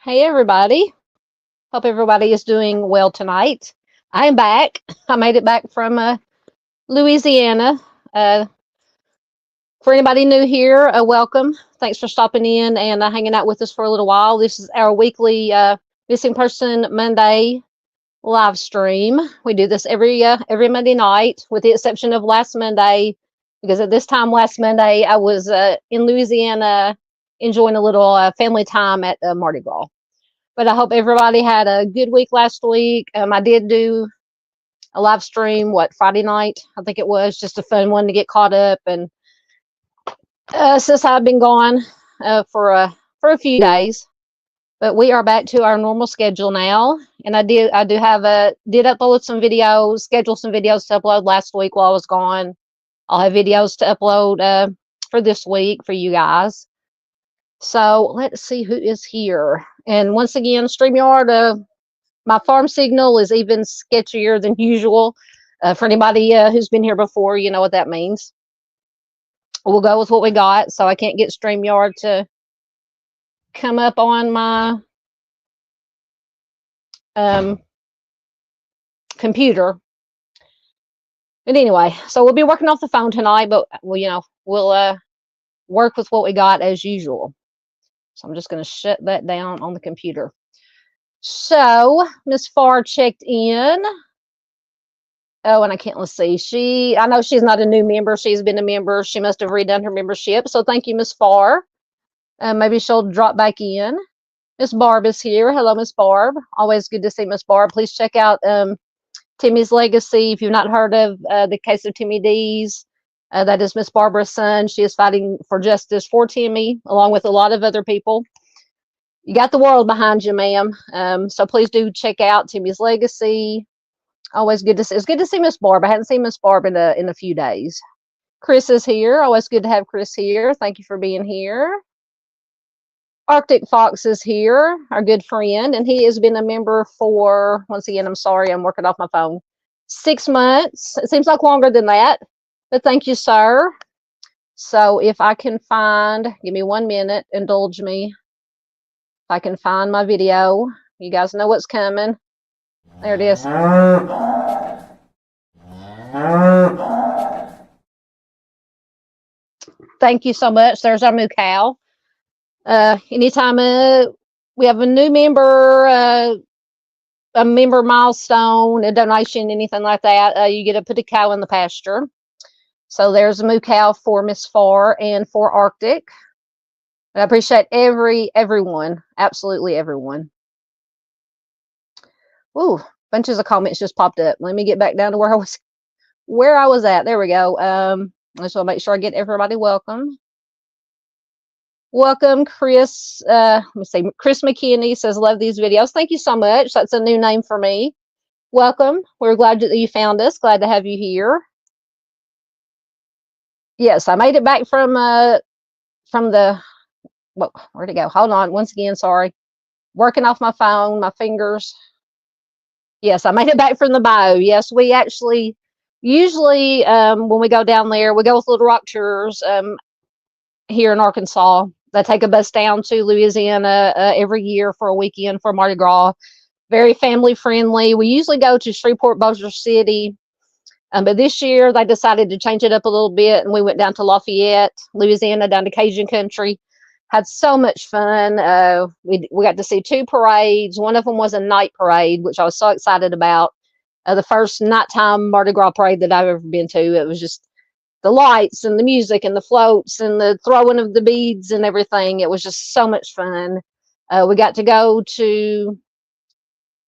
Hey everybody. Hope everybody is doing well tonight. I'm back. I made it back from Louisiana. For anybody new here, welcome. Thanks for stopping in and hanging out with us for a little while. This is our weekly Missing Person Monday live stream. We do this every Monday night, with the exception of last Monday, because at this time last Monday I was in Louisiana enjoying a little family time at Mardi Gras. But I hope everybody had a good week last week. I did do a live stream, Friday night? I think it was just a fun one to get caught up. And since I've been gone for a few days, but we are back to our normal schedule now. And I did upload some videos, scheduled some videos to upload last week while I was gone. I'll have videos to upload for this week for you guys. So let's see who is here. And once again, StreamYard, my farm signal is even sketchier than usual. For anybody who's been here before, you know what that means. We'll go with what we got. So I can't get StreamYard to come up on my computer. But anyway, so we'll be working off the phone tonight, but we'll work with what we got as usual. So I'm just going to shut that down on the computer. So Miss Farr checked in. Oh, and let's see. I know she's not a new member. She's been a member. She must have redone her membership. So thank you, Miss Farr. Maybe she'll drop back in. Miss Barb is here. Hello, Miss Barb. Always good to see Miss Barb. Please check out Timmy's Legacy. If you've not heard of the case of Timmy Dees, that is Miss Barbara's son. She is fighting for justice for Timmy, along with a lot of other people. You got the world behind you, ma'am. So please do check out Timmy's Legacy. Always good to see. It's good to see Miss Barb. I hadn't seen Miss Barb in a few days. Chris is here. Always good to have Chris here. Thank you for being here. Arctic Fox is here, our good friend, and he has been a member for, once again, I'm sorry, I'm working off my phone, 6 months. It seems like longer than that. But thank you, sir. So if I can find, give me 1 minute, indulge me. If I can find my video, you guys know what's coming. There it is. Thank you so much. There's our moo cow. Anytime we have a new member, a member milestone, a donation, anything like that, you get to put a cow in the pasture. So there's a moo cow for Miss Farr and for Arctic. I appreciate everyone, absolutely everyone. Ooh, bunches of comments just popped up. Let me get back down to where I was at. There we go. I just want to make sure I get everybody welcome. Welcome, Chris. Let me see. Chris McKinney says, love these videos. Thank you so much. That's a new name for me. Welcome. We're glad that you found us. Glad to have you here. Yes, I made it back from the, well, where'd it go? Hold on. Once again, sorry. Working off my phone, my fingers. Yes, I made it back from the bayou. Yes, we actually, usually when we go down there, we go with Little Rock Tours here in Arkansas. They take a bus down to Louisiana every year for a weekend for Mardi Gras. Very family friendly. We usually go to Shreveport, Bossier City, but this year they decided to change it up a little bit, and we went down to Lafayette, Louisiana, down to Cajun country. Had so much fun. We got to see 2 parades. One of them was a night parade, which I was so excited about. The first nighttime Mardi Gras parade that I've ever been to. It was just the lights and the music and the floats and the throwing of the beads and everything. It was just so much fun. We got to go to,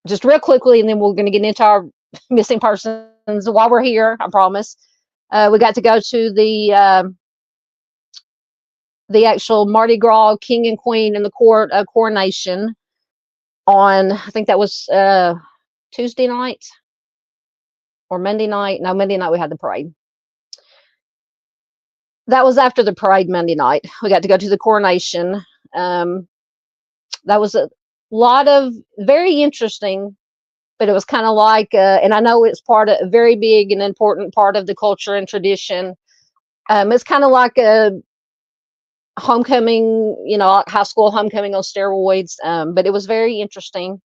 just real quickly, and then we're going to get into our missing persons while we're here, I promise. We got to go to the actual Mardi Gras King and Queen and the coronation on, I think that was Tuesday night or Monday night. No, Monday night we had the parade. That was after the parade Monday night. We got to go to the coronation. That was a lot of very interesting, but it was kind of like, and I know it's part of a very big and important part of the culture and tradition. It's kind of like a homecoming, you know, like high school homecoming on steroids, but it was very interesting.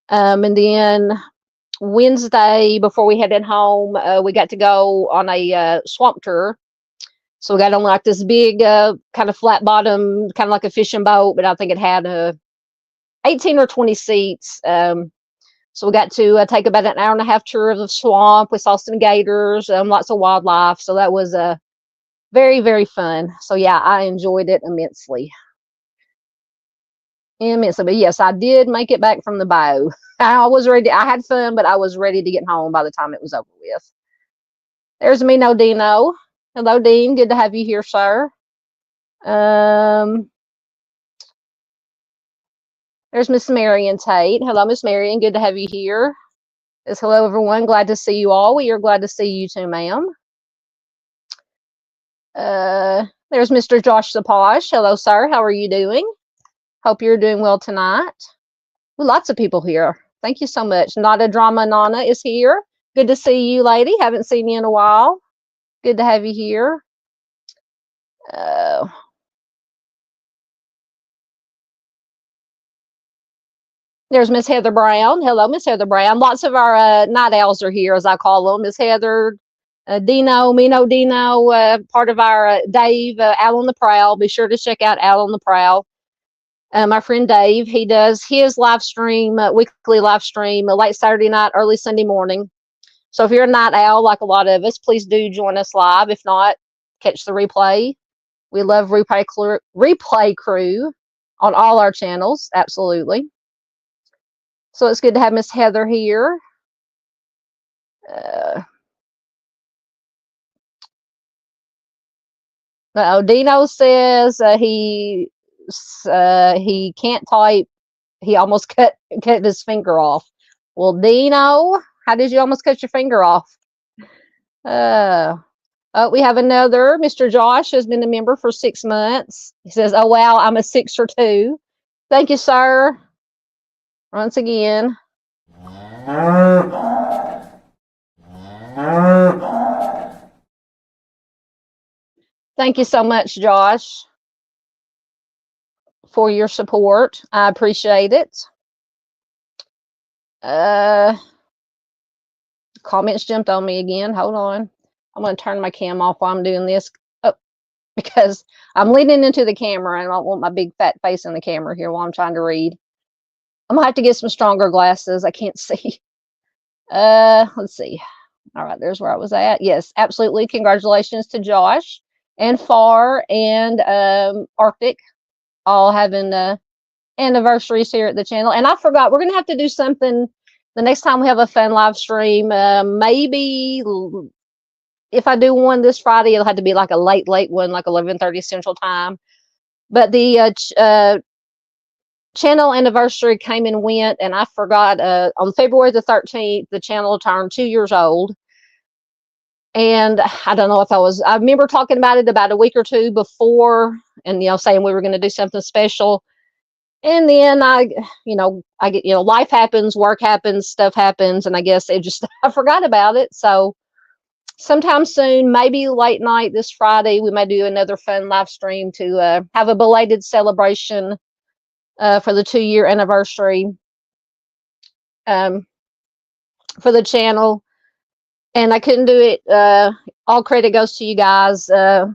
And then Wednesday, before we headed home, we got to go on a swamp tour. So we got on like this big kind of flat bottom, kind of like a fishing boat, but I think it had 18 or 20 seats. So we got to take about an hour and a half tour of the swamp. We saw some gators, lots of wildlife. So that was very, very fun. So yeah, I enjoyed it immensely. But yes, I did make it back from the bayou. I was ready. I had fun, but I was ready to get home by the time it was over with. There's me, no Dino. Hello, Dean. Good to have you here, sir. There's Miss Marion Tate. Hello, Miss Marion. Good to have you here. Hello, everyone. Glad to see you all. We are glad to see you too, ma'am. There's Mr. Josh Saposh. Hello, sir. How are you doing? Hope you're doing well tonight. Well, lots of people here. Thank you so much. Not a Drama Nana is here. Good to see you, lady. Haven't seen you in a while. Good to have you here. There's Miss Heather Brown. Hello, Miss Heather Brown. Lots of our night owls are here, as I call them. Miss Heather, Dino, Mino Dino, part of our Dave, Owl on the Prowl. Be sure to check out Owl on the Prowl. My friend Dave, he does his live stream, weekly live stream, late Saturday night, early Sunday morning. So if you're a night owl like a lot of us, please do join us live. If not, catch the replay. We love replay crew on all our channels. Absolutely. So it's good to have Miss Heather here. Dino says he can't type. He almost cut his finger off. Well, Dino, how did you almost cut your finger off? We have another. Mr. Josh has been a member for 6 months. He says, oh, wow, I'm a 6 or 2. Thank you, sir. Once again. Thank you so much, Josh, for your support. I appreciate it. Comments jumped on me again. Hold on. I'm going to turn my cam off while I'm doing this. Oh, because I'm leaning into the camera and I don't want my big fat face in the camera here while I'm trying to read. I'm going to have to get some stronger glasses. I can't see. Let's see. All right, there's where I was at. Yes, absolutely. Congratulations to Josh and Far and Arctic, all having anniversaries here at the channel. And I forgot, we're going to have to do something the next time we have a fun live stream. Maybe if I do one this Friday, it'll have to be like a late one, like 11:30 Central Time. But the channel anniversary came and went, and I forgot on February the 13th, the channel turned 2 years old. And I don't know if I remember talking about it about a week or two before, and saying we were going to do something special. And then I get, life happens, work happens, stuff happens, and I guess I forgot about it. So sometime soon, maybe late night this Friday, we may do another fun live stream to have a belated celebration for the 2-year anniversary for the channel. And I couldn't do it. All credit goes to you guys, all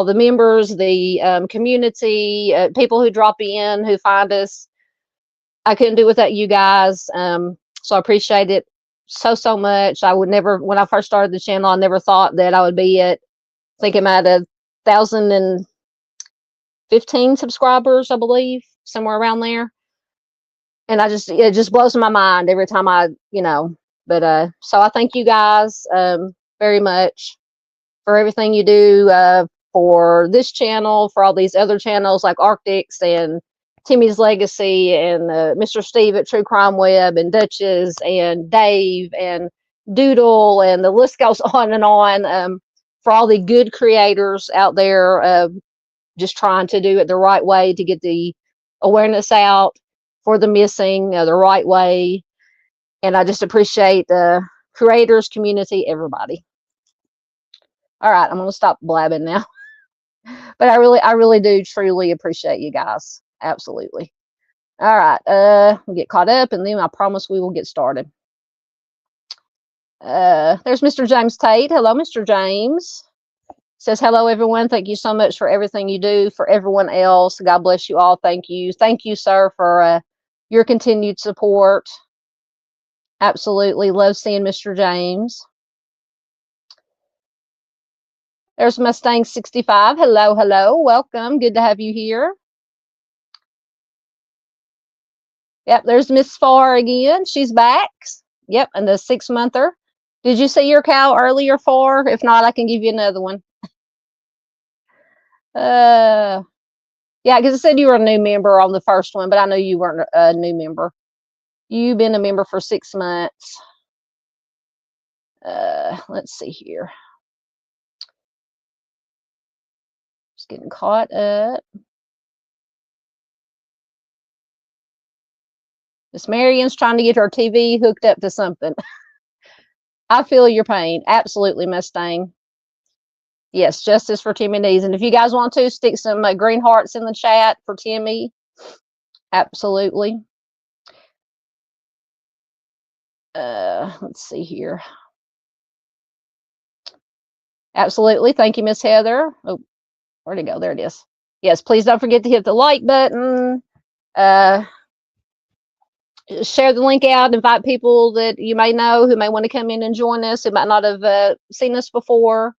the members, the community, people who drop in, who find us. I couldn't do it without you guys. So I appreciate it so much. I would never, when I first started the channel, I never thought that I would be at, I think I'm at 1,015 subscribers, I believe, somewhere around there. And it just blows my mind every time but so I thank you guys very much for everything you do for this channel, for all these other channels like Arctic's and Timmy's Legacy and Mr. Steve at True Crime Web and Duchess and Dave and Doodle, and the list goes on and on, for all the good creators out there just trying to do it the right way to get the awareness out for the missing the right way. And I just appreciate the creators, community, everybody. All right, I'm going to stop blabbing now. But I really do truly appreciate you guys. Absolutely. All right, we'll get caught up, and then I promise we will get started. There's Mr. James Tate. Hello, Mr. James. Says, hello, everyone. Thank you so much for everything you do for everyone else. God bless you all. Thank you. Thank you, sir, for your continued support. Absolutely love seeing Mr. James. There's Mustang 65. Hello. Welcome. Good to have you here. Yep, there's Miss Farr again. She's back. Yep, and the 6-monther. Did you see your cow earlier, Farr? If not, I can give you another one. Yeah, because it said you were a new member on the first one, but I know you weren't a new member. You've been a member for 6 months. Let's see here. Just getting caught up. Miss Marion's trying to get her TV hooked up to something. I feel your pain. Absolutely, Mustang. Yes, justice for Timmy Dees. And if you guys want to, stick some green hearts in the chat for Timmy. Absolutely. Let's see here. Absolutely. Thank you, Miss Heather. Oh, where'd it go? There it is. Yes, please don't forget to hit the like button. Share the link out. Invite people that you may know who may want to come in and join us, who might not have seen us before.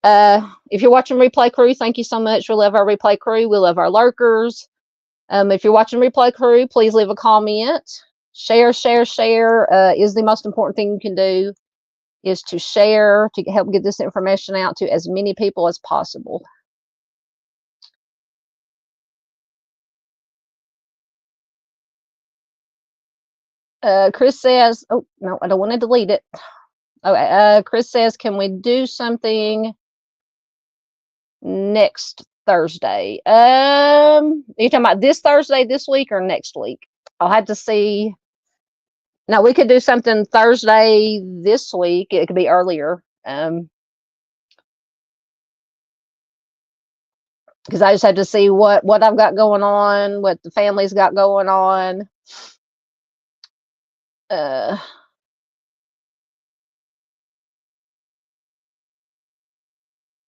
If you're watching Replay Crew, thank you so much. We love our Replay Crew. We love our lurkers. If you're watching Replay Crew, please leave a comment. Share is the most important thing you can do, is to share, to help get this information out to as many people as possible. Chris says, oh, no, I don't want to delete it. Okay, Chris says, can we do something next Thursday? Are you talking about this Thursday, this week, or next week? I'll have to see. No, we could do something Thursday this week. It could be earlier. Because I just had to see what I've got going on, what the family's got going on. Yeah,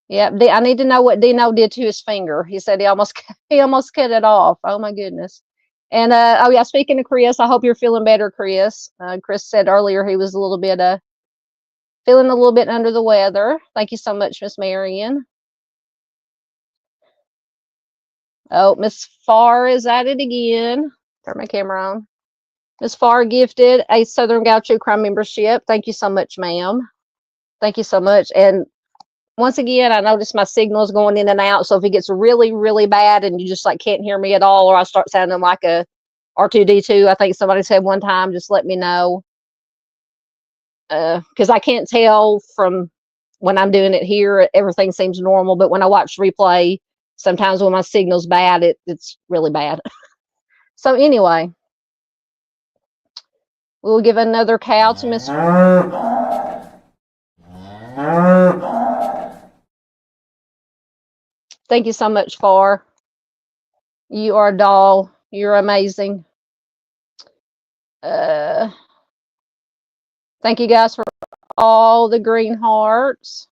I need to know what Dino did to his finger. He said he almost cut it off. Oh my goodness. And oh yeah, speaking of Chris, I hope you're feeling better, Chris. Chris said earlier he was a little bit feeling a little bit under the weather. Thank you so much, Miss Marion. Oh, Miss Farr is at it again. Turn my camera on. Miss Farr gifted a Southern Gaucho Crime membership. Thank you so much, ma'am. Thank you so much. And once again, I notice my signal is going in and out. So if it gets really, really bad and you just like can't hear me at all, or I start sounding like a R2D2, I think somebody said one time, just let me know. Because I can't tell from when I'm doing it here, everything seems normal. But when I watch replay, sometimes when my signal's bad, it's really bad. So anyway, we'll give another cow to Miss. Thank you so much, Far. You are a doll. You're amazing. Thank you guys for all the green hearts.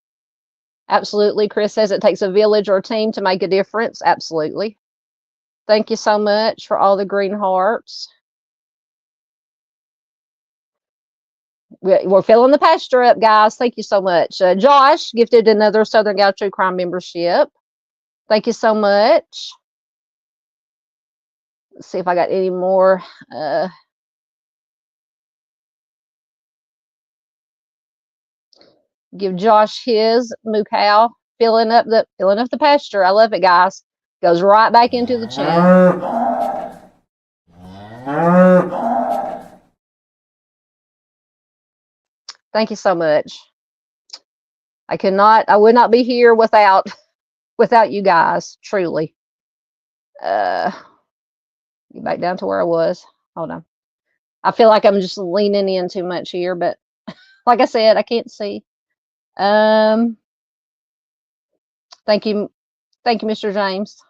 Absolutely. Chris says it takes a village or a team to make a difference. Absolutely. Thank you so much for all the green hearts. We're filling the pasture up, guys. Thank you so much. Josh gifted another Southern Gaucho Crime membership. Thank you so much. Let's see if I got any more. Give Josh his moo cow. Filling up the pasture. I love it, guys. Goes right back into the channel. Thank you so much. I would not be here without you guys, truly. Get back down to where I was. Hold on. I feel like I'm just leaning in too much here, but like I said, I can't see. Thank you, Mr. James.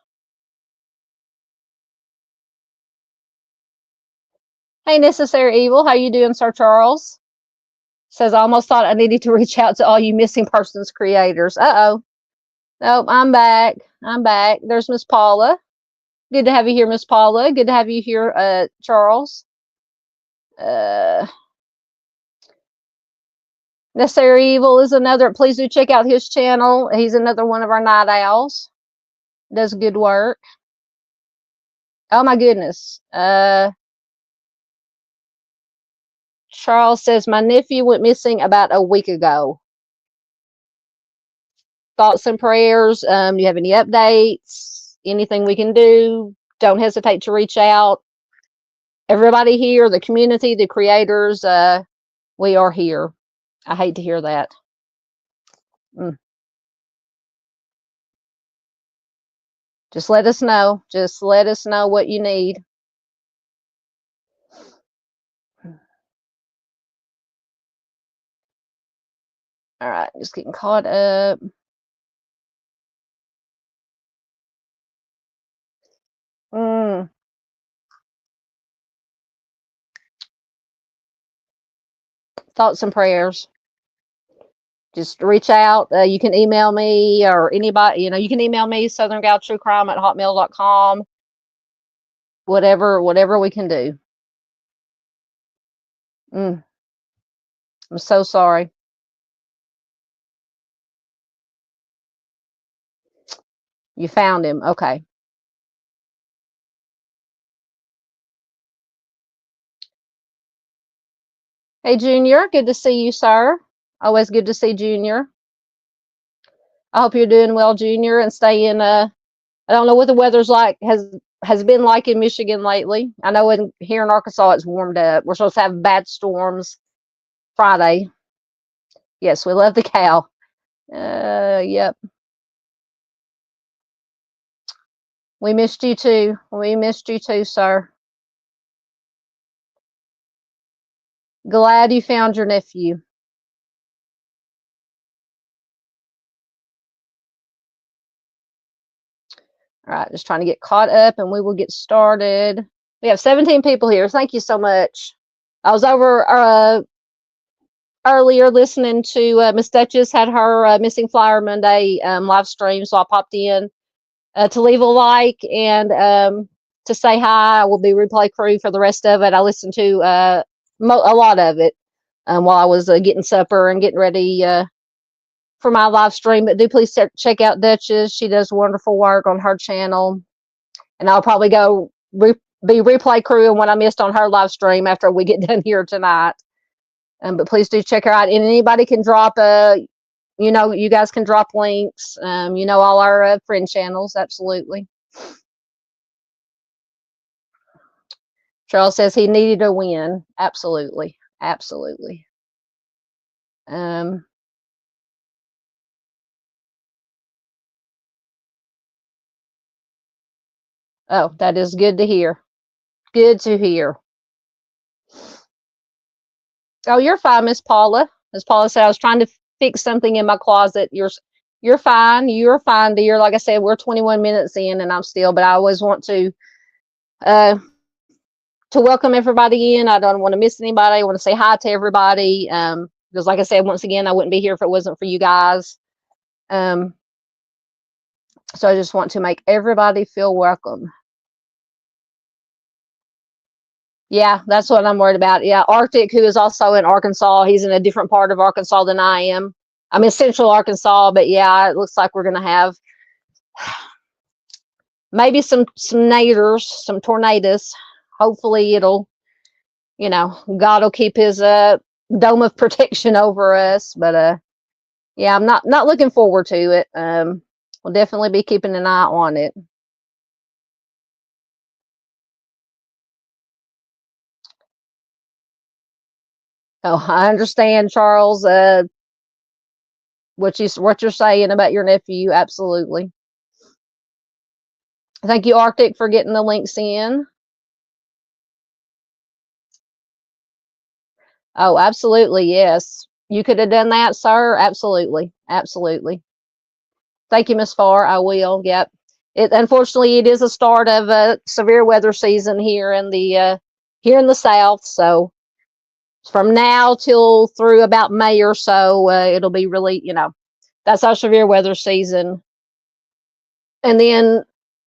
Hey, Necessary Evil, how you doing, Sir Charles? Says I almost thought I needed to reach out to all you missing persons creators. Uh-oh. Nope, I'm back. There's Miss Paula. Good to have you here, Miss Paula. Good to have you here, Charles. Necessary Evil is another. Please do check out his channel. He's another one of our night owls. Does good work. Oh my goodness. Charles says my nephew went missing about a week ago. Thoughts and prayers. Do you have any updates? Anything we can do? Don't hesitate to reach out. Everybody here, the community, the creators, we are here. I hate to hear that. Just let us know. Just let us know what you need. All right, just getting caught up. Thoughts and prayers. Just reach out. You can email me or anybody, you can email me, southerngauchocrime@hotmail.com. Whatever we can do. I'm so sorry. You found him. Okay. Hey, Junior. Good to see you, sir. Always good to see Junior. I hope you're doing well, Junior, and staying. I don't know what the weather's like has been like in Michigan lately. I know here in Arkansas it's warmed up. We're supposed to have bad storms Friday. Yes, we love the cow. Yep. We missed you too. We missed you too, sir. Glad you found your nephew. All right, just trying to get caught up and we will get started. We have 17 people here. Thank you so much. I was over earlier listening to Miss Duchess had her Missing Flyer Monday live stream, so I popped in to leave a like and to say hi. I will be replay crew for the rest of it. I listened to a lot of it while I was getting supper and getting ready for my live stream. But do please check out Duchess. She does wonderful work on her channel, and I'll probably go be replay crew and what I missed on her live stream after we get done here tonight. But please do check her out, and anybody can drop you guys can drop links. All our friend channels, absolutely. Charles says he needed a win. Absolutely. Absolutely. Oh, that is good to hear. Good to hear. Oh, you're fine, Miss Paula. Miss Paula said I was trying to fix something in my closet. You're fine. You're fine, dear. Like I said, we're 21 minutes in and but I always want to welcome everybody in. I don't want to miss anybody. I want to say hi to everybody. Because like I said, once again, I wouldn't be here if it wasn't for you guys. So I just want to make everybody feel welcome. Yeah, that's what I'm worried about. Yeah, Arctic, who is also in Arkansas, he's in a different part of Arkansas than I am. I'm in central Arkansas, but yeah, it looks like we're going to have maybe some naders, some tornadoes. Hopefully it'll, God will keep his dome of protection over us. But yeah, I'm not looking forward to it. We'll definitely be keeping an eye on it. Oh, I understand, Charles. What you're saying about your nephew, absolutely. Thank you, Arctic, for getting the links in. Oh, absolutely, yes. You could have done that, sir. Absolutely, absolutely. Thank you, Miss Farr. I will. Yep. Unfortunately, it is a start of a severe weather season here in the South. So from now till through about May or so, it'll be really, that's our severe weather season. And then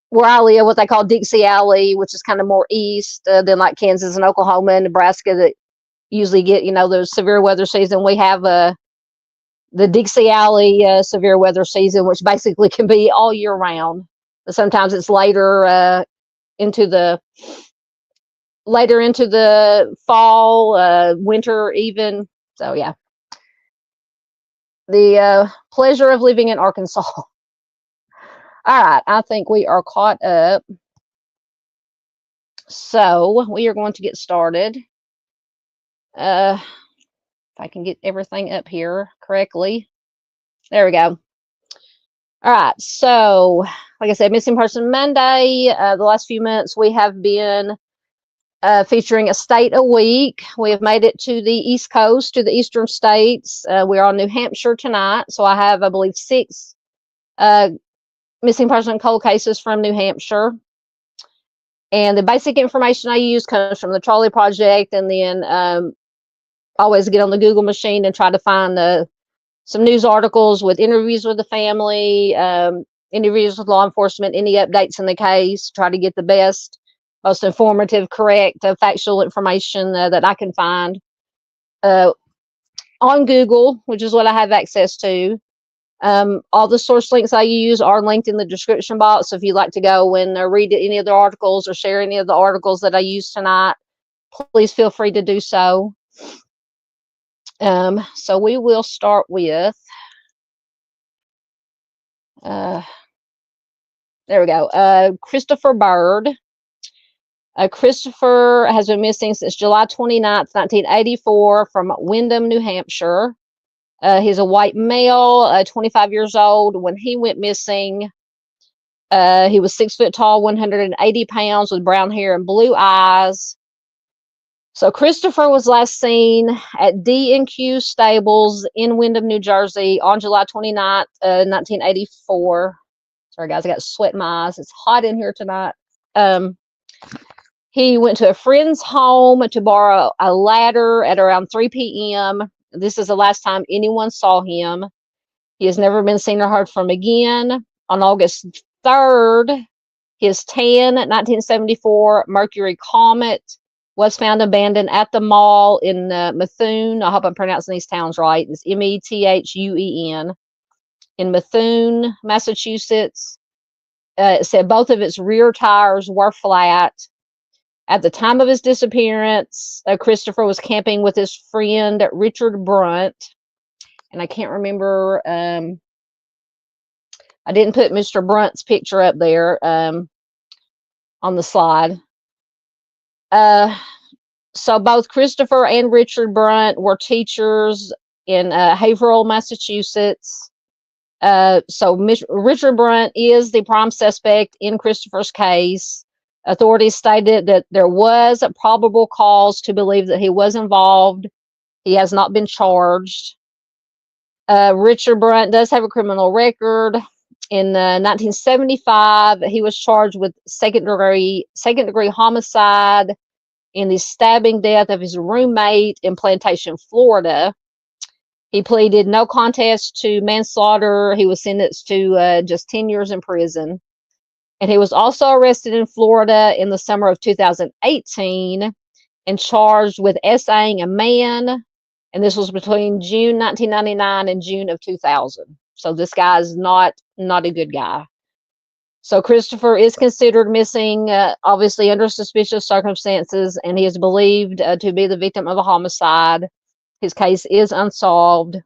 where I live, what they call Dixie Alley, which is kind of more east than like Kansas and Oklahoma and Nebraska that usually get, the severe weather season. We have the Dixie Alley severe weather season, which basically can be all year round. But sometimes it's later into the fall, winter even. So yeah, the pleasure of living in Arkansas. All right, I think we are caught up. So we are going to get started. If I can get everything up here correctly. There we go. All right, so like I said, Missing Person Monday. The last few months we have been featuring a state a week. We have made it to the East Coast, to the eastern states. We're on New Hampshire tonight, so I have, I believe, 6 missing person cold cases from New Hampshire. And the basic information I use comes from the Trolley Project, and then always get on the Google machine and try to find some news articles with interviews with the family, interviews with law enforcement, any updates in the case, try to get the best, most informative, correct, factual information that I can find on Google, which is what I have access to. All the source links I use are linked in the description box. So if you'd like to go and read any of the articles or share any of the articles that I use tonight, please feel free to do so. So we will start with, there we go, Christopher Bird. Christopher has been missing since July 29th, 1984 from Windham, New Hampshire. He's a white male, 25 years old. When he went missing, he was 6 foot tall, 180 pounds with brown hair and blue eyes. So Christopher was last seen at D&Q Stables in Windham, New Jersey on July 29th, 1984. Sorry, guys, I got sweat in my eyes. It's hot in here tonight. He went to a friend's home to borrow a ladder at around 3 p.m. This is the last time anyone saw him. He has never been seen or heard from again. On August 3rd, his tan 1974 Mercury Comet was found abandoned at the mall in Methuen. I hope I'm pronouncing these towns right. It's Methuen in Methuen, Massachusetts. It said both of its rear tires were flat. At the time of his disappearance, Christopher was camping with his friend Richard Brunt. And I can't remember, I didn't put Mr. Brunt's picture up there on the slide. So both Christopher and Richard Brunt were teachers in Haverhill, Massachusetts. So Richard Brunt is the prime suspect in Christopher's case. Authorities stated that there was a probable cause to believe that he was involved. He has not been charged. Richard Brunt does have a criminal record. In 1975, he was charged with second degree homicide in the stabbing death of his roommate in Plantation, Florida. He pleaded no contest to manslaughter. He was sentenced to just 10 years in prison. And he was also arrested in Florida in the summer of 2018 and charged with essaying a man. And this was between June 1999 and June of 2000. So this guy is not a good guy. So Christopher is considered missing, obviously under suspicious circumstances, and he is believed to be the victim of a homicide. His case is unsolved.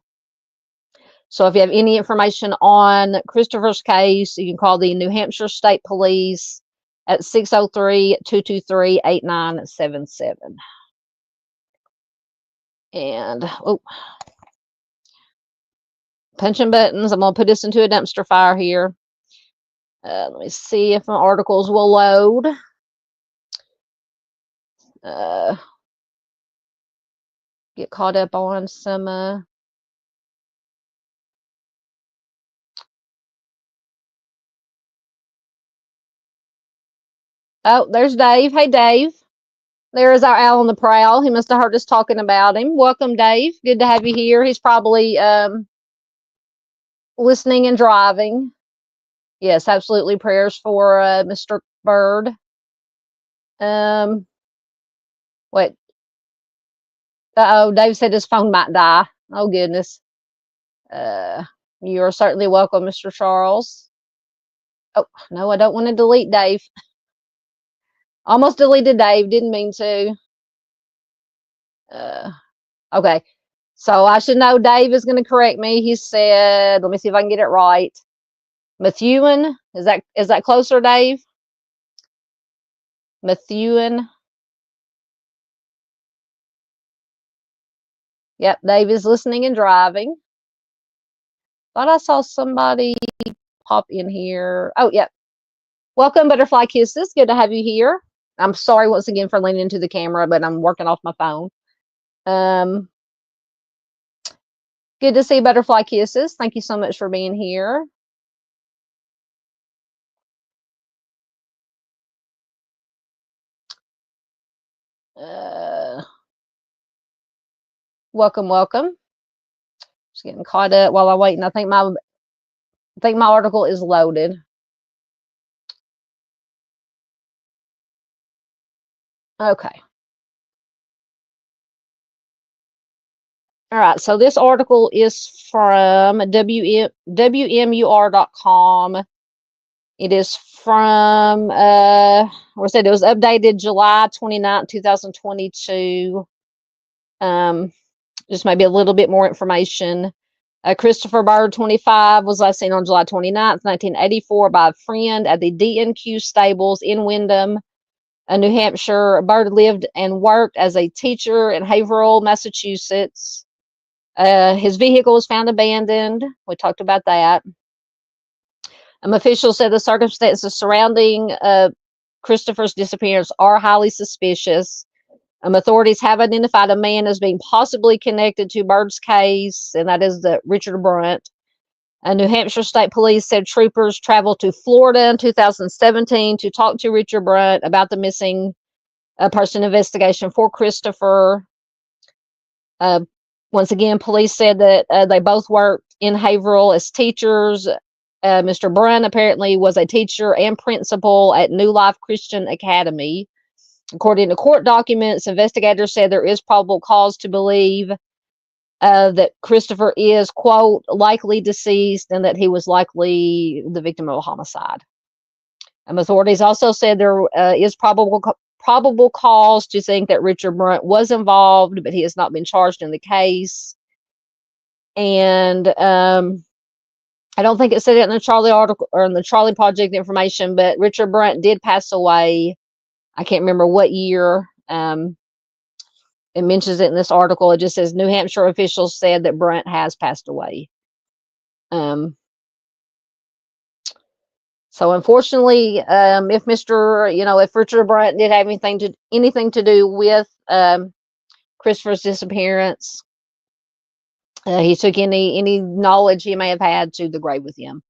So if you have any information on Christopher's case, you can call the New Hampshire State Police at 603-223-8977. And, punching buttons. I'm going to put this into a dumpster fire here. Let me see if my articles will load. Get caught up on some... Oh, there's Dave. Hey, Dave. There is our owl on the prowl. He must have heard us talking about him. Welcome, Dave. Good to have you here. He's probably listening and driving. Yes, absolutely. Prayers for Mr. Bird. Wait. Uh-oh, Dave said his phone might die. Oh, goodness. You are certainly welcome, Mr. Charles. Oh, no, I don't want to delete Dave. Almost deleted Dave. Didn't mean to. Okay. So I should know Dave is going to correct me. He said, let me see if I can get it right. Methuen. Is that closer, Dave? Methuen. Yep, Dave is listening and driving. Thought I saw somebody pop in here. Oh, yep. Welcome, Butterfly Kisses. Good to have you here. I'm sorry once again for leaning into the camera, but I'm working off my phone. Good to see Butterfly Kisses. Thank you so much for being here. Welcome, welcome. Just getting caught up while I'm waiting. I think my article is loaded. Okay. All right, so this article is from WMUR.com. It is from, it was updated July 29th, 2022. Just maybe a little bit more information. Christopher Bird, 25, was last seen on July 29th, 1984 by a friend at the D&Q stables in Windham, New Hampshire. Bird lived and worked as a teacher in Haverhill, Massachusetts. His vehicle was found abandoned. We talked about that. Officials said the circumstances surrounding Christopher's disappearance are highly suspicious. Authorities have identified a man as being possibly connected to Bird's case, and that is the Richard Brunt. New Hampshire State Police said troopers traveled to Florida in 2017 to talk to Richard Brunt about the missing a person investigation for Christopher. Once again, police said that they both worked in Haverhill as teachers. Mr. Brunt apparently was a teacher and principal at New Life Christian Academy. According to court documents, investigators said there is probable cause to believe that Christopher is, quote, likely deceased and that he was likely the victim of a homicide. Authorities also said there is probable cause to think that Richard Brunt was involved, but he has not been charged in the case. And I don't think it said it in the Charlie article or in the Charlie Project information, but Richard Brunt did pass away. I can't remember what year. It mentions it in this article. It just says New Hampshire officials said that Brunt has passed away. So unfortunately, if Richard Brunt did have anything to do with Christopher's disappearance, he took any knowledge he may have had to the grave with him.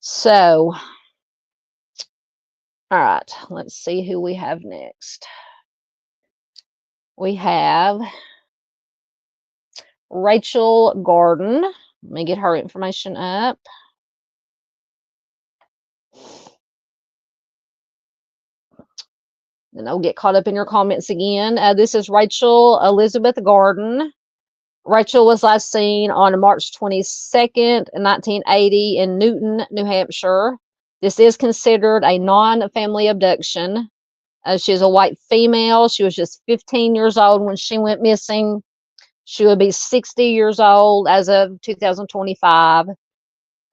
So, all right, let's see who we have next. We have Rachel Garden. Let me get her information up. And I'll get caught up in your comments again. This is Rachel Elizabeth Garden. Rachel was last seen on March 22nd, 1980 in Newton, New Hampshire. This is considered a non-family abduction. She's a white female. She was just 15 years old when she went missing. She would be 60 years old as of 2025.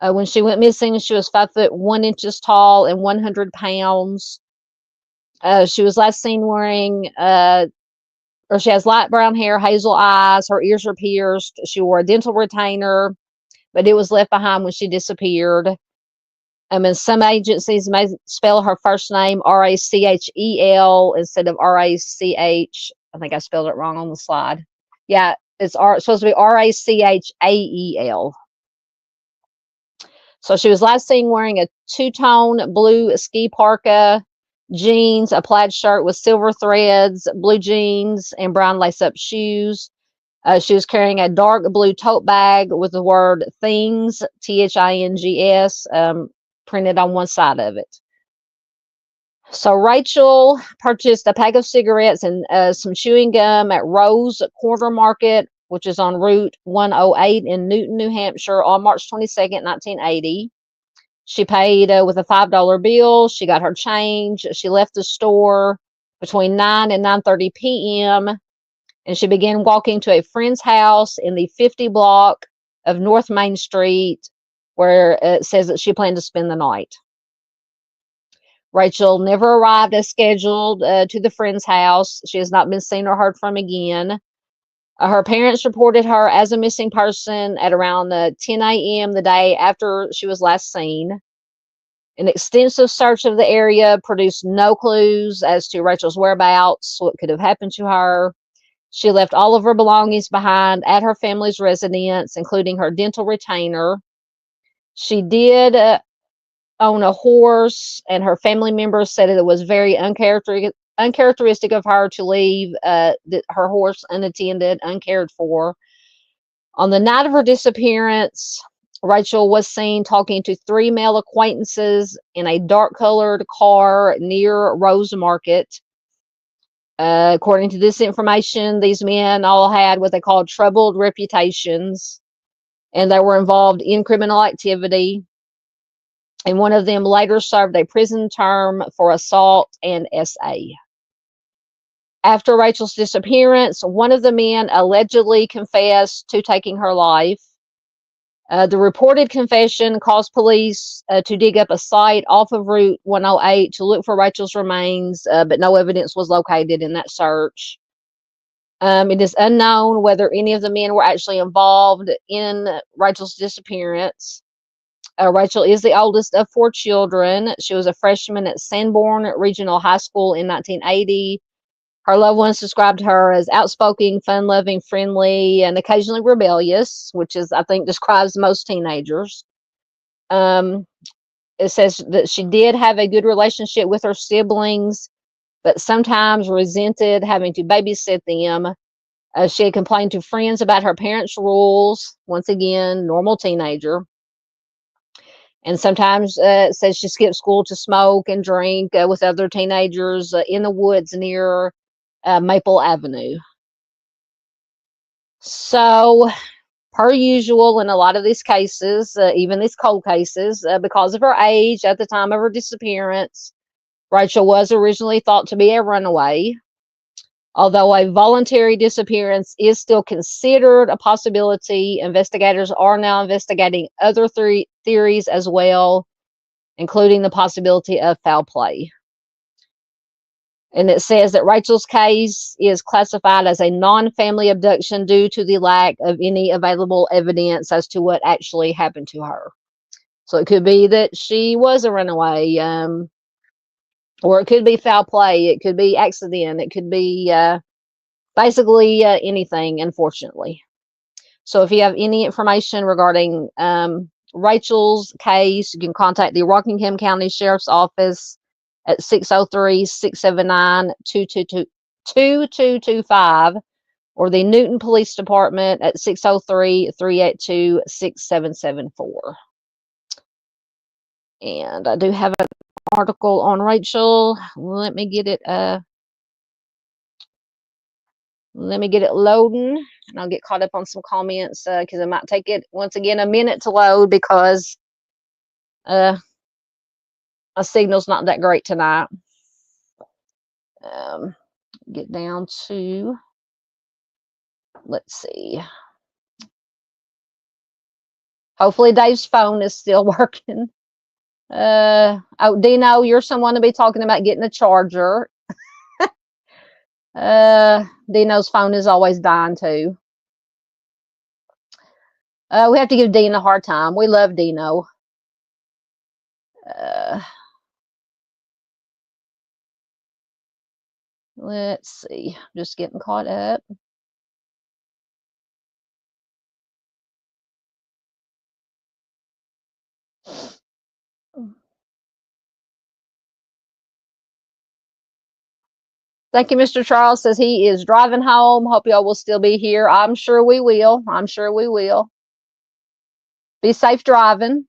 When she went missing, she was 5 foot 1 inches tall and 100 pounds. She was last seen wearing, she has light brown hair, hazel eyes, her ears are pierced. She wore a dental retainer, but it was left behind when she disappeared. And some agencies may spell her first name Rachel instead of Rach. I think I spelled it wrong on the slide. Yeah, it's supposed to be Rachael. So she was last seen wearing a two-tone blue ski parka, jeans, a plaid shirt with silver threads, blue jeans, and brown lace-up shoes. She was carrying a dark blue tote bag with the word things, THINGS, printed on one side of it. So Rachel purchased a pack of cigarettes and some chewing gum at Rose Corner Market, which is on Route 108 in Newton, New Hampshire, on March 22nd, 1980. She paid with a $5 bill. She got her change. She left the store between 9 and 9:30 p.m. and she began walking to a friend's house in the 50 block of North Main Street, where it says that she planned to spend the night. Rachel never arrived as scheduled to the friend's house. She has not been seen or heard from again. Her parents reported her as a missing person at around 10 a.m. the day after she was last seen. An extensive search of the area produced no clues as to Rachel's whereabouts, what could have happened to her. She left all of her belongings behind at her family's residence, including her dental retainer. She did own a horse, and her family members said it was very uncharacteristic of her to leave her horse unattended, uncared for. On the night of her disappearance, Rachel was seen talking to 3 male acquaintances in a dark-colored car near Rose Market. According to this information, these men all had what they called troubled reputations, and they were involved in criminal activity. And one of them later served a prison term for assault and SA. After Rachel's disappearance, one of the men allegedly confessed to taking her life. The reported confession caused police to dig up a site off of Route 108 to look for Rachel's remains, but no evidence was located in that search. It is unknown whether any of the men were actually involved in Rachel's disappearance. Rachel is the oldest of 4 children. She was a freshman at Sanborn Regional High School in 1980. Her loved ones described her as outspoken, fun-loving, friendly, and occasionally rebellious, which is, I think, describes most teenagers. It says that she did have a good relationship with her siblings. but sometimes resented having to babysit them. She had complained to friends about her parents' rules. Once again, normal teenager. And sometimes says she skipped school to smoke and drink with other teenagers in the woods near Maple Avenue. So, per usual in a lot of these cases, even these cold cases, because of her age at the time of her disappearance, Rachel was originally thought to be a runaway. Although a voluntary disappearance is still considered a possibility, investigators are now investigating other theories as well, including the possibility of foul play. And it says that Rachel's case is classified as a non-family abduction due to the lack of any available evidence as to what actually happened to her. So it could be that she was a runaway, or it could be foul play. It could be accident. It could be basically anything, unfortunately. So if you have any information regarding Rachel's case, you can contact the Rockingham County Sheriff's Office at 603-679-2225 or the Newton Police Department at 603-382-6774. And I do have an article on Rachel. Let me get it loading, and I'll get caught up on some comments because it might take it once again a minute to load because my signal's not that great tonight. Get down to, let's see. Hopefully Dave's phone is still working. Oh, Dino, you're someone to be talking about getting a charger. Dino's phone is always dying too. We have to give Dino a hard time. We love Dino. Let's see. Just getting caught up. Thank you, Mr. Charles says he is driving home. Hope y'all will still be here. I'm sure we will. I'm sure we will. Be safe driving.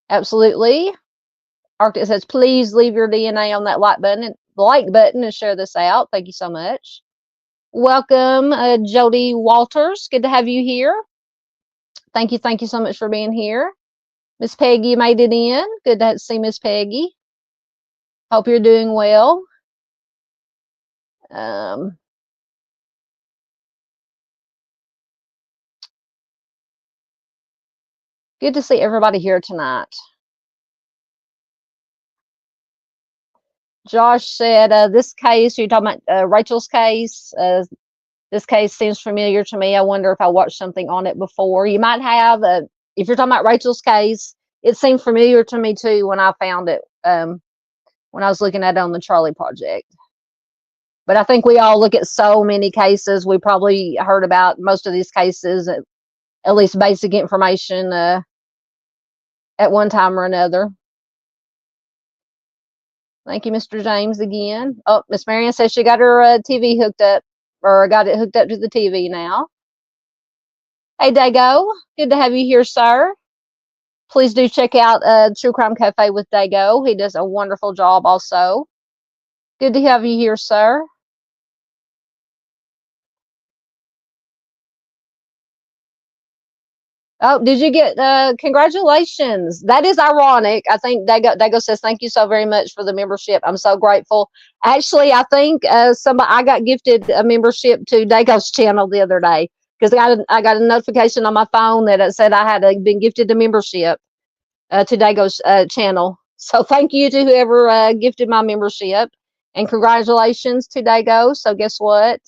Absolutely. Arctic says, please leave your DNA on that like button and share this out. Thank you so much. Welcome, Jody Walters. Good to have you here. Thank you so much for being here. Miss Peggy made it in. Good to see Miss Peggy. Hope you're doing well. Good to see everybody here tonight. Josh said, this case, you're talking about Rachel's case. This case seems familiar to me. I wonder if I watched something on it before. You might have. If you're talking about Rachel's case, it seemed familiar to me too when I found it, when I was looking at it on the Charlie Project. But I think we all look at so many cases. We probably heard about most of these cases, at least basic information at one time or another. Thank you, Mr. James, again. Oh, Miss Marion says she got her TV hooked up, or got it hooked up to the TV now. Hey, Dago. Good to have you here, sir. Please do check out True Crime Cafe with Dago. He does a wonderful job also. Good to have you here, sir. Oh, did you get congratulations? That is ironic. I think Dago says thank you so very much for the membership. I'm so grateful. Actually, I think I got gifted a membership to Dago's channel the other day because I got a notification on my phone that it said I had been gifted a membership to Dago's channel. So thank you to whoever gifted my membership, and congratulations to Dago. So guess what?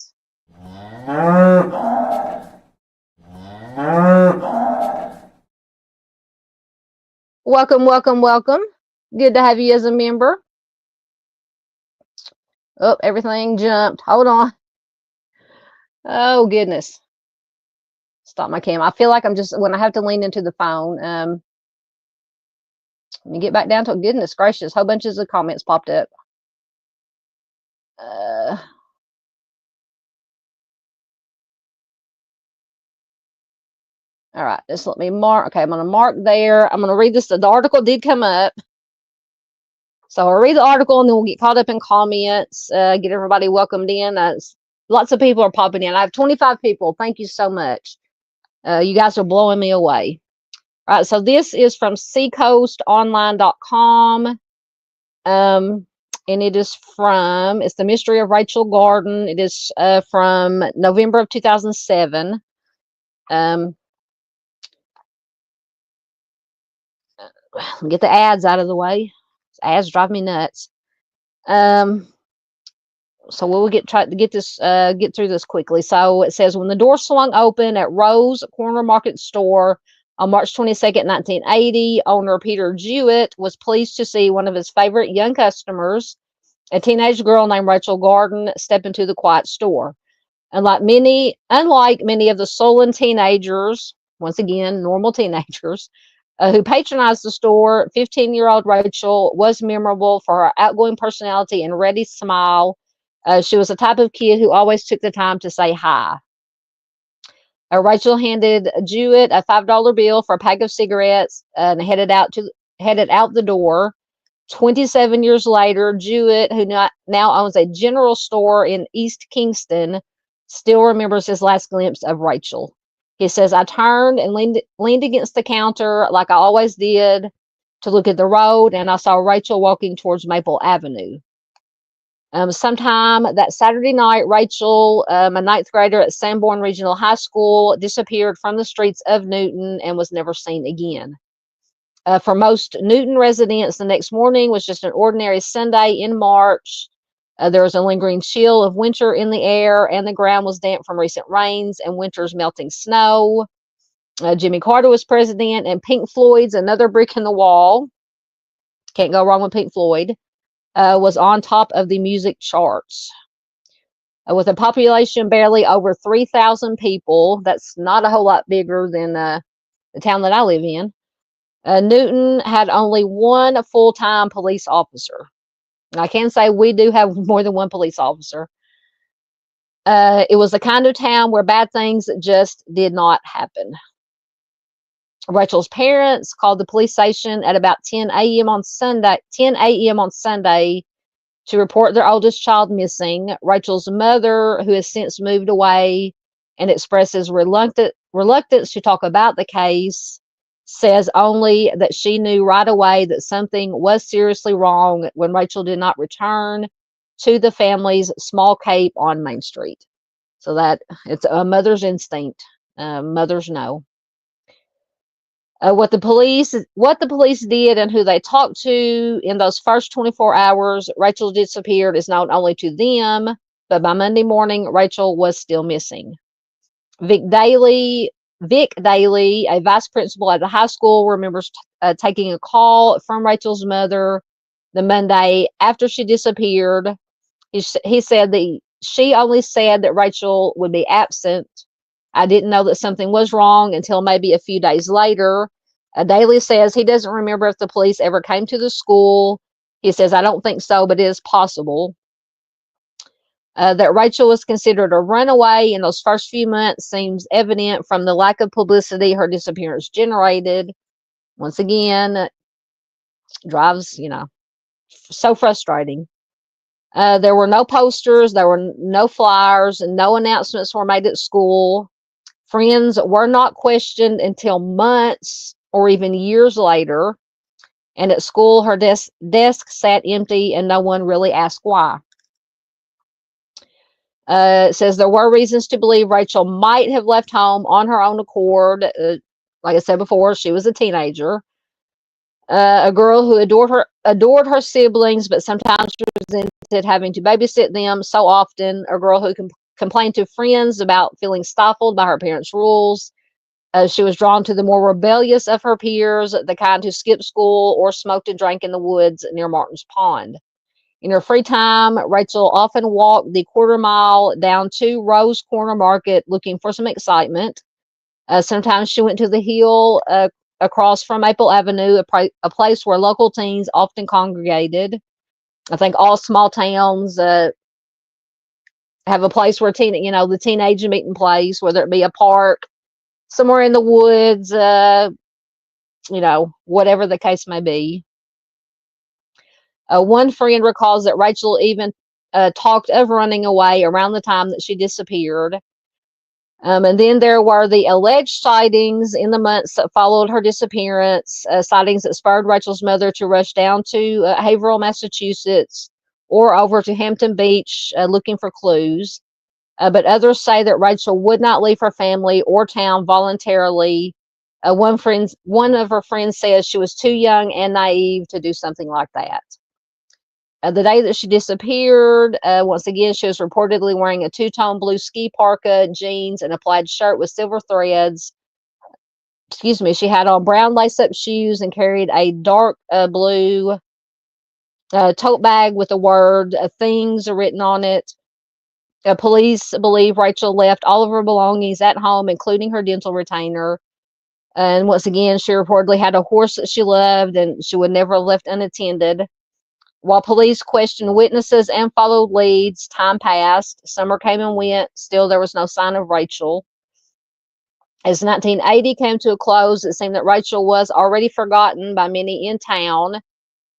Welcome, welcome, welcome. Good to have you as a member. Oh, everything jumped. Hold on. Oh, goodness. Stop my camera. I feel like I'm just, when I have to lean into the phone, Let me get back down to it. Goodness gracious, whole bunches of comments popped up. All right, just let me mark. Okay, I'm going to mark there. I'm going to read this. The article did come up. So I'll read the article and then we'll get caught up in comments, get everybody welcomed in. Lots of people are popping in. I have 25 people. Thank you so much. You guys are blowing me away. All right, so this is from seacoastonline.com. And it is it's The Mystery of Rachel Garden. It is from November of 2007. Get the ads out of the way. Ads drive me nuts. So we'll try to get through this quickly. So it says, when the door swung open at Rose Corner Market Store on March 22nd, 1980, owner Peter Jewett was pleased to see one of his favorite young customers, a teenage girl named Rachel Garden, step into the quiet store. Unlike many of the sullen teenagers, once again, normal teenagers, who patronized the store, 15-year-old Rachel was memorable for her outgoing personality and ready smile. She was the type of kid who always took the time to say hi. Rachel handed Jewett a $5 bill for a pack of cigarettes and headed out the door. 27 years later, Jewett, who now owns a general store in East Kingston, still remembers his last glimpse of Rachel. He says, I turned and leaned against the counter like I always did to look at the road, and I saw Rachel walking towards Maple Avenue. Sometime that Saturday night, Rachel, a ninth grader at Sanborn Regional High School, disappeared from the streets of Newton and was never seen again. For most Newton residents, the next morning was just an ordinary Sunday in March. There was a lingering chill of winter in the air, and the ground was damp from recent rains and winter's melting snow. Jimmy Carter was president, and Pink Floyd's Another Brick in the Wall, can't go wrong with Pink Floyd, was on top of the music charts. With a population barely over 3,000 people, that's not a whole lot bigger than the town that I live in, Newton had only one full-time police officer. I can say we do have more than one police officer. It was the kind of town where bad things just did not happen. Rachel's parents called the police station at about 10 a.m. on Sunday to report their oldest child missing. Rachel's mother, who has since moved away and expresses reluctance to talk about the case, says only that she knew right away that something was seriously wrong when Rachel did not return to the family's small cape on Main Street. So that it's a mother's instinct. Mothers know. What the police did and who they talked to in those first 24 hours Rachel disappeared is known only to them, but by Monday morning, Rachel was still missing. Vic Daly, a vice principal at the high school, remembers taking a call from Rachel's mother the Monday after she disappeared. He said that she only said that Rachel would be absent. I didn't know that something was wrong until maybe a few days later. Daly says he doesn't remember if the police ever came to the school. He says, I don't think so, but it is possible. That Rachel was considered a runaway in those first few months seems evident from the lack of publicity her disappearance generated. Once again, drives, so frustrating. There were no posters, there were no flyers, and no announcements were made at school. Friends were not questioned until months or even years later. And at school, her desk sat empty and no one really asked why. It says there were reasons to believe Rachel might have left home on her own accord. Like I said before, she was a teenager. A girl who adored her siblings, but sometimes resented having to babysit them so often. A girl who complained to friends about feeling stifled by her parents' rules. She was drawn to the more rebellious of her peers, the kind who skipped school or smoked and drank in the woods near Martin's Pond. In her free time, Rachel often walked the quarter mile down to Rose Corner Market looking for some excitement. Sometimes she went to the hill across from Maple Avenue, a place where local teens often congregated. I think all small towns have a place where the teenage meeting place, whether it be a park, somewhere in the woods, whatever the case may be. One friend recalls that Rachel even talked of running away around the time that she disappeared. And then there were the alleged sightings in the months that followed her disappearance, sightings that spurred Rachel's mother to rush down to Haverhill, Massachusetts, or over to Hampton Beach looking for clues. But others say that Rachel would not leave her family or town voluntarily. One of her friends says she was too young and naive to do something like that. The day that she disappeared, once again, she was reportedly wearing a two-tone blue ski parka, jeans, and a plaid shirt with silver threads. Excuse me. She had on brown lace-up shoes and carried a dark blue tote bag with the word "things" written on it. Police believe Rachel left all of her belongings at home, including her dental retainer. And once again, she reportedly had a horse that she loved, and she would never have left unattended. While police questioned witnesses and followed leads, time passed. Summer came and went. Still, there was no sign of Rachel. As 1980 came to a close, it seemed that Rachel was already forgotten by many in town.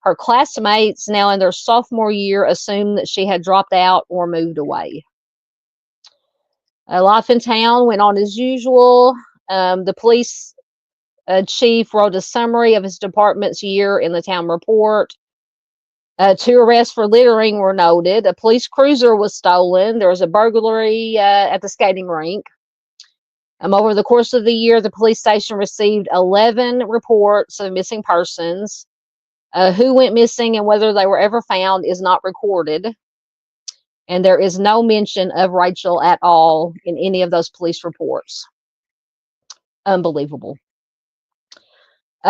Her classmates, now in their sophomore year, assumed that she had dropped out or moved away. Life in town went on as usual. The police chief wrote a summary of his department's year in the town report. 2 arrests for littering were noted. A police cruiser was stolen. There was a burglary at the skating rink. Over the course of the year, the police station received 11 reports of missing persons. Who went missing and whether they were ever found is not recorded. And there is no mention of Rachel at all in any of those police reports. Unbelievable.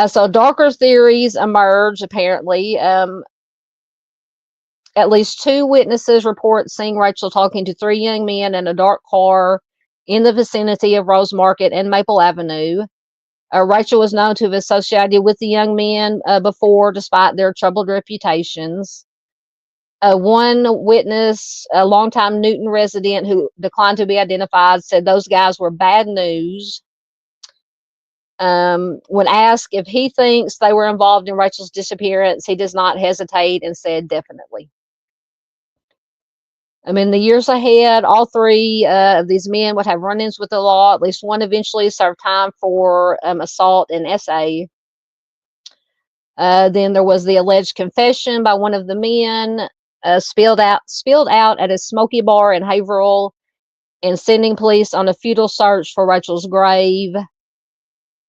So darker theories emerged, apparently. At least 2 witnesses report seeing Rachel talking to 3 young men in a dark car in the vicinity of Rose Market and Maple Avenue. Rachel was known to have associated with the young men before, despite their troubled reputations. One witness, a longtime Newton resident who declined to be identified, said those guys were bad news. When asked if he thinks they were involved in Rachel's disappearance, he does not hesitate and said definitely. In the years ahead, all 3 of these men would have run-ins with the law. At least one eventually served time for assault and SA. Then there was the alleged confession by one of the men, spilled out at a smoky bar in Haverhill, and sending police on a futile search for Rachel's grave.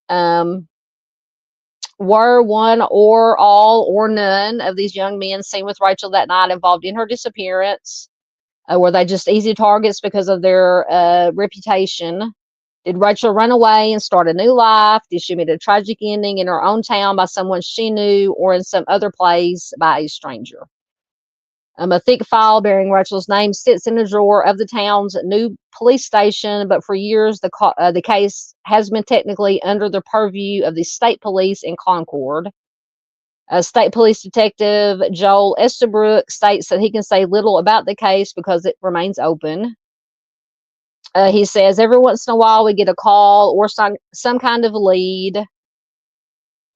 Were one or all or none of these young men seen with Rachel that night involved in her disappearance? Were they just easy targets because of their reputation? Did Rachel run away and start a new life? Did she meet a tragic ending in her own town by someone she knew or in some other place by a stranger? A thick file bearing Rachel's name sits in a drawer of the town's new police station, but for years the case has been technically under the purview of the state police in Concord. State Police Detective Joel Estabrook states that he can say little about the case because it remains open. He says every once in a while we get a call or some kind of lead.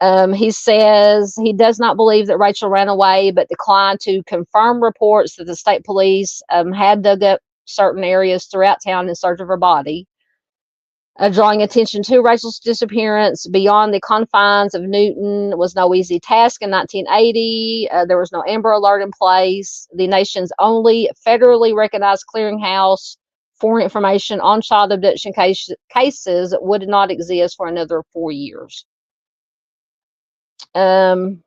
He says he does not believe that Rachel ran away, but declined to confirm reports that the state police had dug up certain areas throughout town in search of her body. Drawing attention to Rachel's disappearance beyond the confines of Newton was no easy task in 1980. There was no Amber Alert in place. The nation's only federally recognized clearinghouse for information on child abduction cases would not exist for another 4 years. One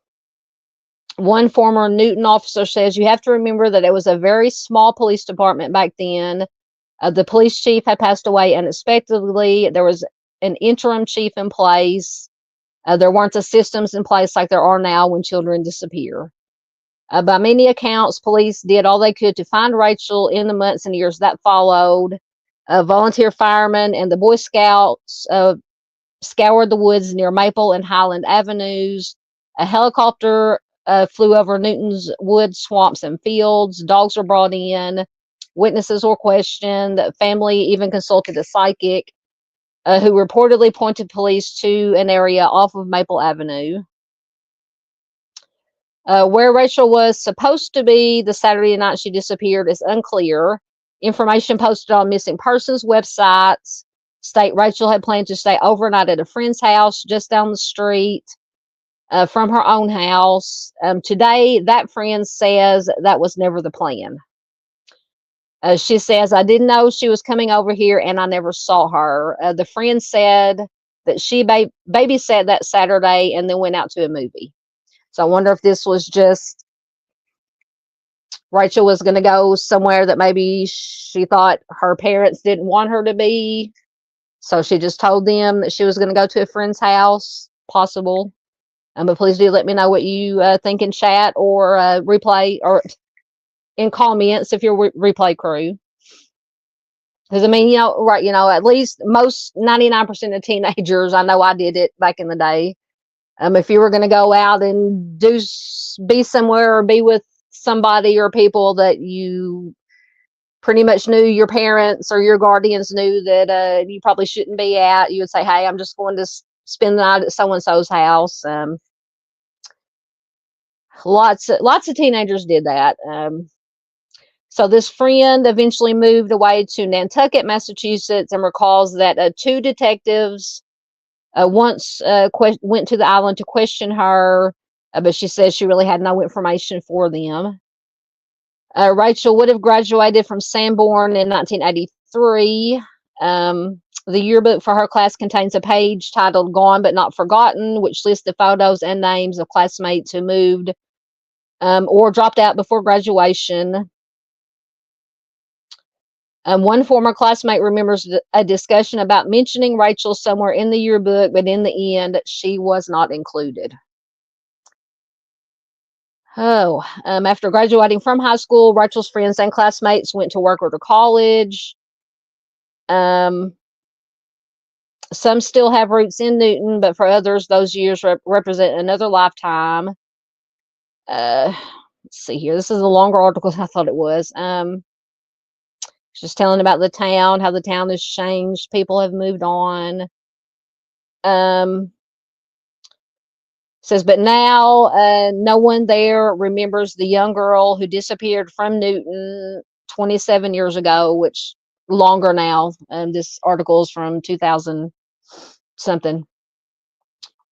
former Newton officer says, you have to remember that it was a very small police department back then. The police chief had passed away unexpectedly. There was an interim chief in place. There weren't the systems in place like there are now when children disappear. By many accounts, police did all they could to find Rachel in the months and years that followed. Volunteer firemen and the Boy Scouts scoured the woods near Maple and Highland Avenues. A helicopter flew over Newton's woods, swamps, and fields. Dogs were brought in. Witnesses were questioned. The family even consulted a psychic who reportedly pointed police to an area off of Maple Avenue. Where Rachel was supposed to be the Saturday night she disappeared is unclear. Information posted on missing persons websites state Rachel had planned to stay overnight at a friend's house just down the street from her own house. Today, that friend says that was never the plan. She says, I didn't know she was coming over here and I never saw her. The friend said that she babysat that Saturday and then went out to a movie. So I wonder if this was just Rachel was going to go somewhere that maybe she thought her parents didn't want her to be. So she just told them that she was going to go to a friend's house, possible. But please do let me know what you think in chat or replay or in comments if you're replay crew. Because I mean, right, at least most 99% of teenagers, I know I did it back in the day. If you were going to go out and be somewhere or be with somebody or people that you pretty much knew your parents or your guardians knew that you probably shouldn't be at, you would say, hey, I'm just going to spend the night at so-and-so's house. Lots of teenagers did that. So this friend eventually moved away to Nantucket, Massachusetts, and recalls that two detectives once went to the island to question her, but she says she really had no information for them. Rachel would have graduated from Sanborn in 1983. The yearbook for her class contains a page titled Gone But Not Forgotten, which lists the photos and names of classmates who moved or dropped out before graduation. One former classmate remembers a discussion about mentioning Rachel somewhere in the yearbook, but in the end, she was not included. After graduating from high school, Rachel's friends and classmates went to work or to college. Some still have roots in Newton, but for others, those years represent another lifetime. Let's see here. This is a longer article than I thought it was. Just telling about the town, how the town has changed. People have moved on. Says, but now no one there remembers the young girl who disappeared from Newton 27 years ago, which longer now. This article is from 2000 something.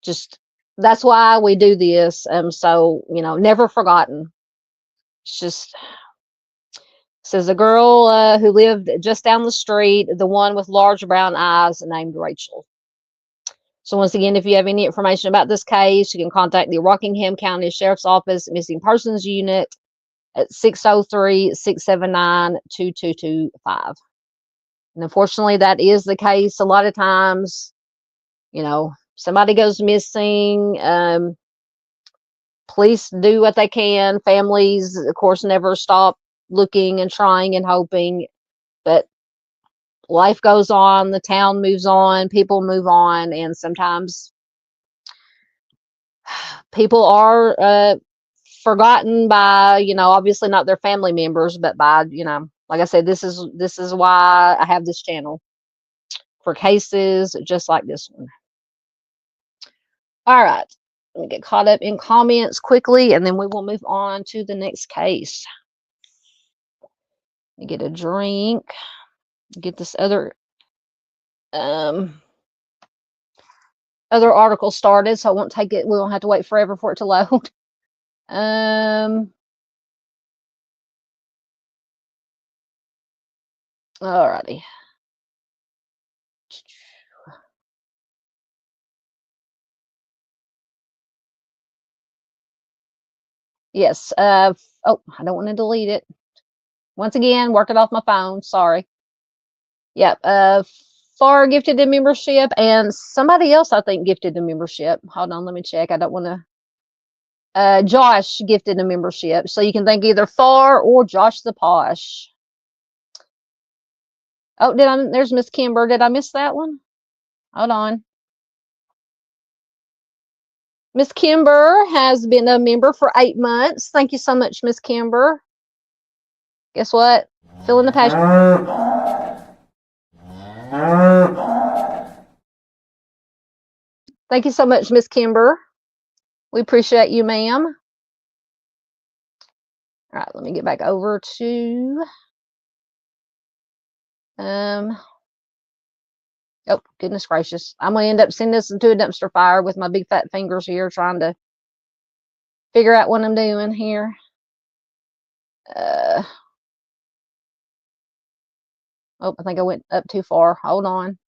Just that's why we do this. So never forgotten. It's just. Says a girl who lived just down the street, the one with large brown eyes, named Rachel. So once again, if you have any information about this case, you can contact the Rockingham County Sheriff's Office Missing Persons Unit at 603-679-2225. And unfortunately, that is the case. A lot of times, somebody goes missing. Police do what they can. Families, of course, never stop looking and trying and hoping, but life goes on, the town moves on, people move on, and sometimes people are forgotten by, obviously not their family members, but by, like I said, this is why I have this channel, for cases just like this one. All right, let me get caught up in comments quickly, and then we will move on to the next case. Let me get a drink, get this other article started, so I won't take it. We won't have to wait forever for it to load. Alrighty. Yes. Oh, I don't want to delete it. Once again, working off my phone. Sorry. Yep. Far gifted the membership, and somebody else I think gifted the membership. Hold on, let me check. I don't want to. Josh gifted the membership, so you can thank either Far or Josh the Posh. Oh, there's Miss Kimber. Did I miss that one? Hold on. Miss Kimber has been a member for 8 months. Thank you so much, Miss Kimber. Guess what? Feeling the passion. Thank you so much, Miss Kimber. We appreciate you, ma'am. All right, let me get back over to oh, goodness gracious. I'm going to end up sending this into a dumpster fire with my big fat fingers here trying to figure out what I'm doing here. Oh, I think I went up too far. Hold on.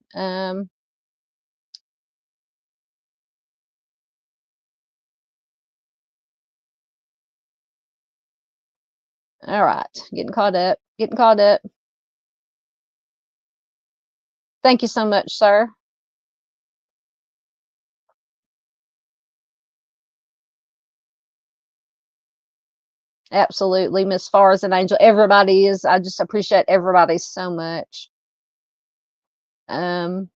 All right, getting caught up. Thank you so much, sir. Absolutely, Miss Far an Angel. Everybody is. I just appreciate everybody so much. Oh,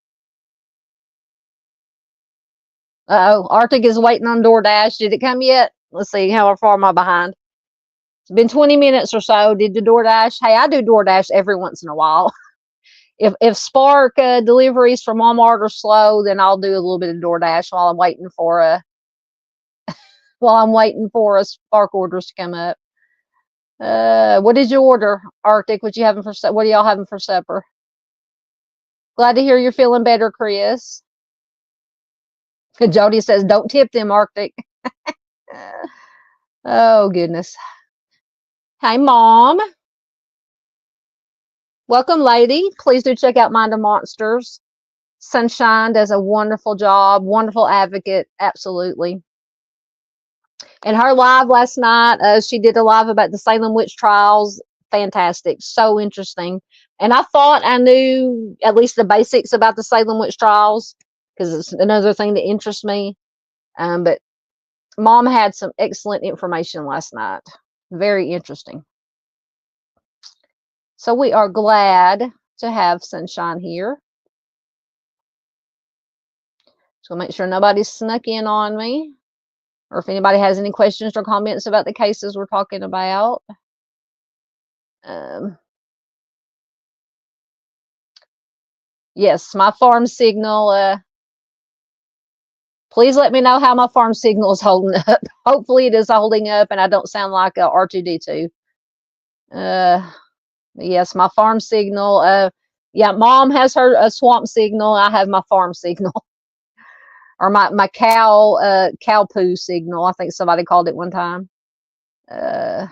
Arctic is waiting on DoorDash. Did it come yet? Let's see. How far am I behind? It's been 20 minutes or so. Did the DoorDash? Hey, I do DoorDash every once in a while. If Spark deliveries from Walmart are slow, then I'll do a little bit of DoorDash while I'm waiting for Spark orders to come up. What did you order, Arctic? What are y'all having for supper? Glad to hear you're feeling better, Chris. Jody says, don't tip them, Arctic. Oh, goodness. Hey, Mom. Welcome, lady. Please do check out Mind of Monsters. Sunshine does a wonderful job, wonderful advocate, absolutely. And her live last night, she did a live about the Salem witch trials. Fantastic, so interesting. And I thought I knew at least the basics about the Salem witch trials because it's another thing that interests me. But Mom had some excellent information last night. Very interesting. So we are glad to have Sunshine here. So make sure nobody's snuck in on me, or if anybody has any questions or comments about the cases we're talking about. Yes, my farm signal. Please let me know how my farm signal is holding up. Hopefully it is holding up and I don't sound like a R2D2. Yes, my farm signal. Yeah, Mom has her swamp signal. I have my farm signal. Or my cow poo signal. I think somebody called it one time. There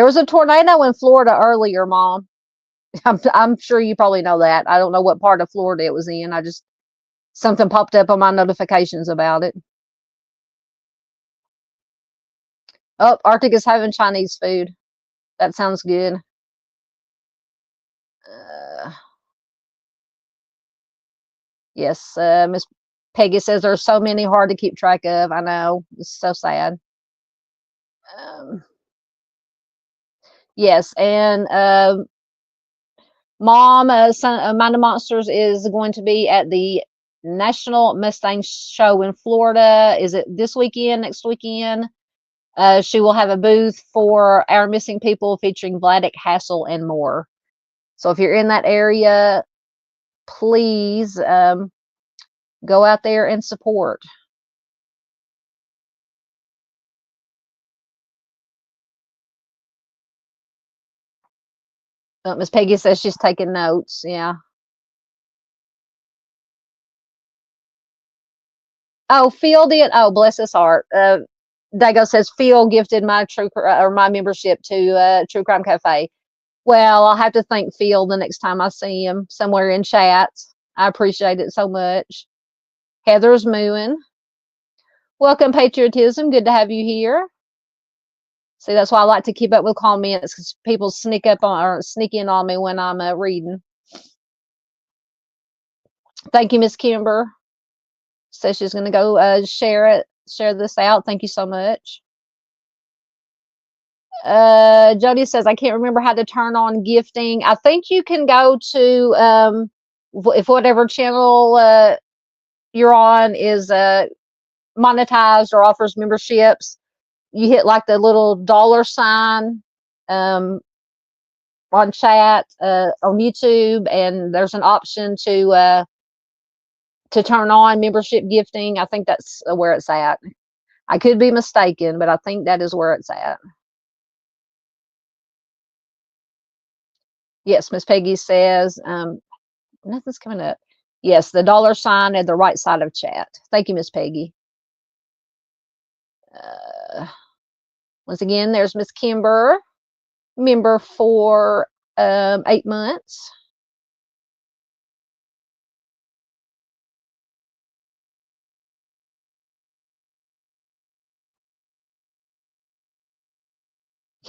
was a tornado in Florida earlier, Mom. I'm sure you probably know that. I don't know what part of Florida it was in. Something popped up on my notifications about it. Oh, Arctic is having Chinese food. That sounds good. Yes, Miss Peggy says there's so many hard to keep track of. I know. It's so sad. Yes, and Mom, Mind of Monsters is going to be at the National Mustang Show in Florida. Is it this weekend, next weekend? She will have a booth for Our Missing People featuring Vladik, Hassel, and more. So if you're in that area, please go out there and support. Miss Peggy says she's taking notes. Yeah. Oh, Phil did. Oh, bless his heart. Dago says Phil gifted my my membership to True Crime Cafe. Well, I'll have to thank Phil the next time I see him somewhere in chats. I appreciate it so much. Heather's mooing. Welcome, Patriotism. Good to have you here. See, that's why I like to keep up with comments because people sneak in on me when I'm reading. Thank you, Miss Kimber. Says she's going to go share this out. Thank you so much. Jody says, I can't remember how to turn on gifting. I think you can go to if whatever channel you're on is monetized or offers memberships, you hit like the little $sign on chat on YouTube, and there's an option to turn on membership gifting. I think that's where it's at. I could be mistaken, but I think that is where it's at. Yes, Miss Peggy says, nothing's coming up. Yes, the $sign at the right side of chat. Thank you, Miss Peggy. Once again, there's Miss Kimber, member for 8 months.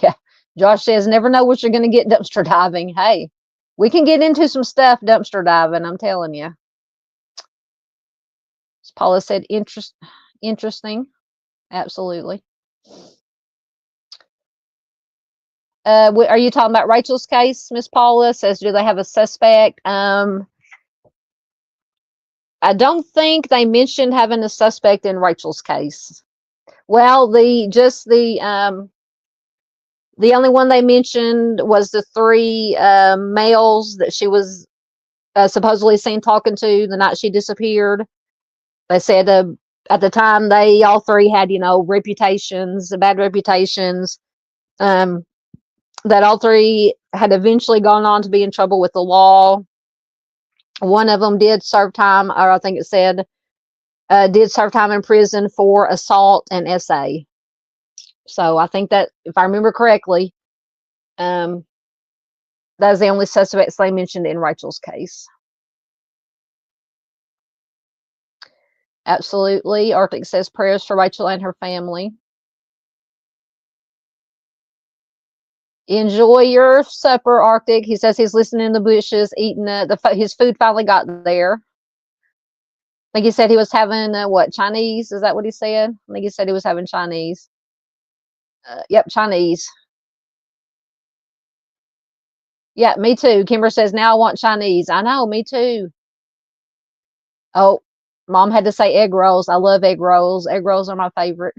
Yeah, Josh says, never know what you're going to get dumpster diving. Hey, we can get into some stuff dumpster diving, I'm telling you. As Paula said, interesting. Absolutely. Are you talking about Rachel's case? Miss Paula says, do they have a suspect? I don't think they mentioned having a suspect in Rachel's case. Well, the only one they mentioned was the 3 males that she was supposedly seen talking to the night she disappeared. They said at the time they all 3 had, reputations, bad reputations. That all 3 had eventually gone on to be in trouble with the law. One of them did serve time, or I think it said did serve time in prison for assault and SA. So I think that, if I remember correctly, that is the only suspects they mentioned in Rachel's case. Absolutely. Arctic says prayers for Rachel and her family. Enjoy your supper, Arctic. He says he's listening in the bushes, eating his food finally got there. I think he said he was having what, Chinese? Is that what he said? I think he said he was having Chinese. Yep, Chinese. Yeah, me too. Kimber says, now I want Chinese. I know, me too. Oh, Mom had to say egg rolls. I love egg rolls. Egg rolls are my favorite.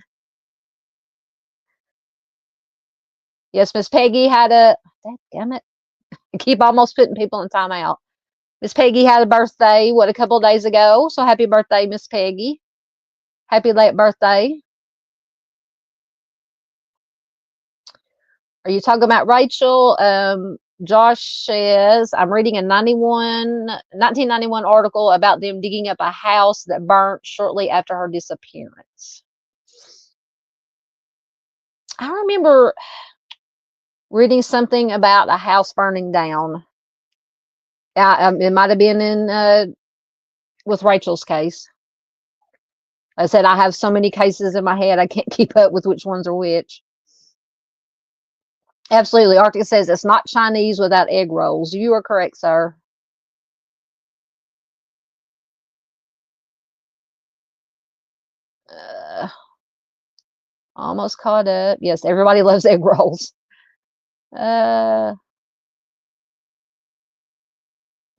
Yes, Miss Peggy had a, damn it. I keep almost putting people in timeout. Miss Peggy had a birthday, a couple of days ago. So happy birthday, Miss Peggy. Happy late birthday. Are you talking about Rachel? Josh says, I'm reading a 1991 article about them digging up a house that burnt shortly after her disappearance. I remember reading something about a house burning down. It might have been in with Rachel's case. I said I have so many cases in my head I can't keep up with which ones are which. Absolutely. Arctic says it's not Chinese without egg rolls. You are correct, sir. Almost caught up. Yes, everybody loves egg rolls. Mr.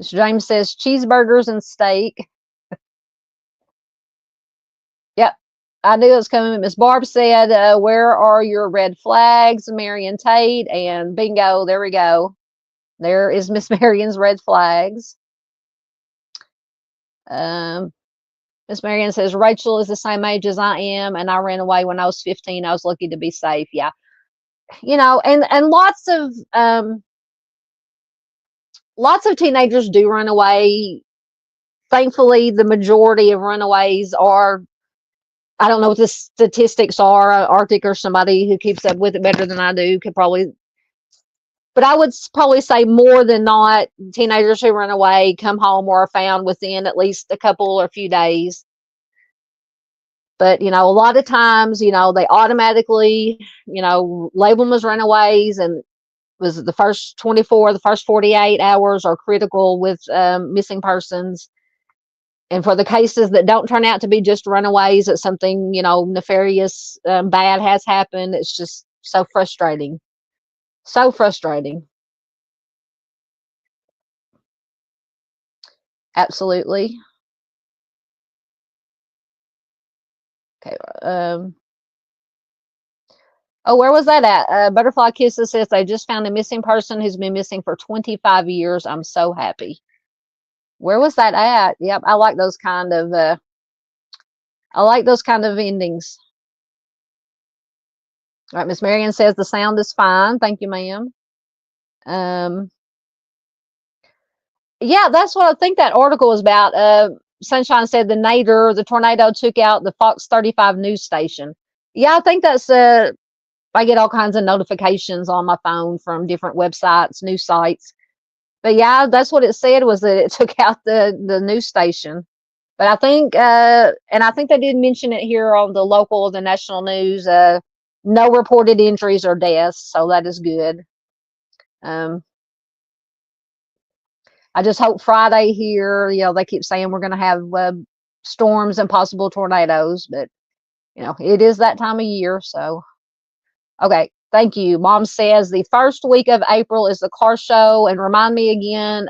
James says cheeseburgers and steak. Yep, I knew it was coming. Miss Barb said, where are your red flags, Marion Tate? And bingo, there we go. There is Miss Marion's red flags. Miss Marion says, Rachel is the same age as I am, and I ran away when I was 15. I was lucky to be safe. Yeah. And lots of teenagers do run away. Thankfully, the majority of runaways are, I don't know what the statistics are. Arctic or somebody who keeps up with it better than I do could probably, but I would probably say more than not, teenagers who run away come home or are found within at least a couple or few days. But, a lot of times, they automatically, label them as runaways, and was the first 24, the first 48 hours are critical with missing persons. And for the cases that don't turn out to be just runaways, that something, nefarious, bad has happened. It's just so frustrating. So frustrating. Absolutely. Okay. Oh, where was that at? Butterfly Kisses says they just found a missing person who's been missing for 25 years. I'm so happy. Where was that at? Yep, I like those kind of endings. All right, Miss Marion says the sound is fine. Thank you, ma'am. Yeah, that's what I think that article was about. Sunshine said the tornado took out the Fox 35 news station. Yeah, I think that's I get all kinds of notifications on my phone from different websites, news sites. But yeah, that's what it said, was that it took out the news station. But I think, and I think they did mention it here on the local, the national news. No reported injuries or deaths, so that is good. I just hope Friday here, they keep saying we're going to have storms and possible tornadoes, but it is that time of year. So, okay. Thank you. Mom says the first week of April is the car show, and remind me again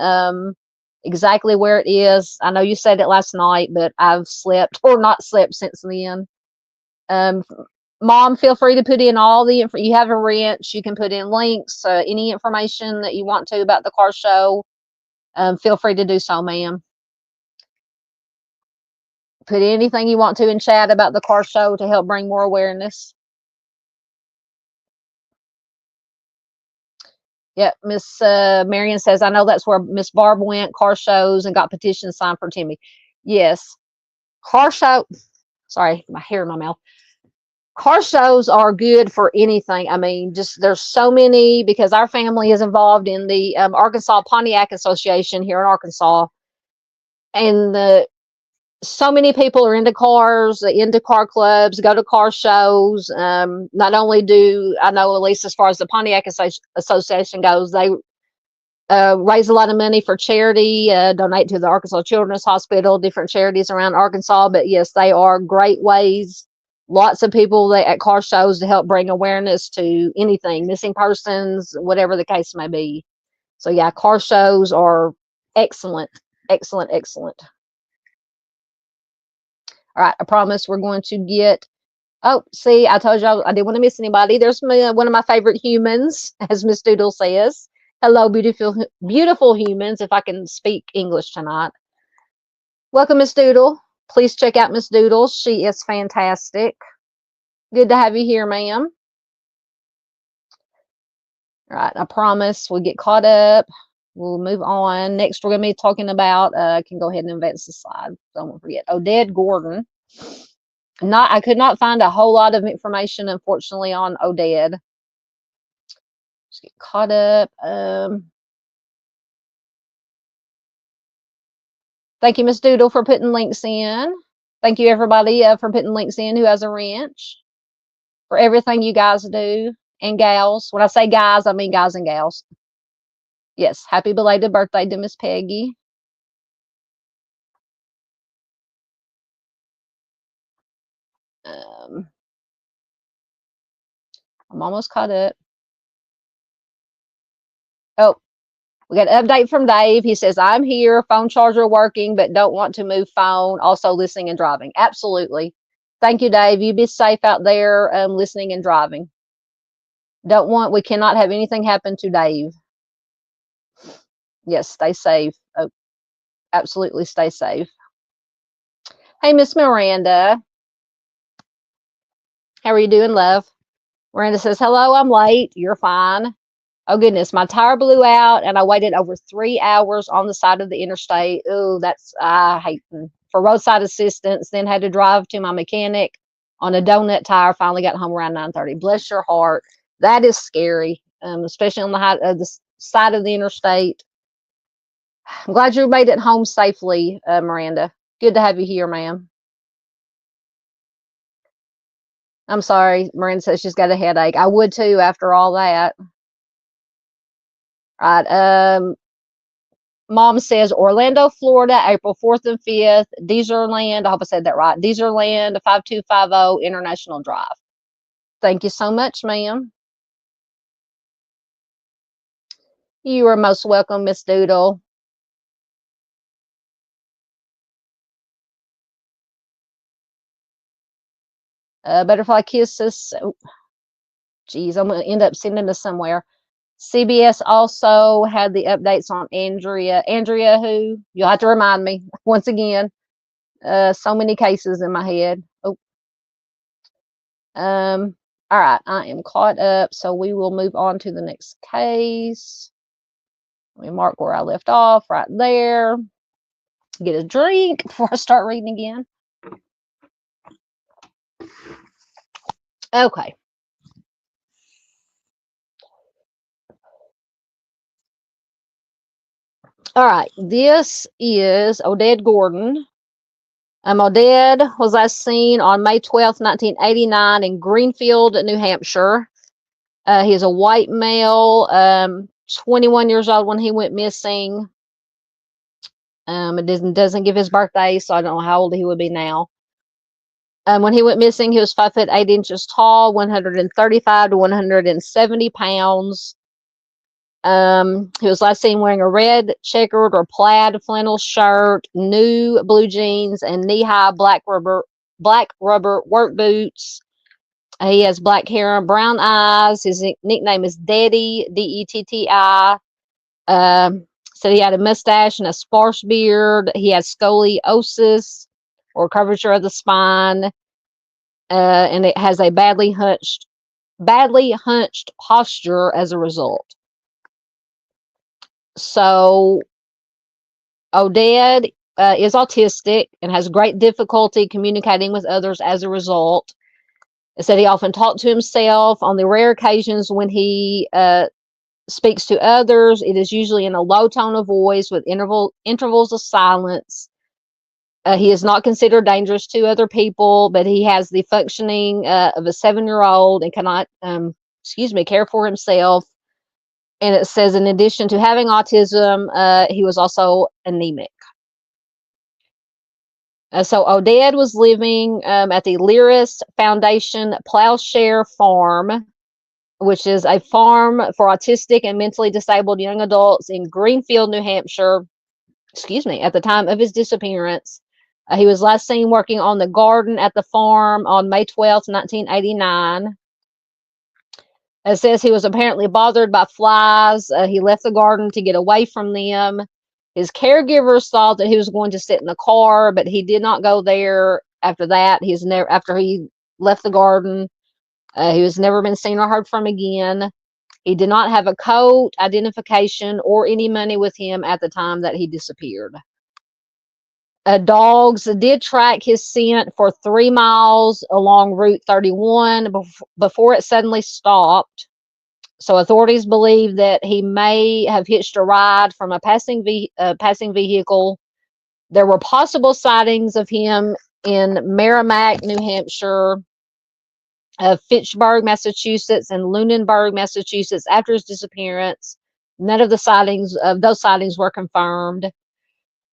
exactly where it is. I know you said it last night, but I've slept or not slept since then. Mom, feel free to put in all the info. You have a wrench, you can put in links, any information that you want to about the car show. Feel free to do so, ma'am. Put anything you want to in chat about the car show to help bring more awareness. Yep, Miss Marion says, I know that's where Miss Barb went, car shows, and got petitions signed for Timmy. Yes, car show. Sorry, my hair in my mouth. Car shows are good for anything. I mean, just there's so many, because our family is involved in the Arkansas Pontiac Association here in Arkansas, and so many people are into cars, into car clubs, go to car shows. Not only do I know, at least as far as the Pontiac Association goes, they raise a lot of money for charity, donate to the Arkansas Children's Hospital, different charities around Arkansas. But yes, they are great ways. Lots of people at car shows to help bring awareness to anything, missing persons, whatever the case may be. So yeah, car shows are excellent, excellent, excellent. All right, I promise we're going to get. Oh, see, I told y'all I didn't want to miss anybody. There's one of my favorite humans, as Miss Doodle says. Hello, beautiful, beautiful humans, if I can speak English tonight. Welcome, Miss Doodle. Please check out Miss Doodle. She is fantastic. Good to have you here, ma'am. All right, I promise we'll get caught up. We'll move on. Next, we're going to be talking about, I can go ahead and advance the slide. Don't forget. Oded Gordon. I could not find a whole lot of information, unfortunately, on Oded. Just get caught up. Thank you, Miss Doodle, for putting links in. Thank you, everybody, for putting links in who has a wrench, for everything you guys do, and gals. When I say guys, I mean guys and gals. Yes, happy belated birthday to Miss Peggy. I'm almost caught up. Oh, we got an update from Dave. He says, I'm here, phone charger working, but don't want to move phone. Also listening and driving. Absolutely. Thank you, Dave. You be safe out there, listening and driving. We cannot have anything happen to Dave. Yes, stay safe. Oh, absolutely stay safe. Hey, Miss Miranda. How are you doing, love? Miranda says, hello, I'm late. You're fine. Oh, goodness. My tire blew out, and I waited over 3 hours on the side of the interstate. Oh, I hate for roadside assistance, then had to drive to my mechanic on a donut tire. Finally got home around 9:30. Bless your heart. That is scary, especially on the side of the interstate. I'm glad you made it home safely, Miranda. Good to have you here, ma'am. I'm sorry. Miranda says she's got a headache. I would too after all that. All right. Mom says Orlando, Florida, April 4th and 5th. Deezerland. I hope I said that right. Deezerland, 5250 International Drive. Thank you so much, ma'am. You are most welcome, Miss Doodle. Butterfly Kisses. Oh, geez, I'm going to end up sending this somewhere. CBS also had the updates on Andrea. Andrea, who you'll have to remind me once again. So many cases in my head. Oh, all right, I am caught up, so we will move on to the next case. Let me mark where I left off right there. Get a drink before I start reading again. Okay. All right, this is Oded Gordon. Oded was last seen on May 12th, 1989 in Greenfield, New Hampshire. He is a white male, 21 years old when he went missing. It doesn't give his birthday, so I don't know how old he would be now. When he went missing, he was 5 foot 8 inches tall, 135 to 170 pounds. He was last seen wearing a red checkered or plaid flannel shirt, new blue jeans, and knee-high black rubber work boots. He has black hair and brown eyes. His nickname is Detty, Detti. Said he had a mustache and a sparse beard. He has scoliosis or curvature of the spine, and it has a badly hunched posture as a result. So Oded is autistic and has great difficulty communicating with others as a result. It said he often talked to himself. On the rare occasions when he speaks to others, it is usually in a low tone of voice with intervals of silence. He is not considered dangerous to other people, but he has the functioning of a 7-year-old and cannot, care for himself. And it says, in addition to having autism, he was also anemic. So Oded was living at the Lyris Foundation Plowshare Farm, which is a farm for autistic and mentally disabled young adults in Greenfield, New Hampshire. At the time of his disappearance. He was last seen working on the garden at the farm on May 12th, 1989. It says he was apparently bothered by flies. He left the garden to get away from them. His caregivers thought that he was going to sit in the car, but he did not go there after that. After he left the garden, he was never been seen or heard from again. He did not have a coat, identification, or any money with him at the time that he disappeared. Dogs did track his scent for 3 miles along Route 31 before it suddenly stopped. So authorities believe that he may have hitched a ride from a passing vehicle. There were possible sightings of him in Merrimack, New Hampshire, Fitchburg, Massachusetts, and Lunenburg, Massachusetts after his disappearance. None of those sightings were confirmed.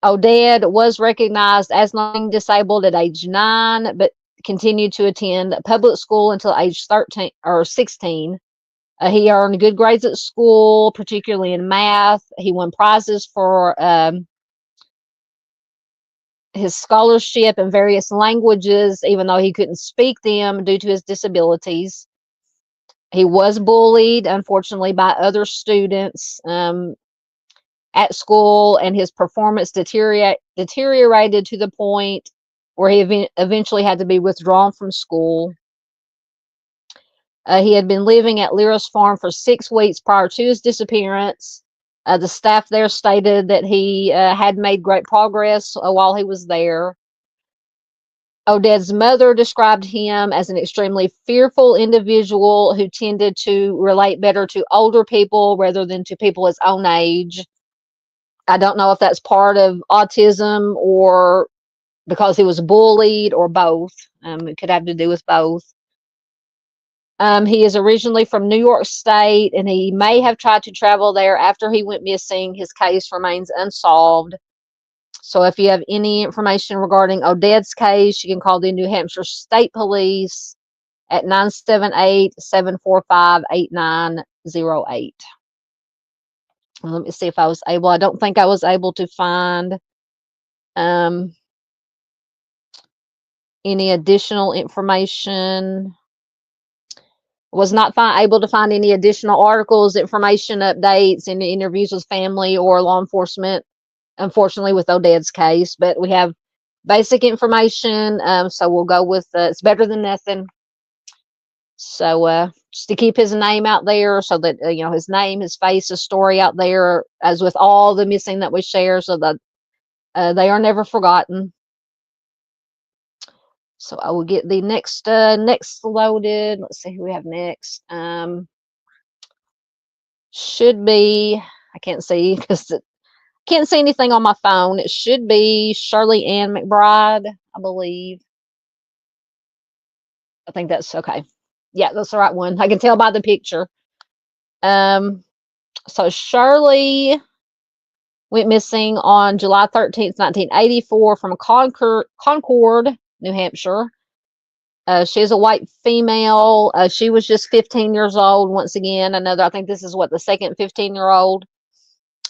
Oded was recognized as not disabled at age 9, but continued to attend public school until age 13 or 16. He earned good grades at school, particularly in math. He won prizes for his scholarship in various languages, even though he couldn't speak them due to his disabilities. He was bullied, unfortunately, by other students at school, and his performance deteriorated to the point where he eventually had to be withdrawn from school. He had been living at Lyris Farm for 6 weeks prior to his disappearance. The staff there stated that he had made great progress while he was there. Oded's mother described him as an extremely fearful individual who tended to relate better to older people rather than to people his own age. I don't know if that's part of autism or because he was bullied or both. It could have to do with both. He is originally from New York State, and he may have tried to travel there after he went missing. His case remains unsolved. So if you have any information regarding Oded's case, you can call the New Hampshire State Police at 978-745-8908. Let me see if I don't think I was able to find any additional information. Was not able to find any additional articles, information, updates, any interviews with family or law enforcement, unfortunately, with Oded's case. But we have basic information, so we'll go with it's better than nothing. So just to keep his name out there, so that his name, his face, his story out there, as with all the missing that we share, so that they are never forgotten. So I will get the next loaded. Let's see who we have next. Should be, I can't see because can't see anything on my phone. It should be Shirley McBride, I believe. I think that's okay. Yeah, that's the right one. I can tell by the picture. So Shirley went missing on July 13th, 1984 from Concord, New Hampshire. She is a white female. She was just 15 years old. Once again, I think this is the second 15-year-old.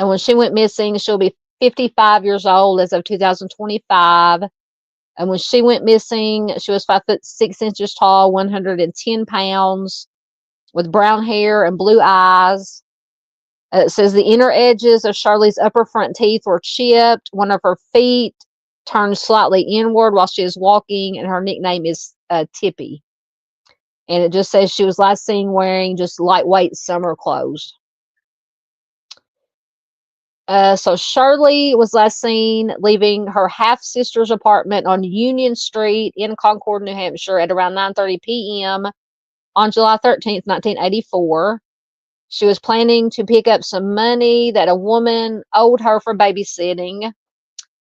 And when she went missing, she'll be 55 years old as of 2025. And when she went missing, she was 5'6" tall, 110 pounds, with brown hair and blue eyes. It says the inner edges of Shirley's upper front teeth were chipped. One of her feet turned slightly inward while she is walking, and her nickname is Tippy. And it just says she was last seen wearing just lightweight summer clothes. So Shirley was last seen leaving her half-sister's apartment on Union Street in Concord, New Hampshire at around 9:30 p.m. on July 13th, 1984. She was planning to pick up some money that a woman owed her for babysitting.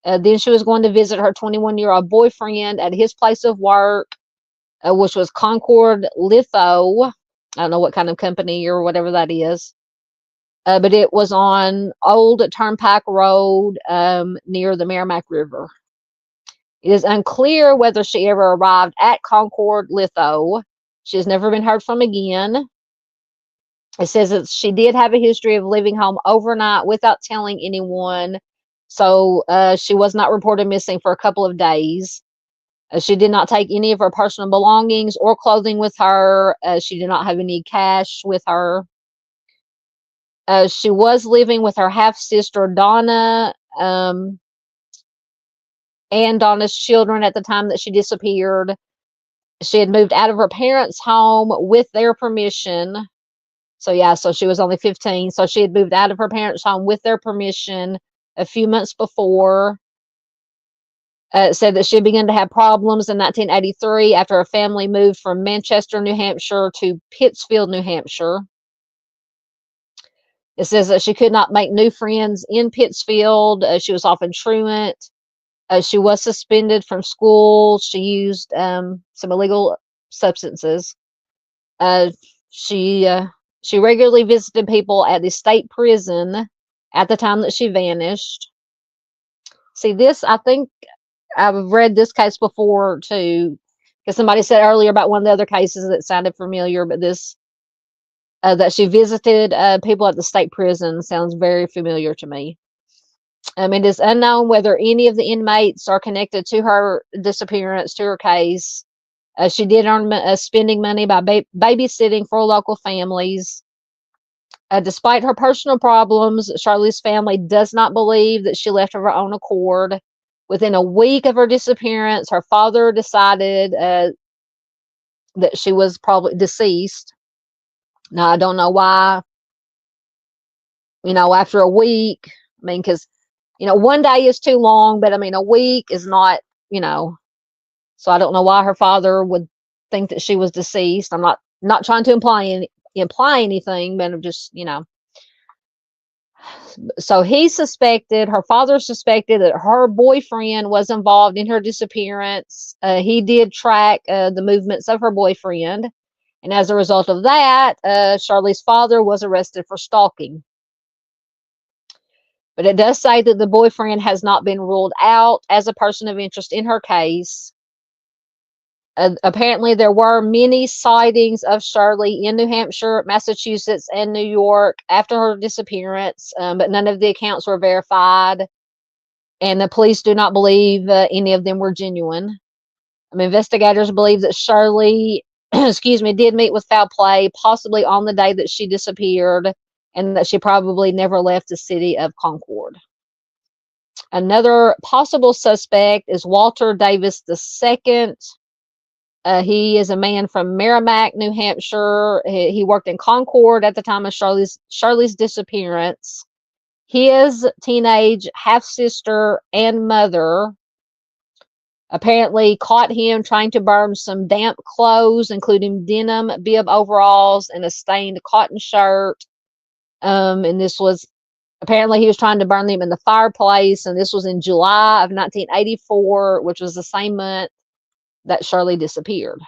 Then she was going to visit her 21-year-old boyfriend at his place of work, which was Concord Litho. I don't know what kind of company or whatever that is. But it was on Old Turnpike Road near the Merrimack River. It is unclear whether she ever arrived at Concord Litho. She has never been heard from again. It says that she did have a history of leaving home overnight without telling anyone. So she was not reported missing for a couple of days. She did not take any of her personal belongings or clothing with her. She did not have any cash with her. She was living with her half-sister, Donna, and Donna's children at the time that she disappeared. She had moved out of her parents' home with their permission. So she was only 15. So she had moved out of her parents' home with their permission a few months before. It said that she began to have problems in 1983 after her family moved from Manchester, New Hampshire to Pittsfield, New Hampshire. It says that she could not make new friends in Pittsfield. She was often truant. She was suspended from school. She used some illegal substances. She regularly visited people at the state prison at the time that she vanished. See, this, I think I've read this case before too, because somebody said earlier about one of the other cases that sounded familiar, but this, that she visited people at the state prison sounds very familiar to me. It is unknown whether any of the inmates are connected to her disappearance, to her case. She did earn spending money by babysitting for local families. Despite her personal problems, Shirley's family does not believe that she left of her own accord. Within a week of her disappearance, her father decided that she was probably deceased. Now, I don't know why, after a week, because, one day is too long, but a week is not, so I don't know why her father would think that she was deceased. I'm not trying to imply anything, but I'm just, So her father suspected that her boyfriend was involved in her disappearance. He did track the movements of her boyfriend. And as a result of that, Shirley's father was arrested for stalking. But it does say that the boyfriend has not been ruled out as a person of interest in her case. Apparently, there were many sightings of Shirley in New Hampshire, Massachusetts, and New York after her disappearance, but none of the accounts were verified, and the police do not believe any of them were genuine. Investigators believe that Shirley, excuse me, did meet with foul play, possibly on the day that she disappeared, and that she probably never left the city of Concord. Another possible suspect is Walter Davis II. He is a man from Merrimack, New Hampshire. He worked in Concord at the time of Shirley's disappearance. His teenage half-sister and mother apparently caught him trying to burn some damp clothes, including denim bib overalls and a stained cotton shirt. And this was apparently he was trying to burn them in the fireplace, and this was in July of 1984, which was the same month that Shirley disappeared.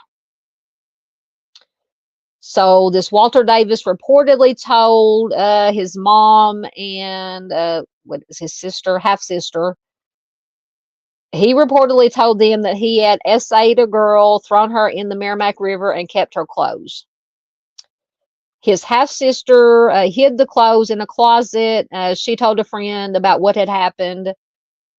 So this Walter Davis reportedly told his mom and what is his sister, half-sister, he reportedly told them that he had essayed a girl, thrown her in the Merrimack River, and kept her clothes. His half-sister hid the clothes in a closet. She told a friend about what had happened.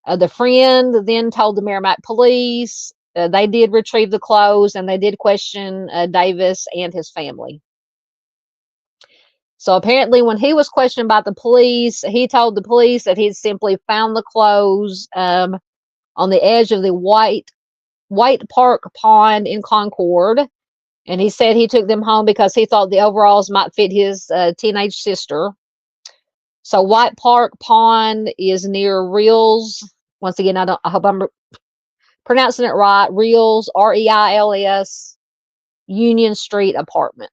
The friend then told the Merrimack police. They did retrieve the clothes, and they did question Davis and his family. So apparently when he was questioned by the police, he told the police that he'd simply found the clothes on the edge of the White Park Pond in Concord. And he said he took them home because he thought the overalls might fit his teenage sister. So White Park Pond is near Reels. Once again, I hope I'm pronouncing it right. Reels, Reils, Union Street apartment.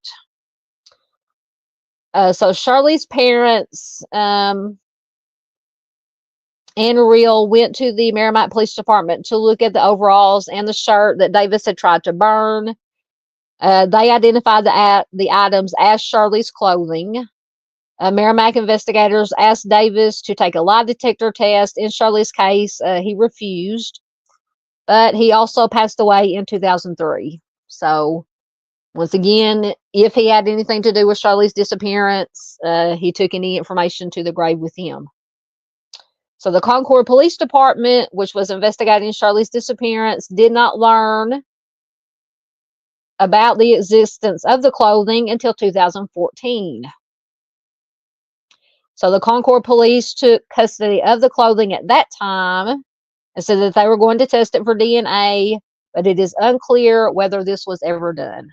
So Shirley's parents and Reel went to the Merrimack Police Department to look at the overalls and the shirt that Davis had tried to burn. They identified the items as Shirley's clothing. Merrimack investigators asked Davis to take a lie detector test in Shirley's case. He refused, but he also passed away in 2003. So once again, if he had anything to do with Shirley's disappearance, he took any information to the grave with him. So the Concord Police Department, which was investigating Shirley's disappearance, did not learn about the existence of the clothing until 2014. So the Concord police took custody of the clothing at that time and said that they were going to test it for DNA, but it is unclear whether this was ever done.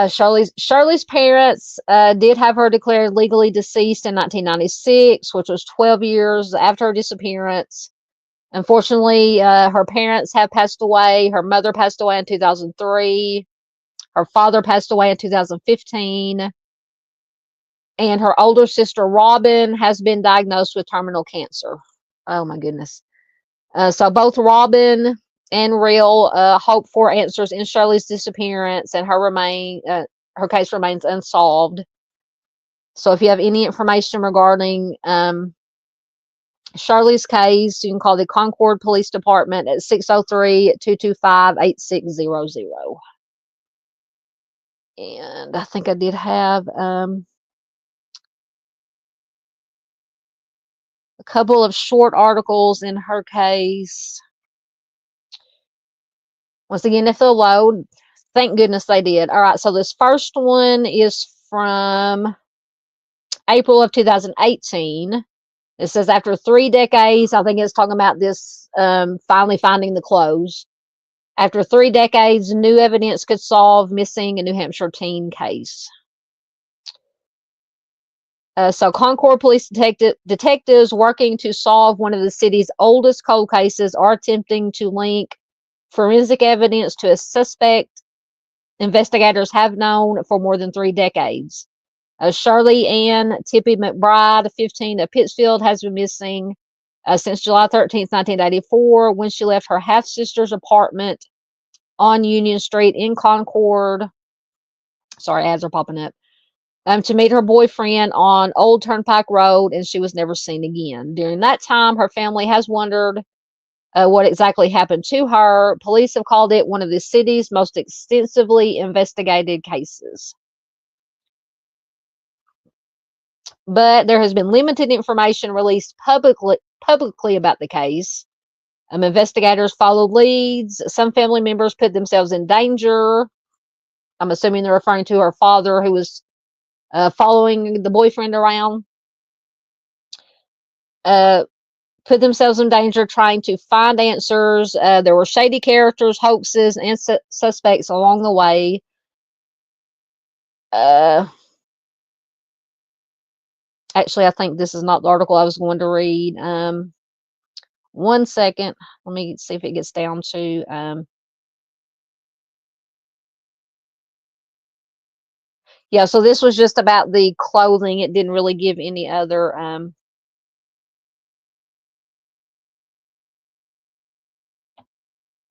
Shirley's parents did have her declared legally deceased in 1996, which was 12 years after her disappearance. Unfortunately, her parents have passed away. Her mother passed away in 2003. Her father passed away in 2015. And her older sister, Robin, has been diagnosed with terminal cancer. Oh, my goodness. So both Robin and Reel hope for answers in Shirley's disappearance, and her case remains unsolved. So if you have any information regarding Shirley's case, you can call the Concord Police Department at 603-225-8600. And I think I did have a couple of short articles in her case. Once again, if they'll load, thank goodness they did. All right, so this first one is from April of 2018. It says, after 3 decades, I think it's talking about this finally finding the clothes. After 3 decades, new evidence could solve missing a New Hampshire teen case. So Concord police detectives working to solve one of the city's oldest cold cases are attempting to link forensic evidence to a suspect investigators have known for more than 3 decades. Shirley Ann Tippy McBride, 15, of Pittsfield, has been missing since July 13th, 1984, when she left her half-sister's apartment on Union Street in Concord. Sorry, ads are popping up. To meet her boyfriend on Old Turnpike Road, and she was never seen again. During that time, her family has wondered what exactly happened to her. Police have called it one of the city's most extensively investigated cases. But there has been limited information released publicly about the case. Investigators followed leads. Some family members put themselves in danger. I'm assuming they're referring to her father, who was following the boyfriend around. Put themselves in danger trying to find answers. There were shady characters, hoaxes, and suspects along the way. Actually, I think this is not the article I was going to read. 1 second. Let me see if it gets down to. Yeah, so this was just about the clothing. It didn't really give any other.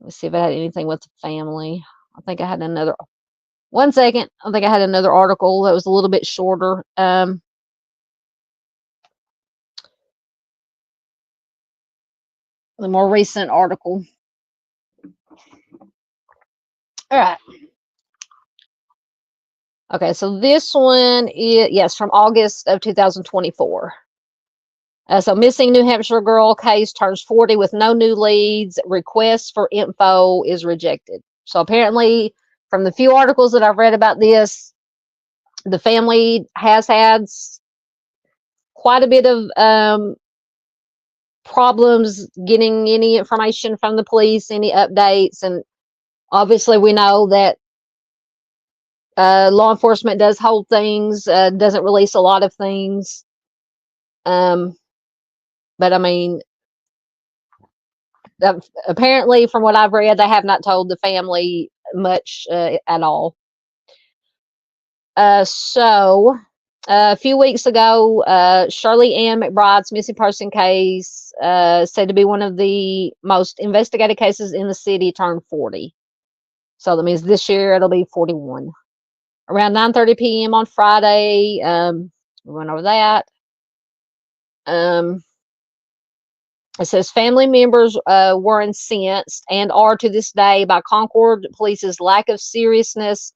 Let's see if I had anything with the family. I think I had another. 1 second. I think I had another article that was a little bit shorter. The more recent article. All right. Okay, so this one is, yes, from August of 2024. So missing New Hampshire girl case turns 40 with no new leads. Request for info is rejected. So apparently, from the few articles that I've read about this, the family has had quite a bit of problems getting any information from the police, any updates, and obviously we know that law enforcement does hold things, doesn't release a lot of things. But I mean, apparently, from what I've read, they have not told the family much at all. So, a few weeks ago, Shirley McBride's missing person case, said to be one of the most investigated cases in the city, turned 40. So that means this year it'll be 41. Around 9:30 p.m. on Friday, we went over that. It says family members were incensed and are to this day by Concord Police's lack of seriousness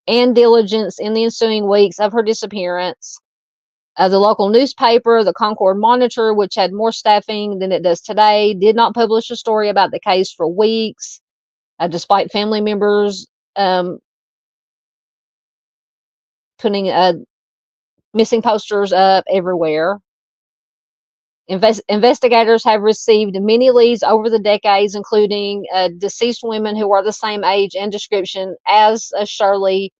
and diligence in the ensuing weeks of her disappearance. The local newspaper, the Concord Monitor, which had more staffing than it does today, did not publish a story about the case for weeks, despite family members putting missing posters up everywhere. Investigators have received many leads over the decades, including deceased women who are the same age and description as Shirley,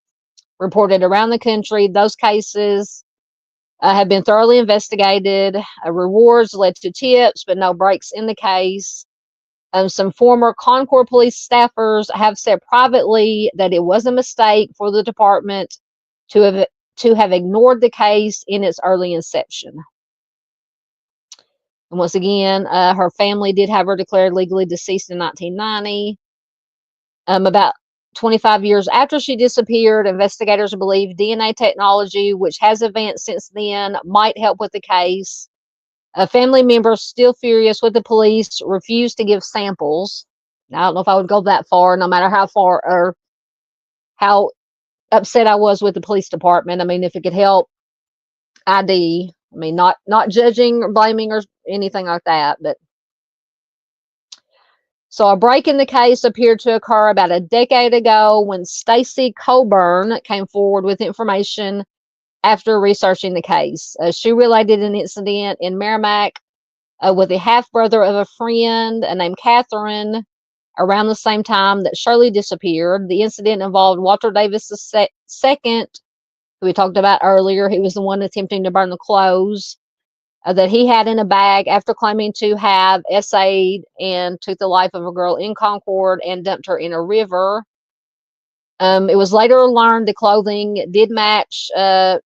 reported around the country. Those cases have been thoroughly investigated. Rewards led to tips, but no breaks in the case. Some former Concord police staffers have said privately that it was a mistake for the department to have ignored the case in its early inception. And once again, her family did have her declared legally deceased in 1990. About 25 years after she disappeared, investigators believe DNA technology, which has advanced since then, might help with the case. Family members, still furious with the police, refused to give samples. Now, I don't know if I would go that far, no matter how far or how upset I was with the police department. I mean, if it could help ID, I mean, not judging or blaming or anything like that, but so a break in the case appeared to occur about a decade ago when Stacy Coburn came forward with information after researching the case. She related an incident in Merrimack with the half brother of a friend named Catherine around the same time that Shirley disappeared. The incident involved Walter Davis II, who we talked about earlier. He was the one attempting to burn the clothes that he had in a bag after claiming to have essayed and took the life of a girl in Concord and dumped her in a river. It was later learned the clothing did match the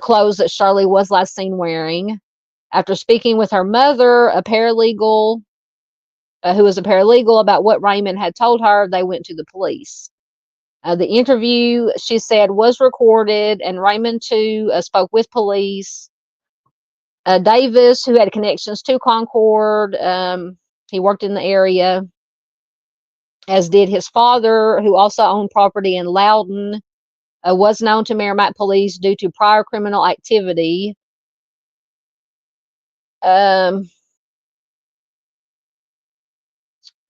clothes that Shirley was last seen wearing. After speaking with her mother, a paralegal, who was a paralegal, about what Raymond had told her, they went to the police. The interview, she said, was recorded, and Raymond, too, spoke with police. Davis, who had connections to Concord, he worked in the area, as did his father, who also owned property in Loudon, was known to Merrimack police due to prior criminal activity.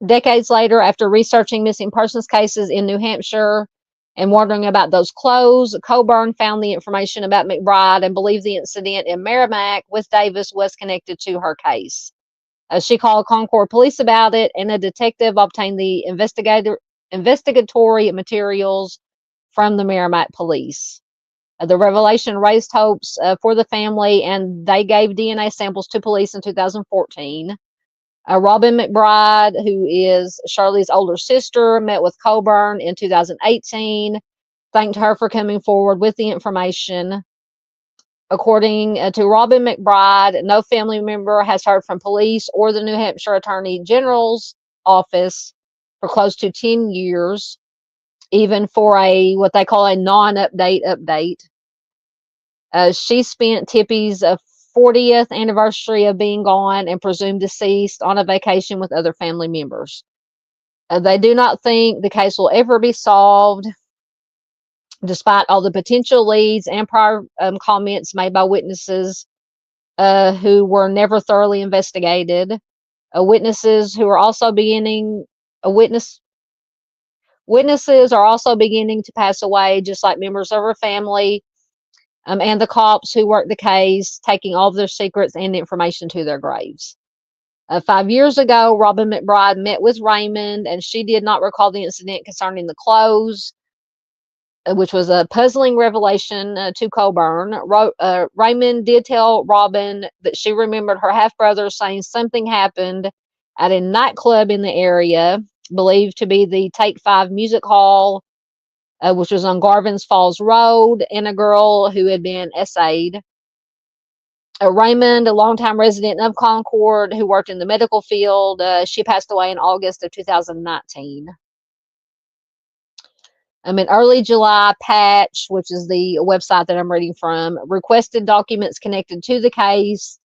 Decades later, after researching missing persons cases in New Hampshire and wondering about those clothes, Coburn found the information about McBride and believed the incident in Merrimack with Davis was connected to her case. She called Concord police about it, and a detective obtained the investigatory materials from the Merrimack police. The revelation raised hopes for the family, and they gave DNA samples to police in 2014. Robin McBride, who is Shirley's older sister, met with Coburn in 2018, thanked her for coming forward with the information. According to Robin McBride, no family member has heard from police or the New Hampshire Attorney General's office for close to 10 years, even for a what they call a non-update update. She spent Tippy's 40th anniversary of being gone and presumed deceased on a vacation with other family members. They do not think the case will ever be solved, despite all the potential leads and prior comments made by witnesses who were never thoroughly investigated. Witnesses are also beginning to pass away, just like members of her family. And the cops who worked the case, taking all of their secrets and information to their graves. 5 years ago, Robin McBride met with Raymond, and she did not recall the incident concerning the clothes, which was a puzzling revelation to Coburn. Raymond did tell Robin that she remembered her half-brother saying something happened at a nightclub in the area, believed to be the Take 5 Music Hall, which was on Garvin's Falls Road, and a girl who had been SA'd. Raymond, a longtime resident of Concord who worked in the medical field, she passed away in August of 2019. In early July, Patch, which is the website that I'm reading from, requested documents connected to the case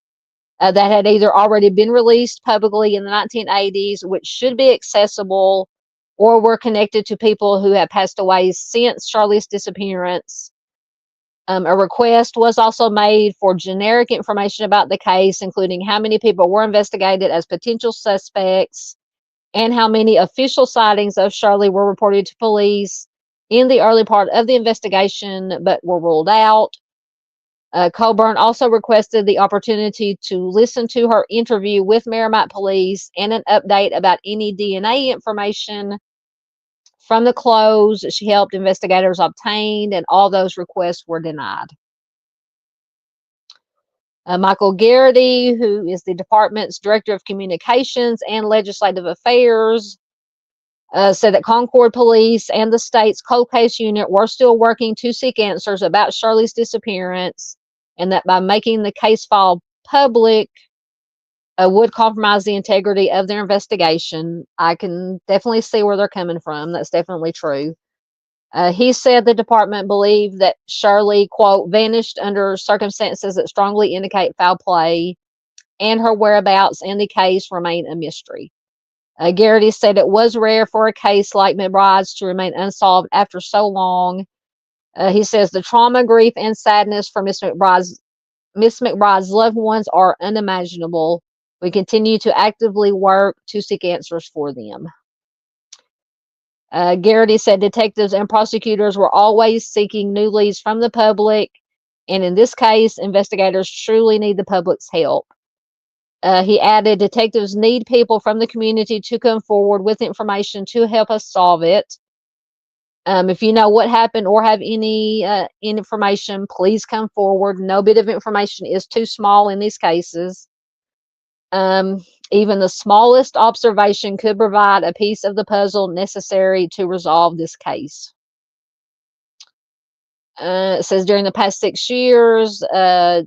that had either already been released publicly in the 1980s, which should be accessible, or were connected to people who have passed away since Shirley's disappearance. A request was also made for generic information about the case, including how many people were investigated as potential suspects and how many official sightings of Shirley were reported to police in the early part of the investigation but were ruled out. Coburn also requested the opportunity to listen to her interview with Merrimack police and an update about any DNA information from the clothes she helped investigators obtain, and all those requests were denied. Michael Garrity, who is the department's director of communications and legislative affairs, said that Concord Police and the state's cold case unit were still working to seek answers about Shirley's disappearance, and that by making the case file public would compromise the integrity of their investigation. I can definitely see where they're coming from. That's definitely true. He said the department believed that Shirley, quote, vanished under circumstances that strongly indicate foul play, and her whereabouts in the case remain a mystery. Garrity said it was rare for a case like McBride's to remain unsolved after so long. He says the trauma, grief, and sadness for Miss McBride's loved ones are unimaginable. We continue to actively work to seek answers for them. Garrity said detectives and prosecutors were always seeking new leads from the public, and in this case, investigators truly need the public's help. He added, detectives need people from the community to come forward with information to help us solve it. If you know what happened or have any information, please come forward. No bit of information is too small in these cases. Even the smallest observation could provide a piece of the puzzle necessary to resolve this case. It says during the past 6 years, the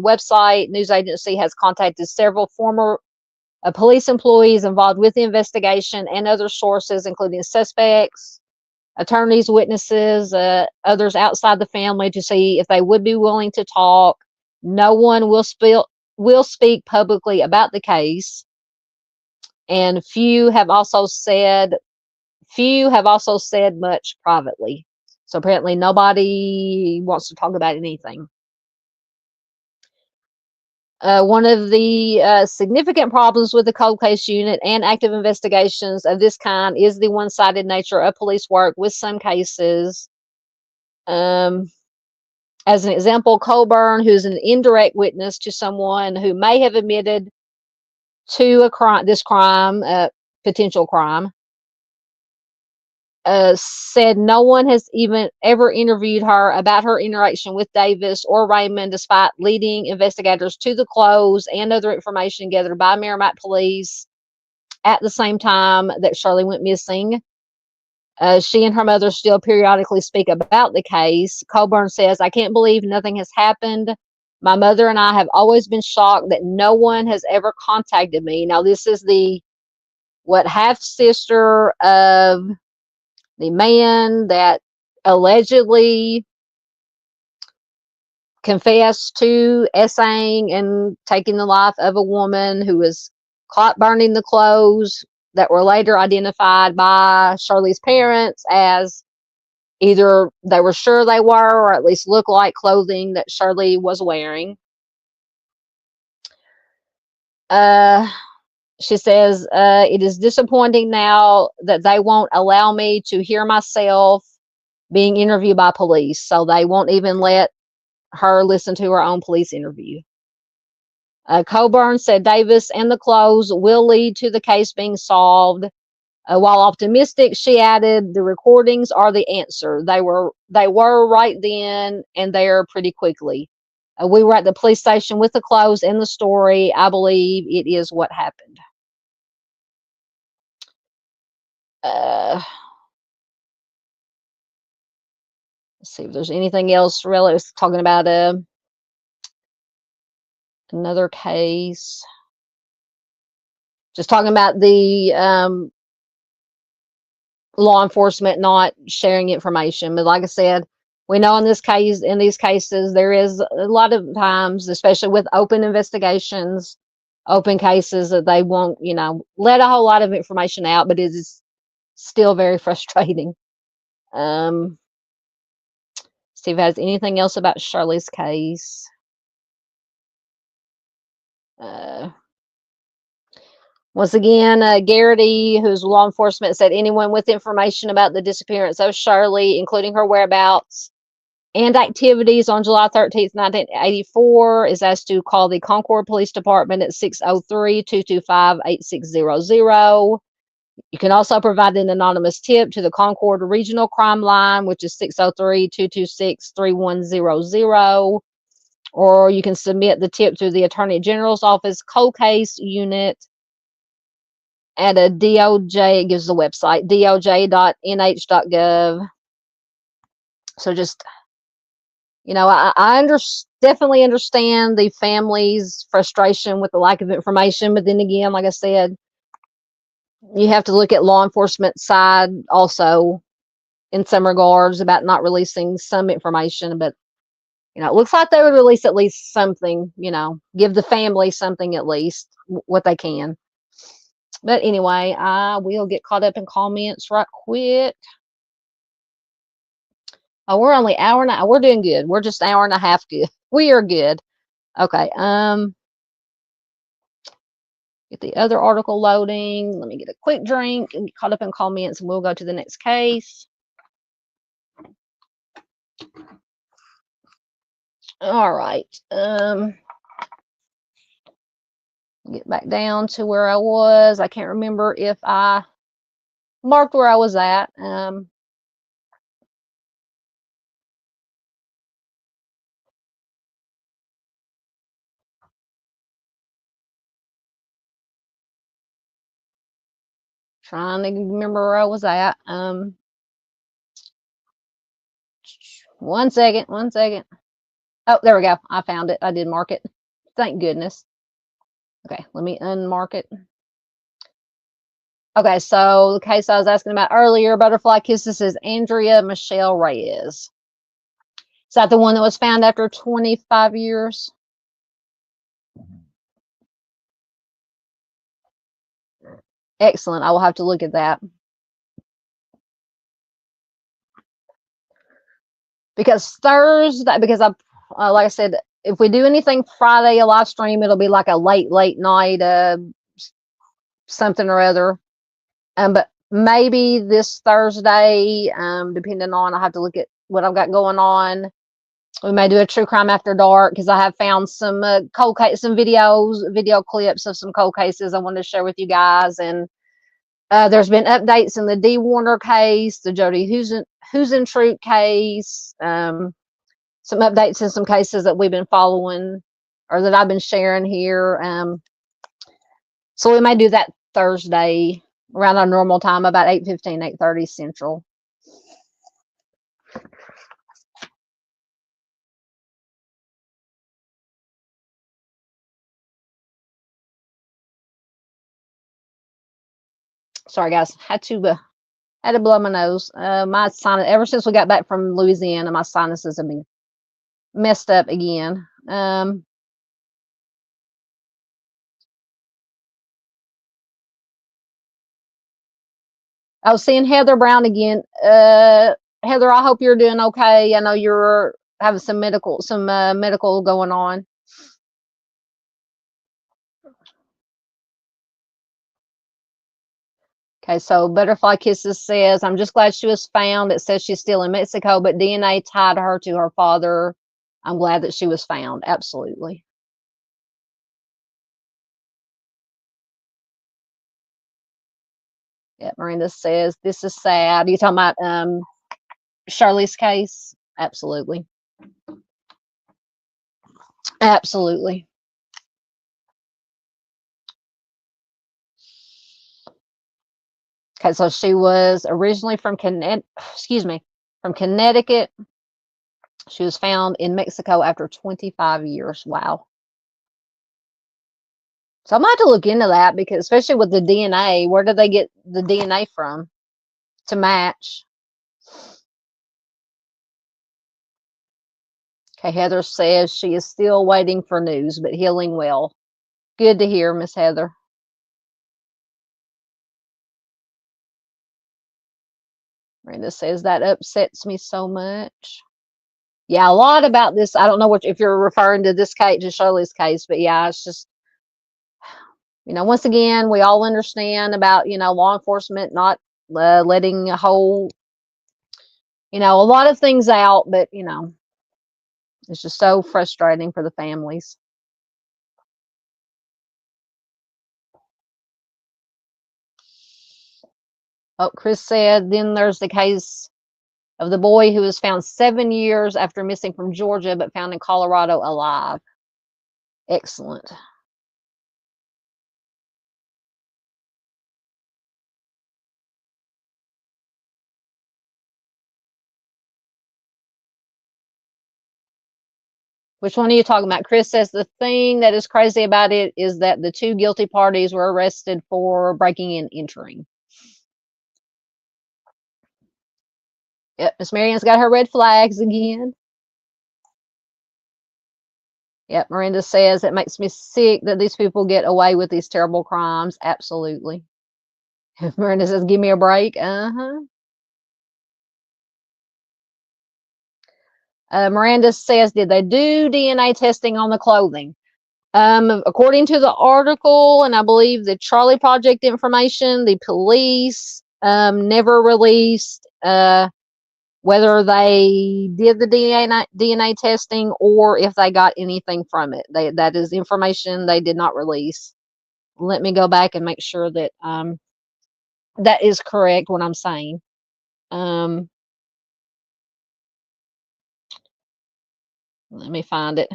website news agency has contacted several former police employees involved with the investigation and other sources, including suspects, attorneys, witnesses, others outside the family, to see if they would be willing to talk. No one will speak publicly about the case, and few have also said much privately. So apparently nobody wants to talk about anything. One of the significant problems with the cold case unit and active investigations of this kind is the one-sided nature of police work with some cases. As an example, Colburn, who's an indirect witness to someone who may have admitted to this crime, potential crime, said no one has even ever interviewed her about her interaction with Davis or Raymond, despite leading investigators to the clothes and other information gathered by Merrimack police at the same time that Shirley went missing. She and her mother still periodically speak about the case. Colburn says, "I can't believe nothing has happened. My mother and I have always been shocked that no one has ever contacted me." Now, this is the half sister of the man that allegedly confessed to essaying and taking the life of a woman who was caught burning the clothes that were later identified by Shirley's parents as either they were sure they were or at least looked like clothing that Shirley was wearing. She says, "It is disappointing now that they won't allow me to hear myself being interviewed by police." So they won't even let her listen to her own police interview. Colburn said Davis and the clothes will lead to the case being solved. While optimistic, she added, "The recordings are the answer. They were right then and there pretty quickly. We were at the police station with the clothes and the story. I believe it is what happened." Let's see if there's anything else relative talking about another case. Just talking about the law enforcement not sharing information. But like I said, we know in these cases, there is a lot of times, especially with open investigations, open cases, that they won't, let a whole lot of information out, but it is still very frustrating. See if it has anything else about Shirley's case. Once again, Garrity, who's law enforcement, said anyone with information about the disappearance of Shirley, including her whereabouts and activities on July 13th, 1984, is asked to call the Concord Police Department at 603-225-8600. You can also provide an anonymous tip to the Concord Regional Crime Line, which is 603-226-3100. Or you can submit the tip to the Attorney General's Office Cold Case Unit at a DOJ. It gives the website, doj.nh.gov. So just, I definitely understand the family's frustration with the lack of information. But then again, like I said, you have to look at law enforcement side also in some regards about not releasing some information. But it looks like they would release at least something, give the family something at least, what they can. But anyway, I will get caught up in comments right quick. Oh, we're only hour and we're doing good. We're just hour and a half good. We are good. Okay. Get the other article loading. Let me get a quick drink and get caught up in comments, and we'll go to the next case. All right. Get back down to where I was. I can't remember if I marked where I was at. Trying to remember where I was at. One second. Oh, there we go. I found it. I did mark it. Thank goodness. Okay, let me unmark it. Okay, so the case I was asking about earlier, Butterfly Kisses, is Andrea Michelle Reyes. Is that the one that was found after 25 years? Excellent. I will have to look at that. Because Thursday, like I said, if we do anything Friday, a live stream, it'll be like a late night, something or other. But maybe this Thursday, depending on, I'll have to look at what I've got going on. We may do a true crime after dark because I have found some cold case, some video clips of some cold cases I wanted to share with you guys. And there's been updates in the D. Warner case, the Jody Huisentruit case, some updates in some cases that we've been following or that I've been sharing here. So we may do that Thursday around our normal time, about 8:15, 8:30 Central. Sorry, guys. Had to blow my nose. My sinus, ever since we got back from Louisiana, my sinuses have been messed up again. I was seeing Heather Brown again. Heather, I hope you're doing okay. I know you're having some medical going on. Okay, so Butterfly Kisses says, I'm just glad she was found. It says she's still in Mexico, but DNA tied her to her father. I'm glad that she was found. Absolutely. Yeah, Miranda says, this is sad. Are you talking about Shirley's case? Absolutely. Absolutely. Okay, so she was originally from Connecticut. She was found in Mexico after 25 years. Wow. So I might have to look into that because, especially with the DNA, where did they get the DNA from to match? Okay, Heather says she is still waiting for news, but healing well. Good to hear, Miss Heather. Miranda says that upsets me so much. Yeah, a lot about this. I don't know if you're referring to this case, to Shirley's case, but yeah, it's just, once again, we all understand about, law enforcement not letting a whole, a lot of things out, but, it's just so frustrating for the families. Oh, Chris said, then there's the case of the boy who was found 7 years after missing from Georgia, but found in Colorado alive. Excellent. Which one are you talking about? Chris says the thing that is crazy about it is that the two guilty parties were arrested for breaking and entering. Yep, Miss Marianne's got her red flags again. Yep, Miranda says it makes me sick that these people get away with these terrible crimes. Absolutely. Miranda says, give me a break. Miranda says, did they do DNA testing on the clothing? According to the article, and I believe the Charlie Project information, the police never released whether they did the DNA testing or if they got anything from it. That is information they did not release. Let me go back and make sure that that is correct what I'm saying. Let me find it.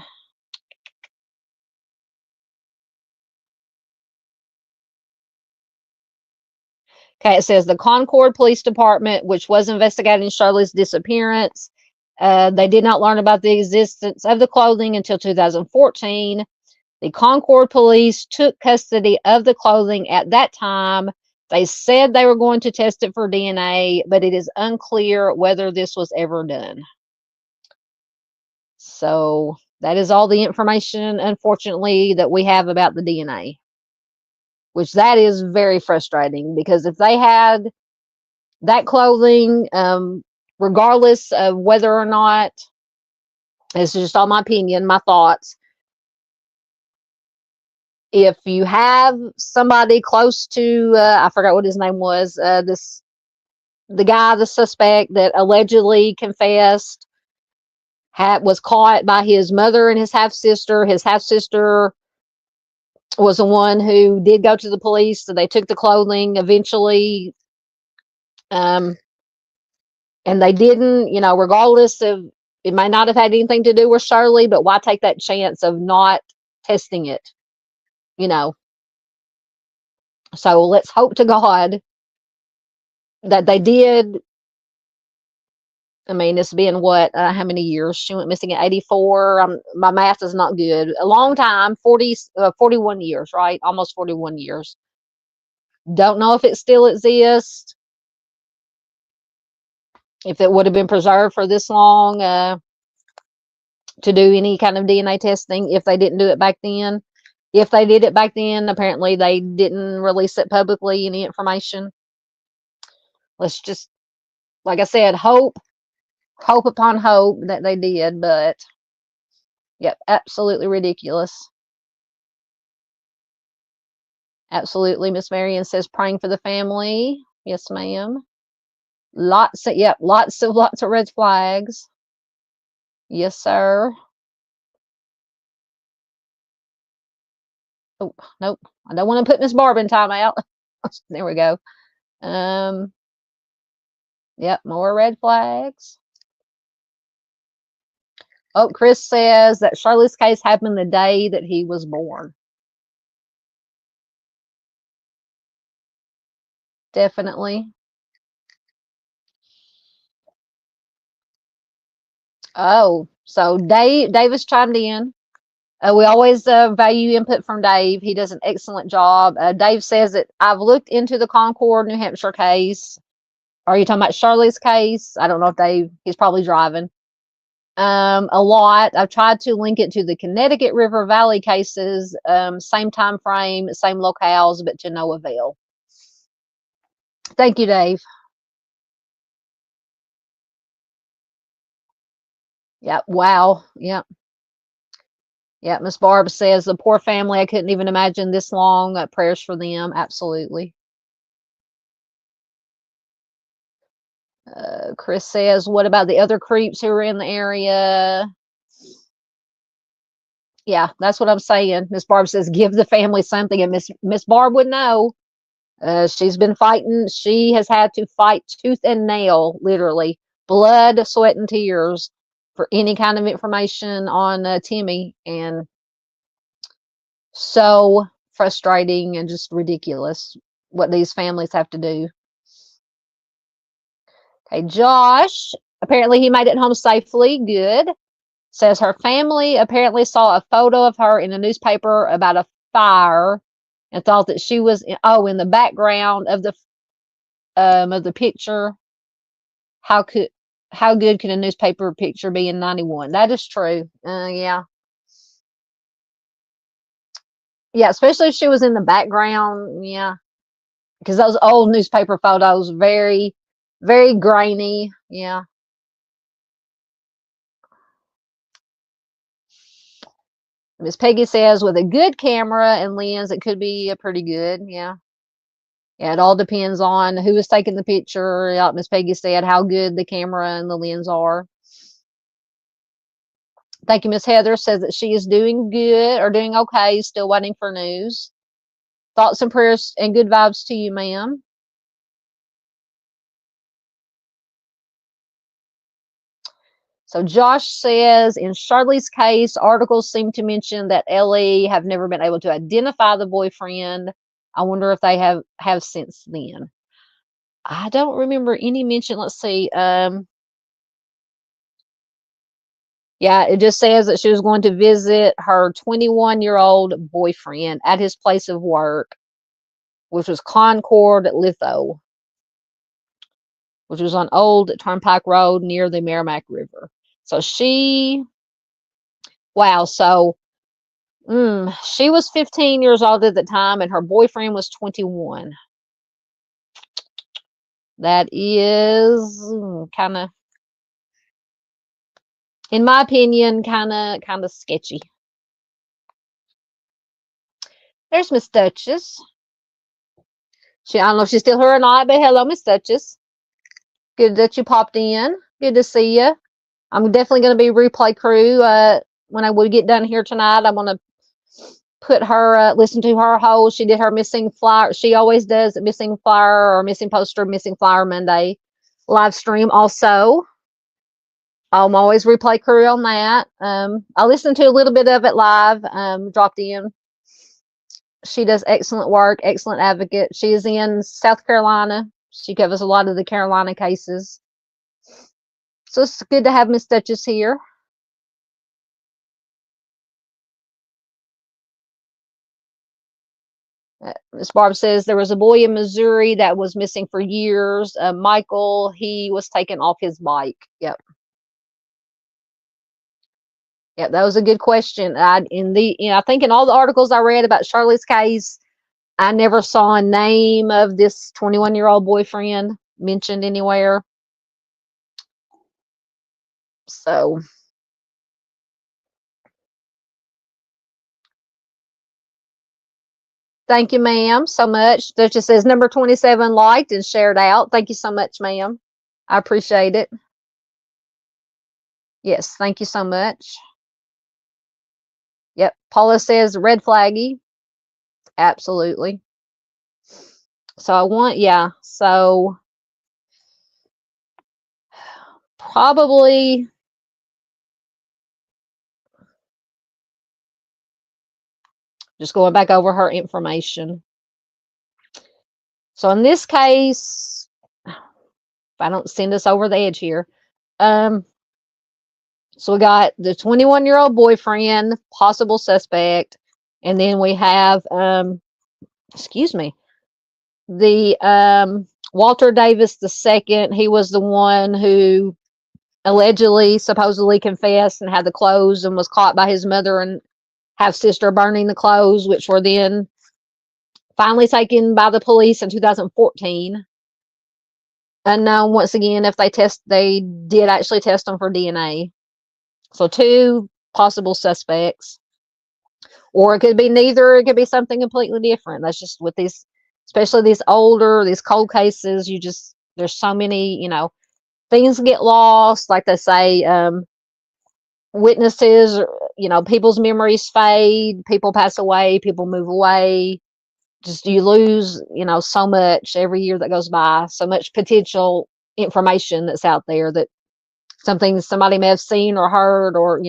Okay, it says the Concord Police Department, which was investigating Shirley's disappearance, they did not learn about the existence of the clothing until 2014. The Concord police took custody of the clothing at that time. They said they were going to test it for DNA, but it is unclear whether this was ever done. So that is all the information, unfortunately, that we have about the DNA, which that is very frustrating because if they had that clothing, regardless of whether or not This is just all my opinion, my thoughts. If you have somebody close to, I forgot what his name was, the guy, the suspect that allegedly confessed, was caught by his mother and his half sister. His half sister was the one who did go to the police. So they took the clothing eventually. And they didn't, regardless of, it might not have had anything to do with Shirley, but why take that chance of not testing it? So let's hope to God that they did. I mean, it's been what, how many years? She went missing at 84. My math is not good. A long time, 41 years, right? Almost 41 years. Don't know if it still exists, if it would have been preserved for this long to do any kind of DNA testing, if they didn't do it back then. If they did it back then, apparently they didn't release it publicly, any information. Let's just, like I said, hope upon hope that they did, but yep, absolutely ridiculous. Absolutely. Miss Marion says praying for the family. Yes, ma'am. Lots of red flags. Yes, sir. Oh, nope. I don't want to put Miss Barb in timeout. There we go. Yep, more red flags. Oh, Chris says that Shirley's case happened the day that he was born. Definitely. Oh, so Davis chimed in. We always value input from Dave. He does an excellent job. Dave says that I've looked into the Concord, New Hampshire case. Are you talking about Shirley's case? I don't know if he's probably driving. A lot. I've tried to link it to the Connecticut River Valley cases, same time frame, same locales, but to no avail. Thank you, Dave. Yeah. Wow. Yeah. Yeah. Miss Barb says the poor family. I couldn't even imagine this long. Prayers for them. Absolutely. Chris says, what about the other creeps who are in the area? Yeah, that's what I'm saying. Miss Barb says, give the family something, and Miss Barb would know. She's been fighting. She has had to fight tooth and nail, literally, blood, sweat, and tears for any kind of information on Timmy, and so frustrating and just ridiculous what these families have to do. Okay, Josh, apparently he made it home safely. Good. Says her family apparently saw a photo of her in a newspaper about a fire and thought that she was in the background of the picture. How good can a newspaper picture be in 91? That is true. Yeah. Yeah, especially if she was in the background. Yeah. Because those old newspaper photos, very, very grainy. Yeah. Miss Peggy says with a good camera and lens, it could be pretty good. Yeah. Yeah, it all depends on who is taking the picture. Yeah, Miss Peggy said how good the camera and the lens are. Thank you, Miss Heather says that she is doing good or doing okay, still waiting for news. Thoughts and prayers and good vibes to you, ma'am. So Josh says, in Shirley's case, articles seem to mention that Ellie have never been able to identify the boyfriend. I wonder if they have since then. I don't remember any mention. Let's see. Yeah, it just says that she was going to visit her 21-year-old boyfriend at his place of work, which was Concord Litho, which was on Old Turnpike Road near the Merrimack River. So wow, so she was 15 years old at the time, and her boyfriend was 21. That is kind of in my opinion, kind of sketchy. There's Miss Duchess. I don't know if she's still here or not, but hello, Miss Duchess. Good that you popped in. Good to see you. I'm definitely going to be replay crew. When we get done here tonight, I'm going to put her, listen to her whole. She did her missing flyer. She always does a missing flyer or missing poster, missing flyer Monday live stream. Also, I'm always replay crew on that. I listened to a little bit of it live. Dropped in. She does excellent work, excellent advocate. She is in South Carolina. She covers a lot of the Carolina cases. So it's good to have Miss Duchess here. Miss Barb says there was a boy in Missouri that was missing for years. Michael, he was taken off his bike. Yep. Yep, that was a good question. I think in all the articles I read about Shirley's case, I never saw a name of this 21-year-old boyfriend mentioned anywhere. So thank you, ma'am, so much. Duchess says number 27 liked and shared out. Thank you so much, ma'am. I appreciate it. Yes, thank you so much. Yep. Paula says red flaggy. Absolutely. So so probably just going back over her information. So in this case, if I don't send us over the edge here, so we got the 21-year-old boyfriend, possible suspect, and then we have, excuse me, the Walter Davis II. He was the one who allegedly, supposedly confessed and had the clothes and was caught by his mother and half sister burning the clothes, which were then finally taken by the police in 2014. Unknown once again if they did actually test them for DNA. So 2 possible suspects, or it could be neither. It could be something completely different. That's just with these, especially these cold cases. There's so many, things get lost. Like they say, witnesses, people's memories fade. People pass away. People move away. Just you lose, so much every year that goes by. So much potential information that's out there that something somebody may have seen or heard, or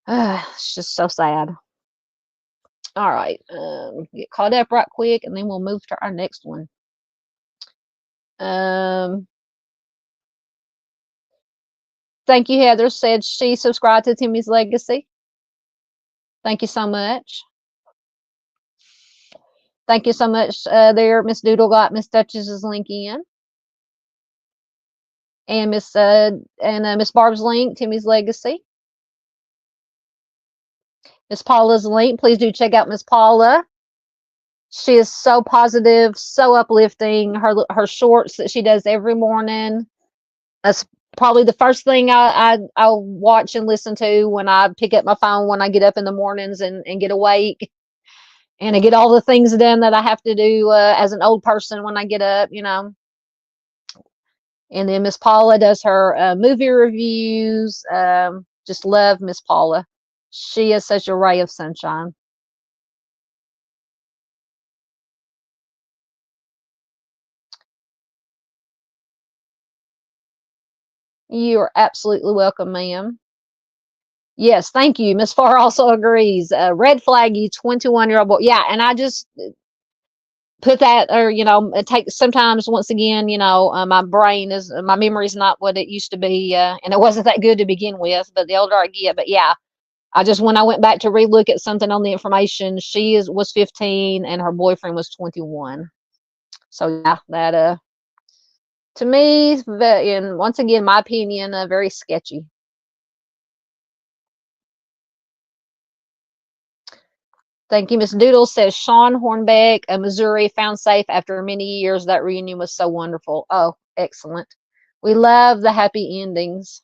it's just so sad. All right, get caught up right quick, and then we'll move to our next one. Thank you, Heather. Said she subscribed to Timmy's Legacy. Thank you so much. Thank you so much. There, Miss Doodle got Miss Duchess's link in, and Miss Barb's link, Timmy's Legacy. Miss Paula's link. Please do check out Miss Paula. She is so positive, so uplifting. Her shorts that she does every morning. That's probably the first thing I'll watch and listen to when I pick up my phone when I get up in the mornings and get awake, and I get all the things done that I have to do as an old person when I get up, And then Miss Paula does her movie reviews. Just love Miss Paula. She is such a ray of sunshine. You are absolutely welcome, ma'am. Yes, thank you. Miss Farr also agrees. Red flaggy 21-year-old boy. Yeah, and I just put that, or it takes sometimes. Once again, my memory is not what it used to be, and it wasn't that good to begin with. But the older I get, but yeah, when I went back to relook at something on the information, she was 15 and her boyfriend was 21. So yeah, that to me, and once again, my opinion, very sketchy. Thank you. Miss Doodle says Sean Hornbeck, Missouri, found safe after many years. That reunion was so wonderful. Oh, excellent. We love the happy endings.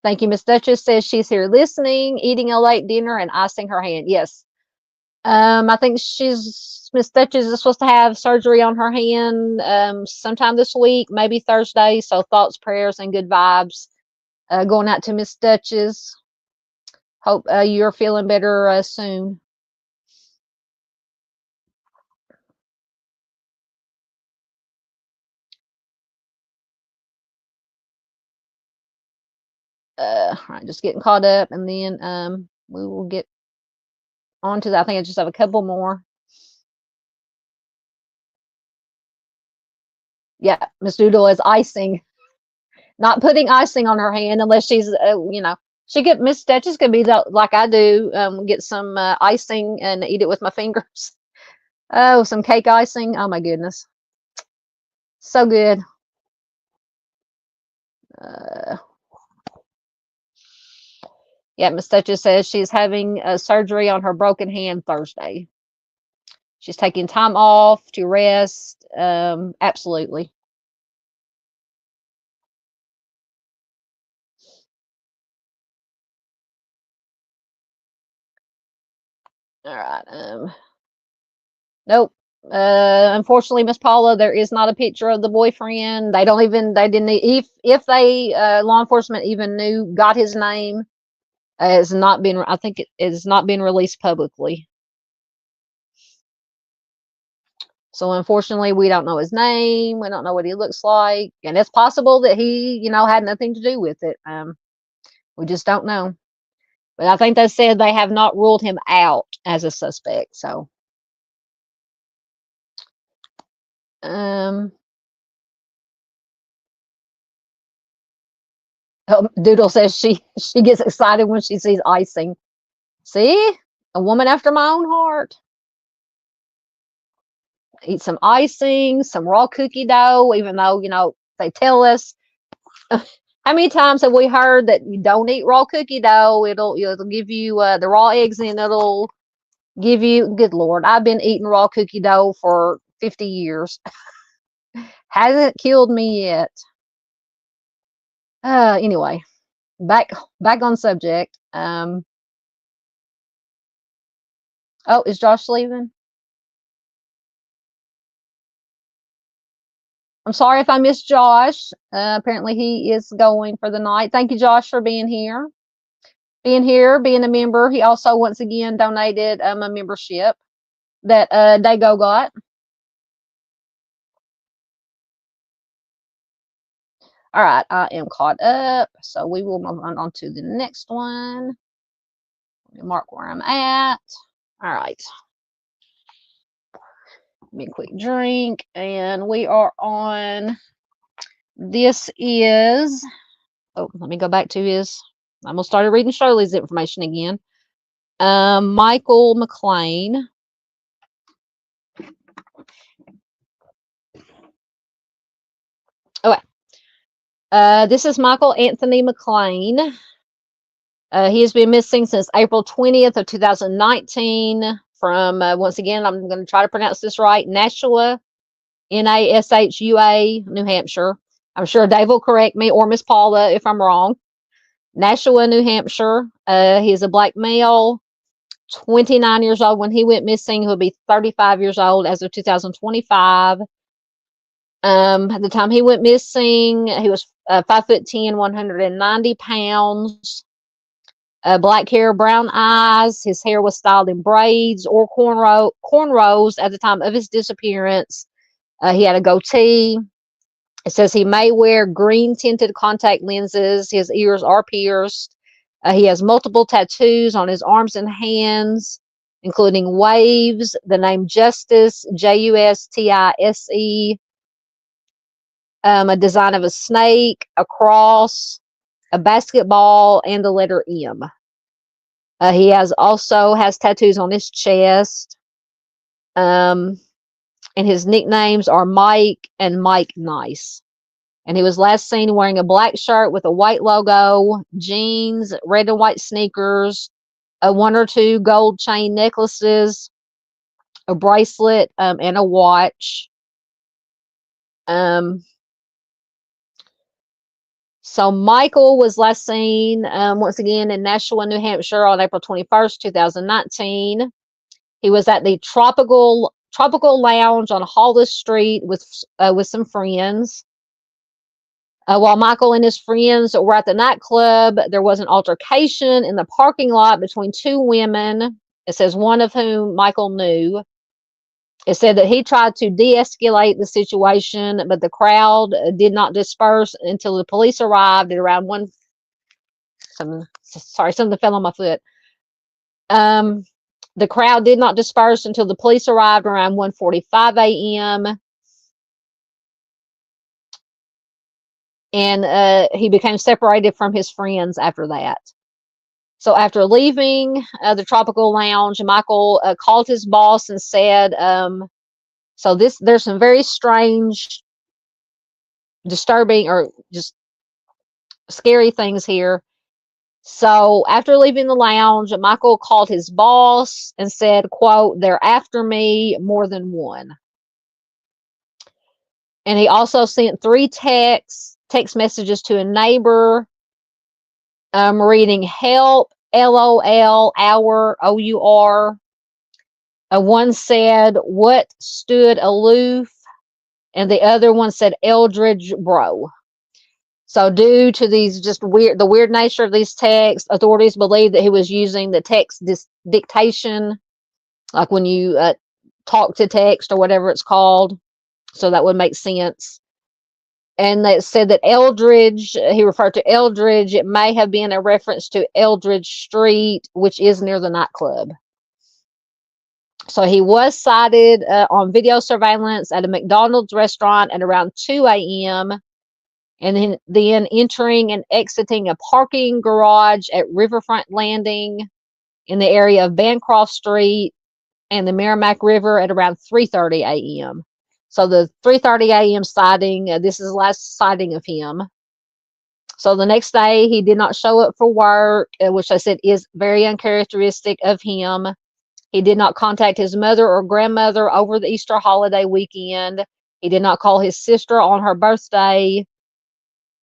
Thank you. Miss Duchess says she's here listening, eating a late dinner, and icing her hand. Yes. I think Miss Duchess is supposed to have surgery on her hand sometime this week, maybe Thursday. So thoughts, prayers, and good vibes going out to Miss Duchess. Hope you're feeling better soon. All right, just getting caught up, and then we will get on to that. I think I just have a couple more. Yeah, Miss Doodle is icing, not putting icing on her hand unless she's, Miss Duchess could be like I do, get some icing and eat it with my fingers. Oh, some cake icing. Oh my goodness. So good. Yeah, Miss Duchess says she's having surgery on her broken hand Thursday. She's taking time off to rest. Absolutely. All right. Nope. Unfortunately, Miss Paula, there is not a picture of the boyfriend. They didn't, if they, law enforcement even got his name, it's not been, I think it has not been released publicly. So unfortunately, we don't know his name. We don't know what he looks like. And it's possible that he, had nothing to do with it. We just don't know. But I think they said they have not ruled him out as a suspect. So, oh, Doodle says she gets excited when she sees icing. See, a woman after my own heart. Eat some icing, some raw cookie dough, even though, they tell us. How many times have we heard that you don't eat raw cookie dough? It'll give you the raw eggs, and it'll give you. Good Lord, I've been eating raw cookie dough for 50 years. Hasn't killed me yet. Anyway, back on subject. Oh, is Josh leaving? I'm sorry if I missed Josh. Apparently he is going for the night. Thank you, Josh, for being here. Being a member. He also once again donated a membership that Dago got. All right, I am caught up, so we will move on to the next one. Let me mark where I'm at. All right. Give me a quick drink, and we are on. This is. Oh, let me go back to his. I almost started reading Shirley's information again. Michael McClain. Okay. This is Michael Anthony McClain. He has been missing since April 20th of 2019 from, once again, I'm going to try to pronounce this right, Nashua, Nashua, New Hampshire. I'm sure Dave will correct me, or Miss Paula if I'm wrong. Nashua, New Hampshire. He's a black male, 29 years old when he went missing. He'll be 35 years old as of 2025. At the time he went missing, he was 5'10", 190 pounds. Black hair, brown eyes. His hair was styled in braids or cornrows at the time of his disappearance. He had a goatee. It says he may wear green tinted contact lenses. His ears are pierced. He has multiple tattoos on his arms and hands, including waves, the name Justice, Justise, a design of a snake, a cross, a basketball, and the letter M. He also has tattoos on his chest. And his nicknames are Mike and Mike Nice. And he was last seen wearing a black shirt with a white logo, jeans, red and white sneakers, one or two gold chain necklaces, a bracelet, and a watch. So Michael was last seen once again in Nashua, New Hampshire on April 21st, 2019. He was at the Tropical Lounge on Hollis Street with some friends. While Michael and his friends were at the nightclub, there was an altercation in the parking lot between two women. It says one of whom Michael knew. It said that he tried to de-escalate the situation, but the crowd did not disperse until the police arrived at around something fell on my foot. The crowd did not disperse until the police arrived around 1:45 a.m. And he became separated from his friends after that. So after leaving the Tropical Lounge, Michael called his boss and said, there's some very strange, disturbing, or just scary things here. So after leaving the lounge, Michael called his boss and said, quote, "They're after me, more than one." And he also sent 3 text messages to a neighbor, reading "Help, LOL, our, OUR." One said, "What stood aloof?" And the other one said, "Eldridge, bro." So due to the weird nature of these texts, authorities believe that he was using the text dictation, like when you talk to text or whatever it's called. So that would make sense. And they said that Eldridge, he referred to Eldridge, it may have been a reference to Eldridge Street, which is near the nightclub. So he was sighted on video surveillance at a McDonald's restaurant at around 2 a.m. and then entering and exiting a parking garage at Riverfront Landing in the area of Bancroft Street and the Merrimack River at around 3:30 a.m. So the 3:30 a.m. sighting, this is the last sighting of him. So the next day, he did not show up for work, which I said is very uncharacteristic of him. He did not contact his mother or grandmother over the Easter holiday weekend. He did not call his sister on her birthday.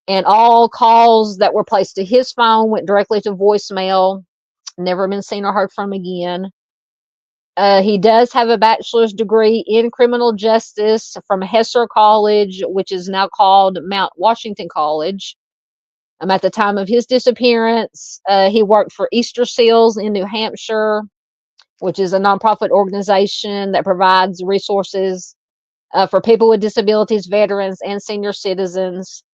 And all calls that were placed to his phone went directly to voicemail. Never been seen or heard from again. He does have a bachelor's degree in criminal justice from Hampshire College, which is now called Mount Washington College. At the time of his disappearance, he worked for Easter Seals in New Hampshire, which is a nonprofit organization that provides resources for people with disabilities, veterans, and senior citizens.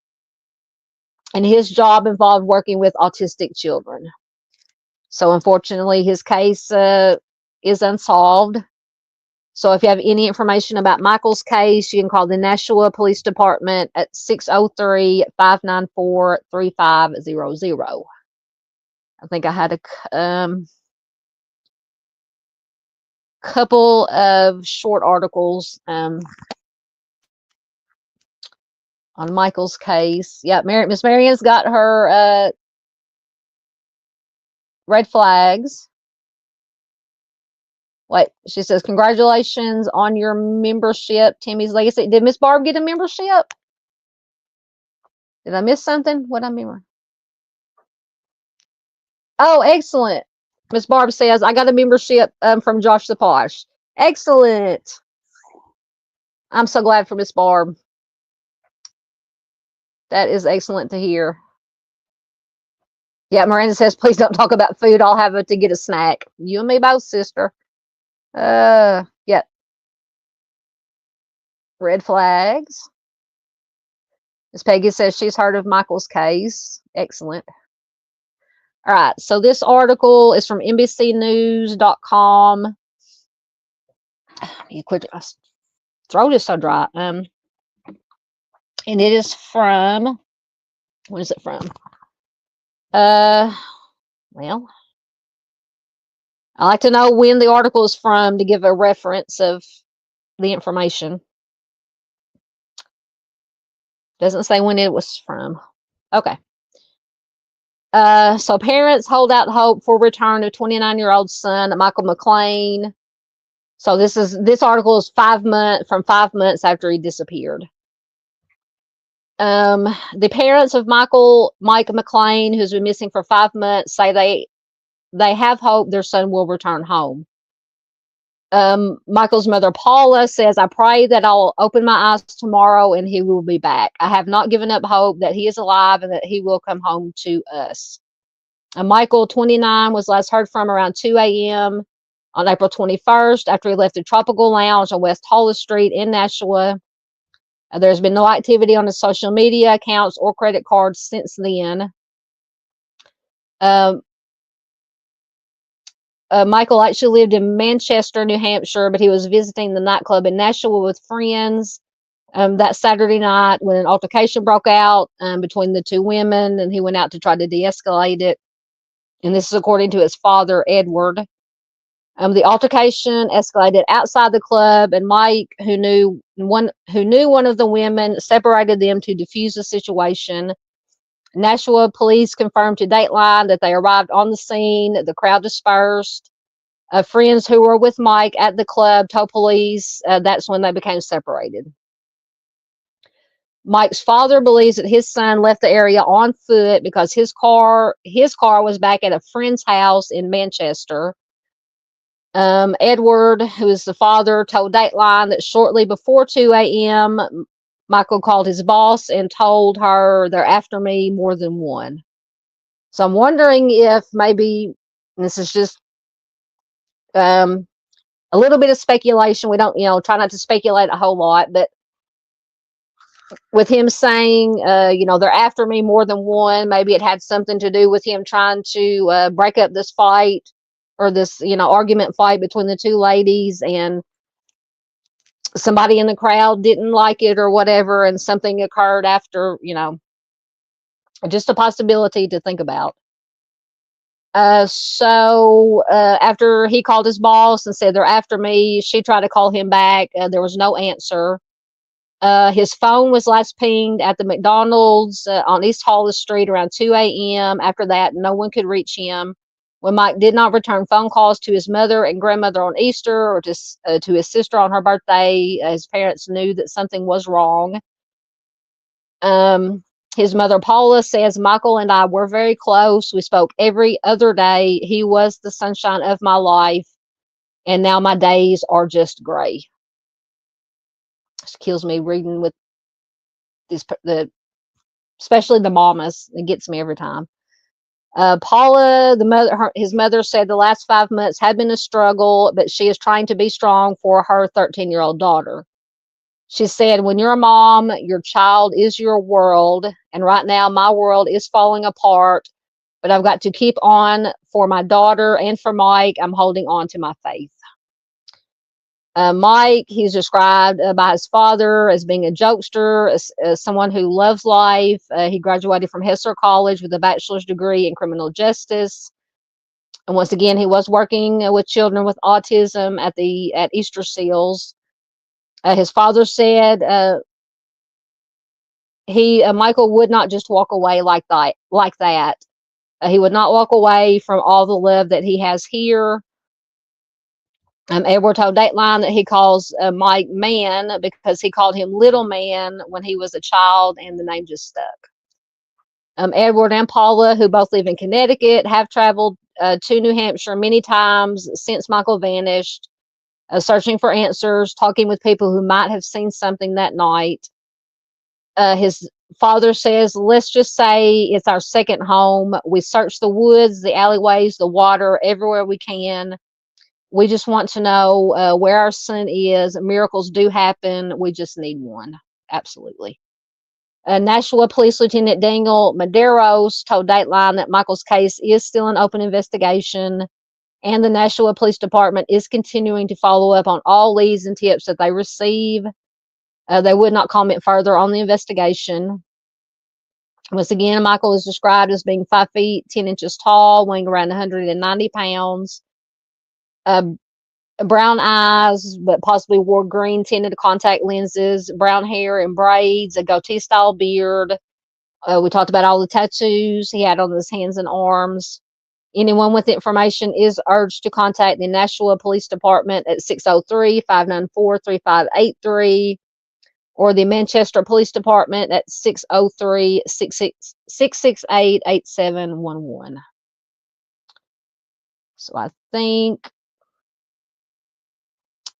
And his job involved working with autistic children. So unfortunately, his case is unsolved. So if you have any information about Michael's case, you can call the Nashua Police Department at 603-594-3500. I think I had a couple of short articles on Michael's case. Yeah, Miss Marian's got her red flags. Wait, she says, "Congratulations on your membership, Timmy's Legacy." Did Miss Barb get a membership? Did I miss something? What I remember? Oh, excellent. Miss Barb says, "I got a membership from Josh the Posh." Excellent. I'm so glad for Miss Barb. That is excellent to hear. Yeah, Miranda says, "Please don't talk about food. I'll have it to get a snack." You and me both, sister. Yeah. Red flags. Miss Peggy says she's heard of Michael's case. Excellent. All right. So this article is from NBCnews.com. You quit. My throat is so dry. And it is from. What is it from? Well, I like to know when the article is from to give a reference of the information. Doesn't say when it was from. Okay. So parents hold out hope for return of 29-year-old son, Michael McClain. So this article is 5 months after he disappeared. The parents of Mike McClain, who's been missing for 5 months, say they have hope their son will return home. Michael's mother, Paula, says, I pray that I'll open my eyes tomorrow and he will be back. I have not given up hope that he is alive and that he will come home to us. Michael, 29, was last heard from around 2 a.m. on April 21st after he left the Tropical Lounge on West Hollis Street in Nashua. There's been no activity on his social media accounts or credit cards since then. Michael actually lived in Manchester, New Hampshire, but he was visiting the nightclub in Nashua with friends that Saturday night when an altercation broke out between the two women, and he went out to try to de-escalate it. And this is according to his father, Edward. The altercation escalated outside the club, and Mike, who knew one of the women, separated them to defuse the situation. Nashua police confirmed to Dateline that they arrived on the scene. The crowd dispersed. Friends who were with Mike at the club told police that's when they became separated. Mike's father believes that his son left the area on foot because his car was back at a friend's house in Manchester. Edward, who is the father, told Dateline that shortly before 2 a.m., Michael called his boss and told her, they're after me more than one. So I'm wondering if maybe this is just a little bit of speculation. We don't, try not to speculate a whole lot, but with him saying, they're after me more than one, maybe it had something to do with him trying to break up this fight or this, argument fight between the two ladies, and somebody in the crowd didn't like it or whatever, and something occurred after, just a possibility to think about. So after he called his boss and said, they're after me, she tried to call him back. There was no answer. His phone was last pinged at the McDonald's on East Hollis Street around 2 a.m. After that, no one could reach him. When Mike did not return phone calls to his mother and grandmother on Easter or to his sister on her birthday, his parents knew that something was wrong. His mother, Paula, says, Michael and I were very close. We spoke every other day. He was the sunshine of my life, and now my days are just gray. It kills me reading with especially the mamas. It gets me every time. Paula, his mother, said the last 5 months had been a struggle, but she is trying to be strong for her 13-year-old daughter. She said, when you're a mom, your child is your world. And right now, my world is falling apart, but I've got to keep on for my daughter and for Mike. I'm holding on to my faith. Mike, he's described by his father as being a jokester, as someone who loves life. He graduated from Hampshire College with a bachelor's degree in criminal justice. And once again, he was working with children with autism at Easter Seals. His father said Michael would not just walk away like that. He would not walk away from all the love that he has here. Edward told Dateline that he calls Mike Man because he called him Little Man when he was a child, and the name just stuck. Edward and Paula, who both live in Connecticut, have traveled to New Hampshire many times since Michael vanished, searching for answers, talking with people who might have seen something that night. His father says, let's just say it's our second home. We search the woods, the alleyways, the water, everywhere we can. We just want to know where our son is. Miracles do happen. We just need one. Absolutely. Nashua Police Lieutenant Daniel Medeiros told Dateline that Michael's case is still an open investigation, and the Nashua Police Department is continuing to follow up on all leads and tips that they receive. They would not comment further on the investigation. Once again, Michael is described as being 5 feet, 10 inches tall, weighing around 190 pounds. Brown eyes, but possibly wore green tinted contact lenses, brown hair and braids, a goatee style beard. We talked about all the tattoos he had on his hands and arms. Anyone with information is urged to contact the Nashua Police Department at 603-594-3583. or the Manchester Police Department at 603-668-8711. So I think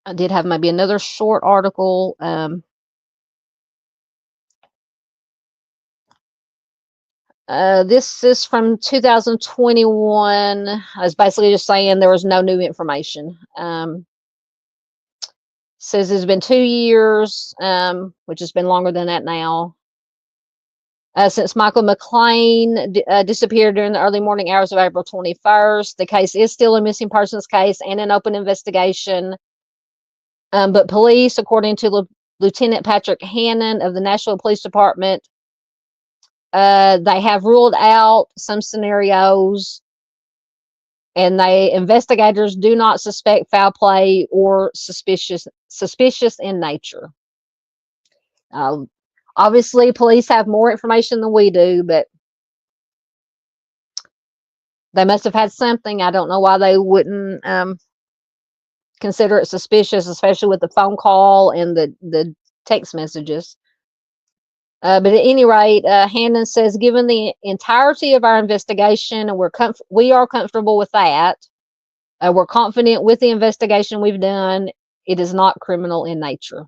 I did have maybe another short article. This is from 2021. I was basically just saying there was no new information. Says it's been 2 years, which has been longer than that now, since Michael McClain disappeared during the early morning hours of April 21st. The case is still a missing persons case and an open investigation. But police, according to Lieutenant Patrick Hannon of the Nashville Police Department, they have ruled out some scenarios, and investigators do not suspect foul play or suspicious in nature. Obviously, police have more information than we do, but they must have had something. I don't know why they wouldn't consider it suspicious, especially with the phone call and the text messages. But at any rate, Hannon says, given the entirety of our investigation, and we are comfortable with that, we're confident with the investigation we've done, it is not criminal in nature.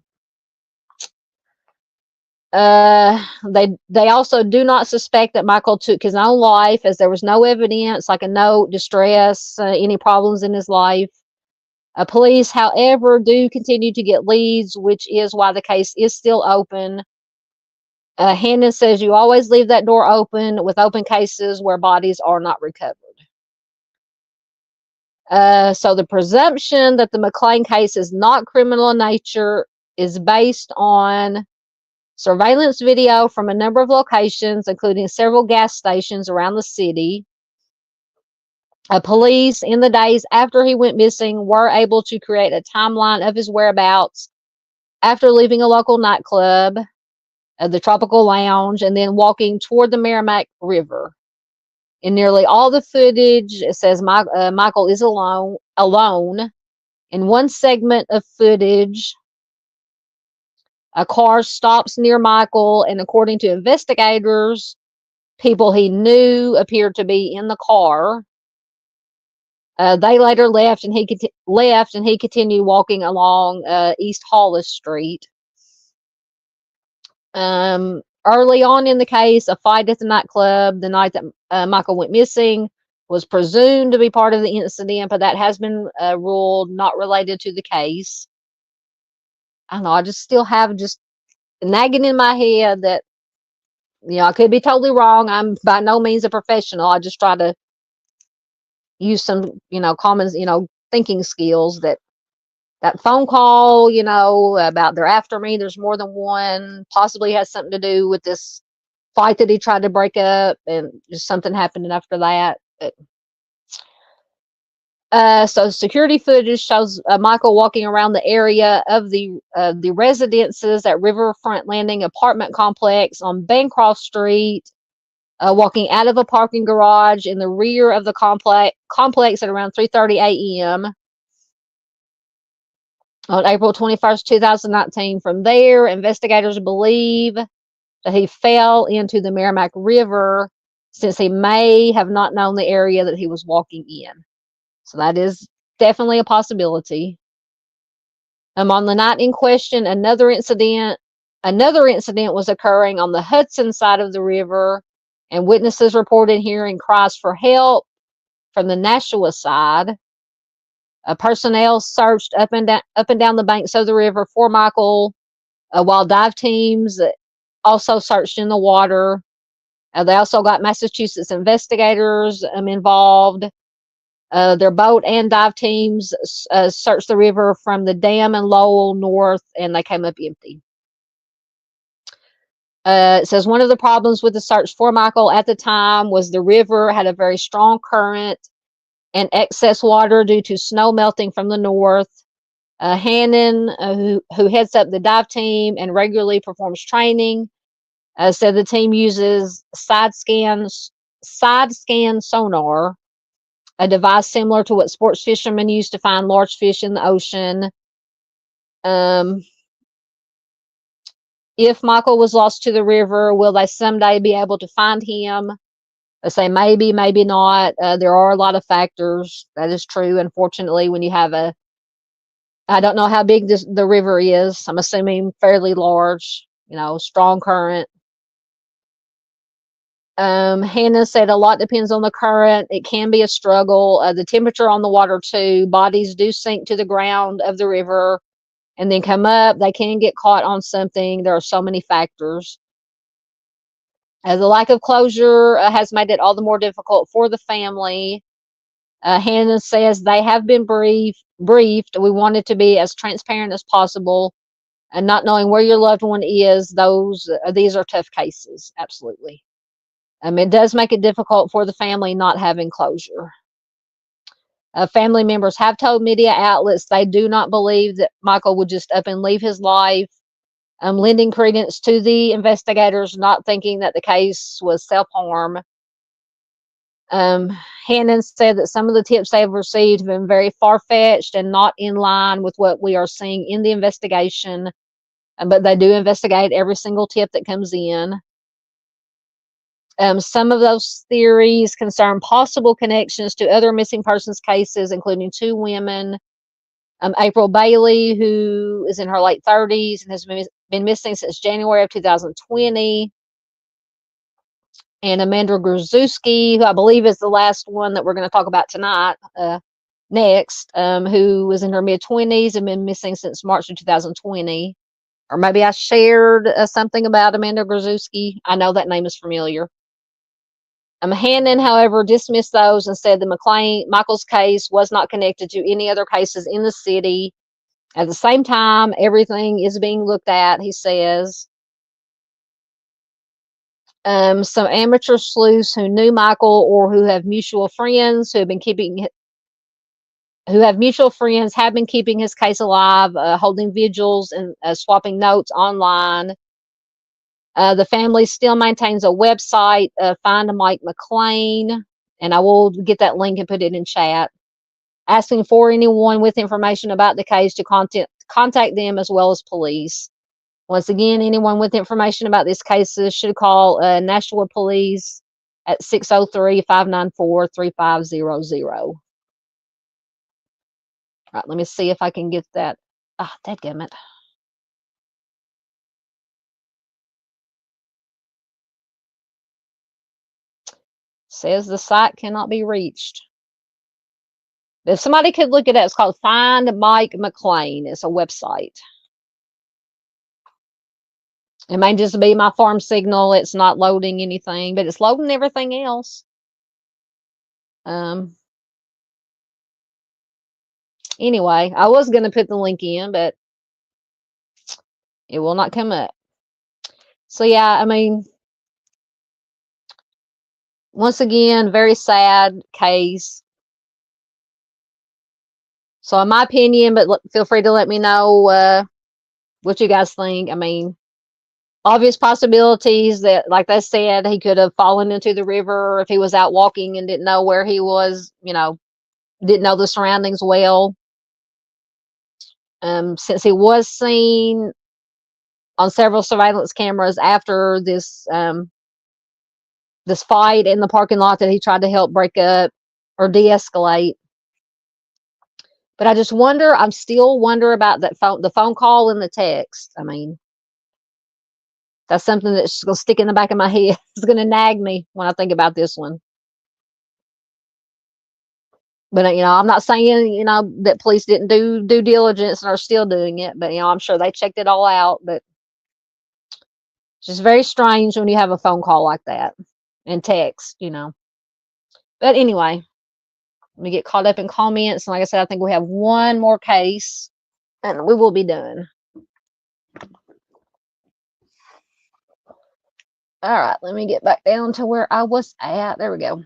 They also do not suspect that Michael took his own life, as there was no evidence, like a note, distress, any problems in his life. Police, however, do continue to get leads, which is why the case is still open. Hannon says you always leave that door open with open cases where bodies are not recovered. So the presumption that the McClain case is not criminal in nature is based on surveillance video from a number of locations, including several gas stations around the city. Police, in the days after he went missing, were able to create a timeline of his whereabouts after leaving a local nightclub, the Tropical Lounge, and then walking toward the Merrimack River. In nearly all the footage, it says Michael is alone. In one segment of footage, a car stops near Michael, and according to investigators, people he knew appeared to be in the car. They later left, and he continued walking along East Hollis Street. Early on in the case, a fight at the nightclub the night that Michael went missing was presumed to be part of the incident, but that has been ruled not related to the case. I don't know. I just still have just nagging in my head that, I could be totally wrong. I'm by no means a professional. I just try to use some, common, thinking skills. That phone call, about they're after me, there's more than one, possibly has something to do with this fight that he tried to break up, and just something happened after that. So security footage shows Michael walking around the area of the residences at Riverfront Landing apartment complex on Bancroft Street, walking out of a parking garage in the rear of the complex at around 3:30 a.m. on April 21st, 2019. From there, investigators believe that he fell into the Merrimack River, since he may have not known the area that he was walking in. So that is definitely a possibility. On the night in question, another incident was occurring on the Hudson side of the river, and witnesses reported hearing cries for help from the Nashua side. Personnel searched up and down the banks of the river for Michael, while dive teams also searched in the water. They also got Massachusetts investigators involved. Their boat and dive teams searched the river from the dam in Lowell north, and they came up empty. It says one of the problems with the search for Michael at the time was the river had a very strong current and excess water due to snow melting from the north. Hannon, who heads up the dive team and regularly performs training, said the team uses side scan sonar, a device similar to what sports fishermen use to find large fish in the ocean. if Michael was lost to the river, will they someday be able to find him? I say maybe, maybe not. There are a lot of factors. That is true. Unfortunately, when you have I don't know how big the river is. I'm assuming fairly large, strong current. Hannah said a lot depends on the current. It can be a struggle. The temperature on the water too. Bodies do sink to the ground of the river and then come up. They can get caught on something. There are so many factors. The lack of closure has made it all the more difficult for the family. Hannah says they have been briefed. We wanted to be as transparent as possible, and not knowing where your loved one is. These are tough cases. Absolutely. It does make it difficult for the family not having closure. Family members have told media outlets they do not believe that Michael would just up and leave his life, lending credence to the investigators, not thinking that the case was self-harm. Hannon said that some of the tips they have received have been very far-fetched and not in line with what we are seeing in the investigation, but they do investigate every single tip that comes in. Some of those theories concern possible connections to other missing persons cases, including 2 women. April Bailey, who is in her late 30s and has been missing since January of 2020. And Amanda Grzuski, who I believe is the last one that we're going to talk about tonight, next, who was in her mid-20s and been missing since March of 2020. Or maybe I shared something about Amanda Grzuski. I know that name is familiar. Hannon, however, dismissed those and said that Michael's case was not connected to any other cases in the city. At the same time, everything is being looked at, he says. Some amateur sleuths who knew Michael or who have mutual friends have been keeping his case alive, holding vigils and swapping notes online. The family still maintains a website, Find Mike McClain, and I will get that link and put it in chat, asking for anyone with information about the case to contact them as well as police. Once again, anyone with information about these cases should call Nashua Police at 603-594-3500. All right, let me see if I can get that. Dadgummit. Says the site cannot be reached. If somebody could look it up, it's called Find Mike McClain. It's a website. It may just be my farm signal. It's not loading anything, but it's loading everything else. Anyway, I was going to put the link in, but it will not come up. So yeah, I mean, once again, very sad case. So in my opinion, but feel free to let me know what you guys think. I mean, obvious possibilities that, like I said, he could have fallen into the river if he was out walking and didn't know where he was, didn't know the surroundings well. Since he was seen on several surveillance cameras after this this fight in the parking lot that he tried to help break up or de-escalate. But I still wonder about the phone call and the text. I mean, that's something that's going to stick in the back of my head. It's going to nag me when I think about this one. But, I'm not saying, that police didn't do due diligence and are still doing it. But, I'm sure they checked it all out. But it's just very strange when you have a phone call like that and text, But anyway, let me get caught up in comments. And like I said, I think we have one more case and we will be done. All right, let me get back down to where I was at. There we go.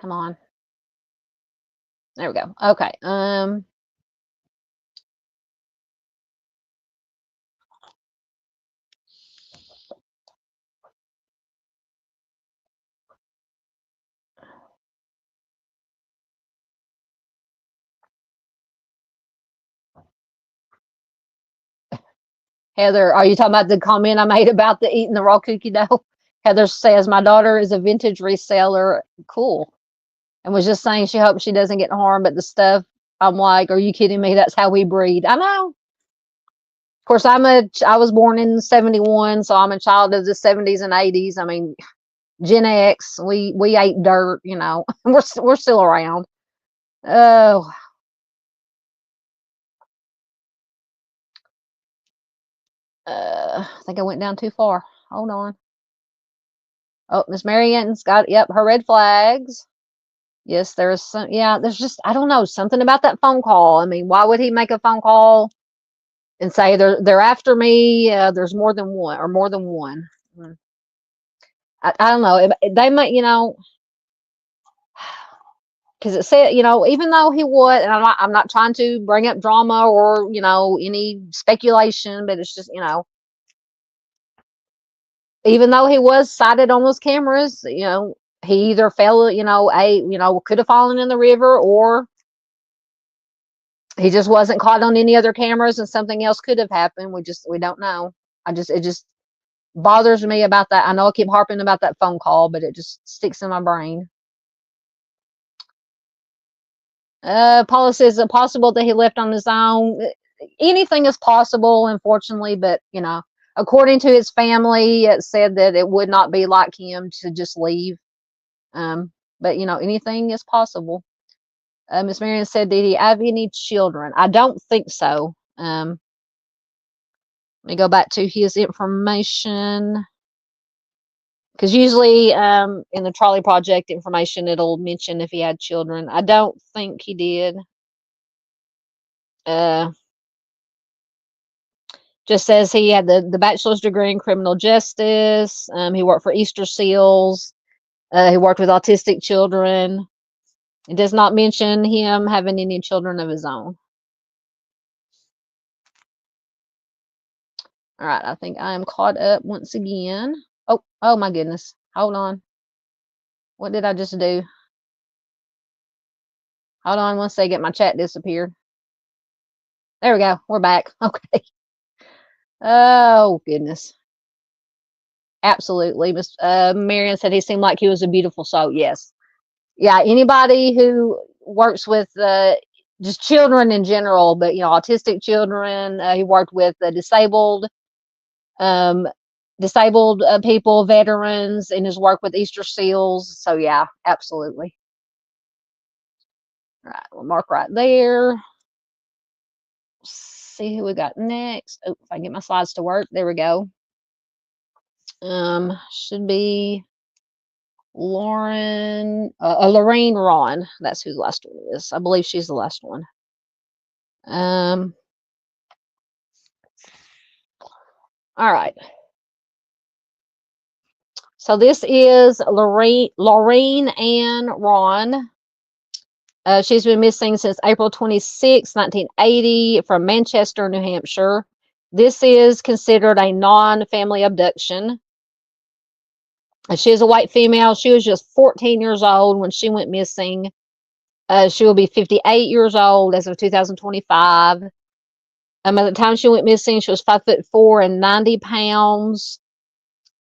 Come on. There we go. Okay. Heather, are you talking about the comment I made about the eating the raw cookie dough? Heather says, my daughter is a vintage reseller. Cool. And was just saying she hopes she doesn't get harmed, but the stuff, I'm like, are you kidding me? That's how we breed. I know. Of course, I was born in 71, so I'm a child of the 70s and 80s. I mean, Gen X, we ate dirt, you know. We're still around. Oh, I think I went down too far. Hold on. Oh, Miss Marianne's got, yep, her red flags. Yes, there's some, yeah, there's just, I don't know, something about that phone call. I mean, why would he make a phone call and say they're after me? There's more than one or more than one. Mm. I don't know. They might, you know, because it said, you know, even though he would, and I'm not trying to bring up drama or, you know, any speculation, but it's just, you know, even though he was sighted on those cameras, you know, he either fell, you know, could have fallen in the river, or he just wasn't caught on any other cameras and something else could have happened. We don't know. It just bothers me about that. I know I keep harping about that phone call, but it just sticks in my brain. Paula says, is it possible that he left on his own? Anything is possible, unfortunately, but you know, according to his family, it said that it would not be like him to just leave. But you know, anything is possible. Miss Marion said, did he have any children? I don't think so. Let me go back to his information, because usually in the Trolley Project information, it'll mention if he had children. I don't think he did. Just says he had the bachelor's degree in criminal justice. He worked for Easter Seals. He worked with autistic children. It does not mention him having any children of his own. All right, I think I am caught up once again. Oh my goodness. Hold on. What did I just do? Hold on one second. My chat disappeared. There we go. We're back. Okay. Oh goodness. Absolutely. Miss Marion said he seemed like he was a beautiful soul. Yes. Yeah. Anybody who works with just children in general, but you know, autistic children. He worked with um, disabled people, veterans, in his work with Easter Seals. So yeah, absolutely. All right, we'll mark right there. See who we got next. Oh, if I can get my slides to work, there we go. Should be Laureen Rahn. That's who the last one is. I believe she's the last one. All right. So this is Laureen Ann Rahn. She's been missing since April 26, 1980, from Manchester, New Hampshire. This is considered a non-family abduction. She is a white female. She was just 14 years old when she went missing. She will be 58 years old as of 2025. At the time she went missing, she was 5'4" and 90 pounds,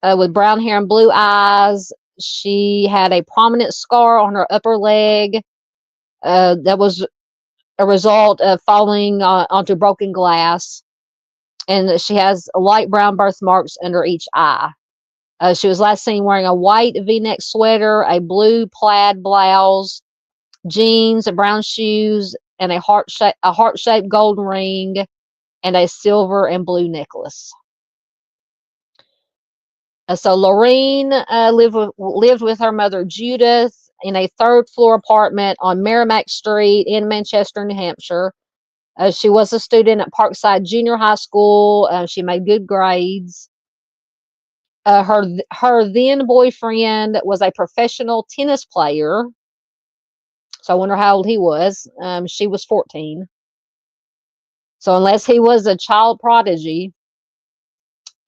with brown hair and blue eyes. She had a prominent scar on her upper leg. That was a result of falling onto broken glass. And she has light brown birthmarks under each eye. She was last seen wearing a white V-neck sweater, a blue plaid blouse, jeans, brown shoes, and a heart-shaped gold ring, and a silver and blue necklace. So Laureen lived with her mother Judith in a third-floor apartment on Merrimack Street in Manchester, New Hampshire. She was a student at Parkside Junior High School. She made good grades. Her then boyfriend was a professional tennis player. So I wonder how old he was. She was 14. So unless he was a child prodigy,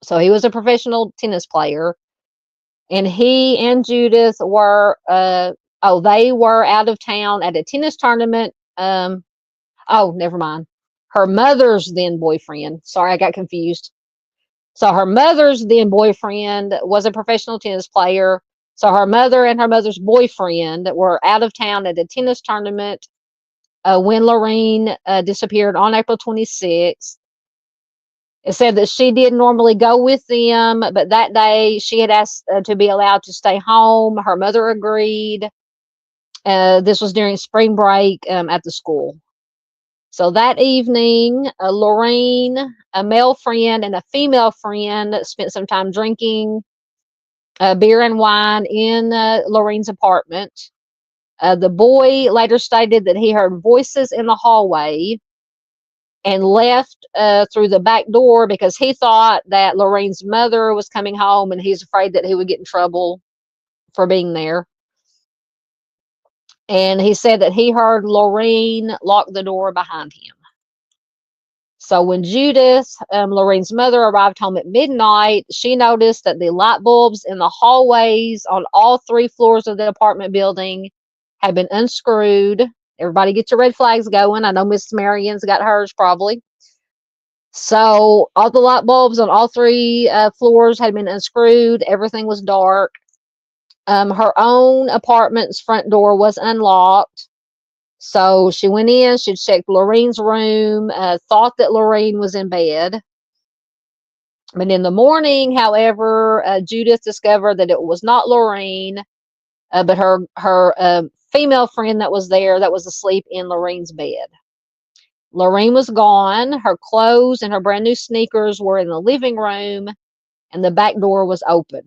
so he was a professional tennis player, and he and Judith were they were out of town at a tennis tournament. Oh, never mind. Her mother's then boyfriend. Sorry, I got confused. So her mother's then boyfriend was a professional tennis player. So her mother and her mother's boyfriend were out of town at a tennis tournament when Laureen disappeared on April 26th. It said that she did normally go with them, but that day she had asked to be allowed to stay home. Her mother agreed. This was during spring break at the school. So that evening, Laureen, a male friend, and a female friend spent some time drinking beer and wine in Laureen's apartment. The boy later stated that he heard voices in the hallway and left through the back door because he thought that Laureen's mother was coming home and he's afraid that he would get in trouble for being there. And he said that he heard Laureen lock the door behind him. So when Judith, Laureen's mother, arrived home at midnight, she noticed that the light bulbs in the hallways on all 3 floors of the apartment building had been unscrewed. Everybody get your red flags going. I know Miss Marion's got hers probably. So all the light bulbs on all 3 floors had been unscrewed. Everything was dark. Her own apartment's front door was unlocked. So she went in, she checked Laureen's room, thought that Laureen was in bed. But in the morning, however, Judith discovered that it was not Laureen, but her female friend that was there that was asleep in Laureen's bed. Laureen was gone. Her clothes and her brand new sneakers were in the living room, and the back door was open.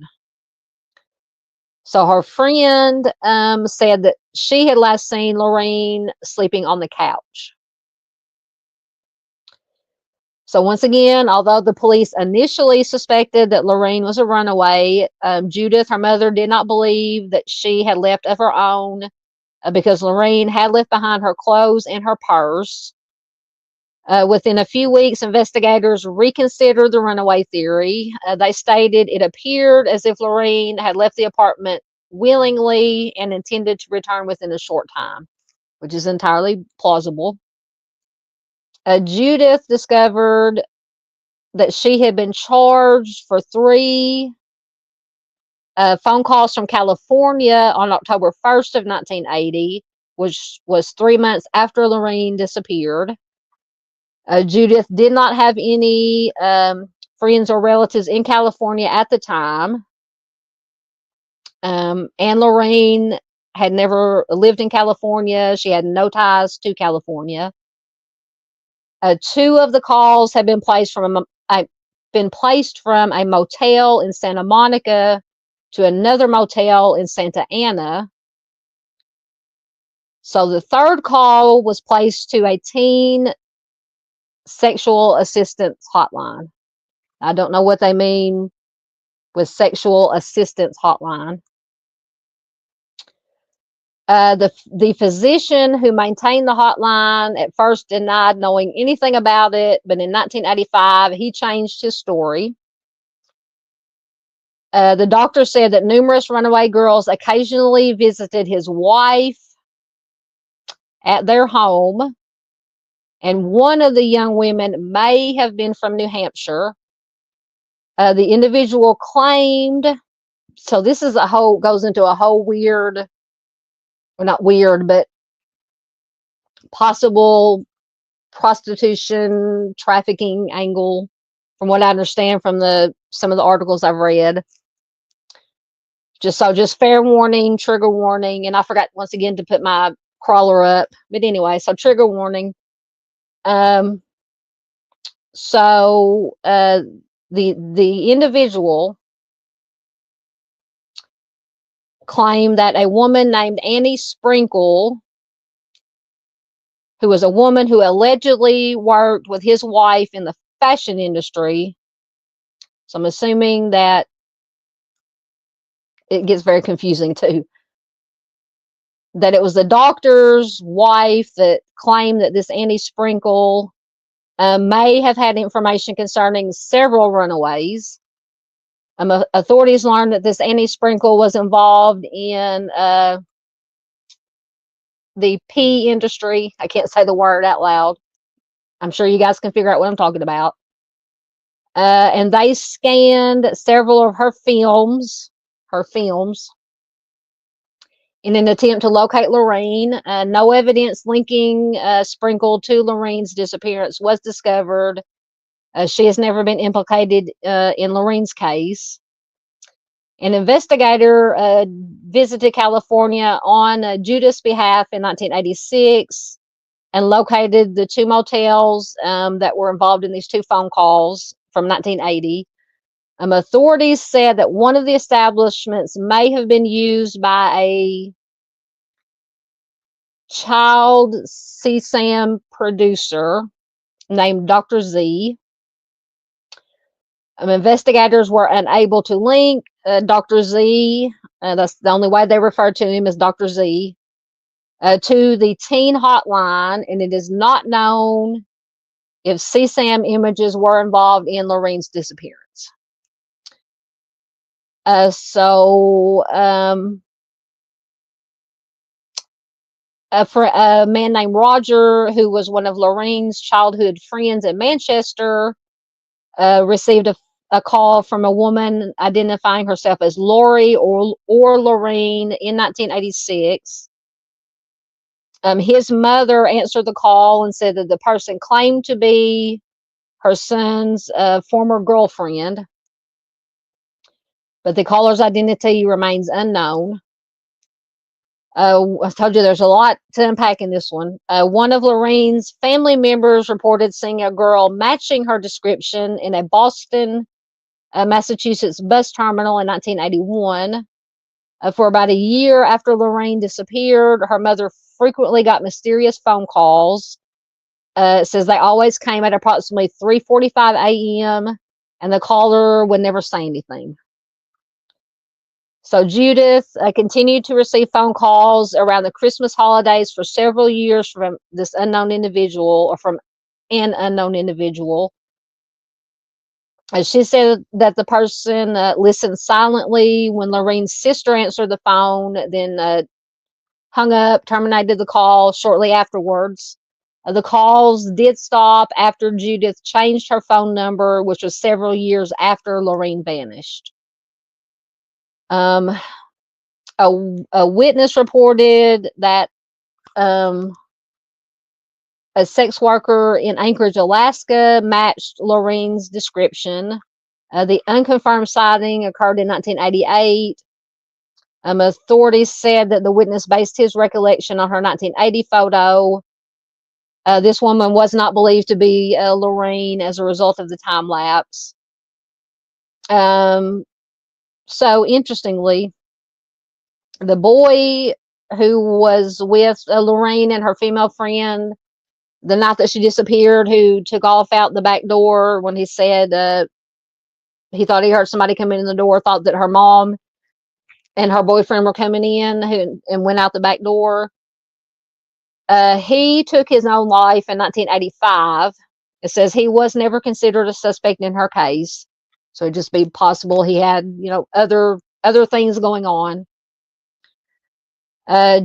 So her friend said that she had last seen Laureen sleeping on the couch. So once again, although the police initially suspected that Laureen was a runaway, Judith, her mother, did not believe that she had left of her own because Laureen had left behind her clothes and her purse. Within a few weeks, investigators reconsidered the runaway theory. They stated it appeared as if Laureen had left the apartment willingly and intended to return within a short time, which is entirely plausible. Judith discovered that she had been charged for 3 phone calls from California on October 1st of 1980, which was 3 months after Laureen disappeared. Judith did not have any friends or relatives in California at the time. And Laureen had never lived in California. She had no ties to California. 2 of the calls had been placed from a motel in Santa Monica to another motel in Santa Ana. So the 3rd call was placed to a teen sexual assistance hotline. I don't know what they mean with sexual assistance hotline. The physician who maintained the hotline at first denied knowing anything about it, but in 1985, he changed his story. The doctor said that numerous runaway girls occasionally visited his wife at their home, and one of the young women may have been from New Hampshire. The individual claimed, so this is goes into a whole weird, well, not weird, but possible prostitution, trafficking angle, from what I understand from some of the articles I've read. Just fair warning, trigger warning, and I forgot once again to put my crawler up. But anyway, so trigger warning. So the individual claimed that a woman named Annie Sprinkle, who was a woman who allegedly worked with his wife in the fashion industry. So I'm assuming that it gets very confusing too. That it was the doctor's wife that claimed that this Annie Sprinkle may have had information concerning several runaways. Authorities learned that this Annie Sprinkle was involved in the pea industry. I can't say the word out loud. I'm sure you guys can figure out what I'm talking about. And they scanned several of her films, in an attempt to locate Laureen. No evidence linking Sprinkle to Laureen's disappearance was discovered. She has never been implicated in Laureen's case. An investigator visited California on Judith's behalf in 1986 and located the 2 motels that were involved in these 2 phone calls from 1980. Authorities said that one of the establishments may have been used by a child CSAM producer named Dr. Z. Investigators were unable to link Dr. Z, that's the only way they referred to him as Dr. Z, to the teen hotline, and it is not known if CSAM images were involved in Laureen's disappearance. For a man named Roger, who was one of Laureen's childhood friends in Manchester, received a call from a woman identifying herself as Lori or Laureen in 1986. His mother answered the call and said that the person claimed to be her son's former girlfriend, but the caller's identity remains unknown. I told you there's a lot to unpack in this one. One of Laureen's family members reported seeing a girl matching her description in a Boston, Massachusetts bus terminal in 1981. For about a year after Laureen disappeared, her mother frequently got mysterious phone calls. It says they always came at approximately 3:45 a.m. and the caller would never say anything. So Judith continued to receive phone calls around the Christmas holidays for several years from this unknown individual, or from an unknown individual. She said that the person listened silently when Laureen's sister answered the phone, then hung up, terminated the call shortly afterwards. The calls did stop after Judith changed her phone number, which was several years after Laureen vanished. A witness reported that a sex worker in Anchorage, Alaska, matched Laureen's description. The unconfirmed sighting occurred in 1988. Authorities said that the witness based his recollection on her 1980 photo. This woman was not believed to be Laureen as a result of the time lapse. So interestingly, the boy who was with Laureen and her female friend the night that she disappeared, who took off out the back door when he said he thought he heard somebody coming in the door, thought that her mom and her boyfriend were coming in, and went out the back door. He took his own life in 1985. It says he was never considered a suspect in her case. So it'd just be possible he had, other things going on.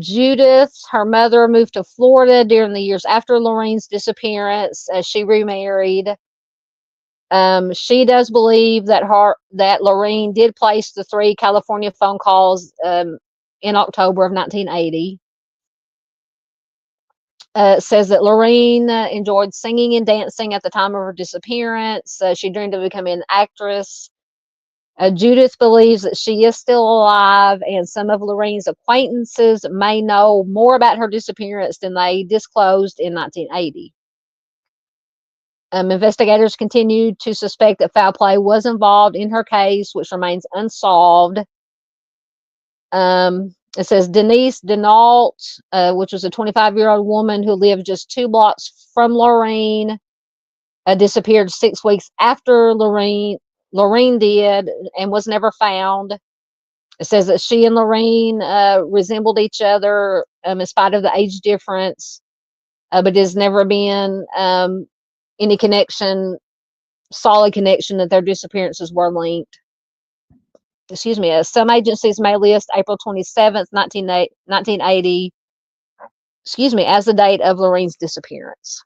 Judith, her mother, moved to Florida during the years after Laureen's disappearance. She remarried. She does believe that Laureen did place the 3 California phone calls in October of 1980. It says that Laureen enjoyed singing and dancing at the time of her disappearance. She dreamed of becoming an actress. Judith believes that she is still alive, and some of Laureen's acquaintances may know more about her disappearance than they disclosed in 1980. Investigators continue to suspect that foul play was involved in her case, which remains unsolved. It says Denise Denault, which was a 25-year-old woman who lived just 2 blocks from Laureen, disappeared 6 weeks after Laureen did and was never found. It says that she and Laureen resembled each other in spite of the age difference, but there's never been any solid connection that their disappearances were linked. Excuse me. Some agencies may list April 27th, 1980, as the date of Laureen's disappearance.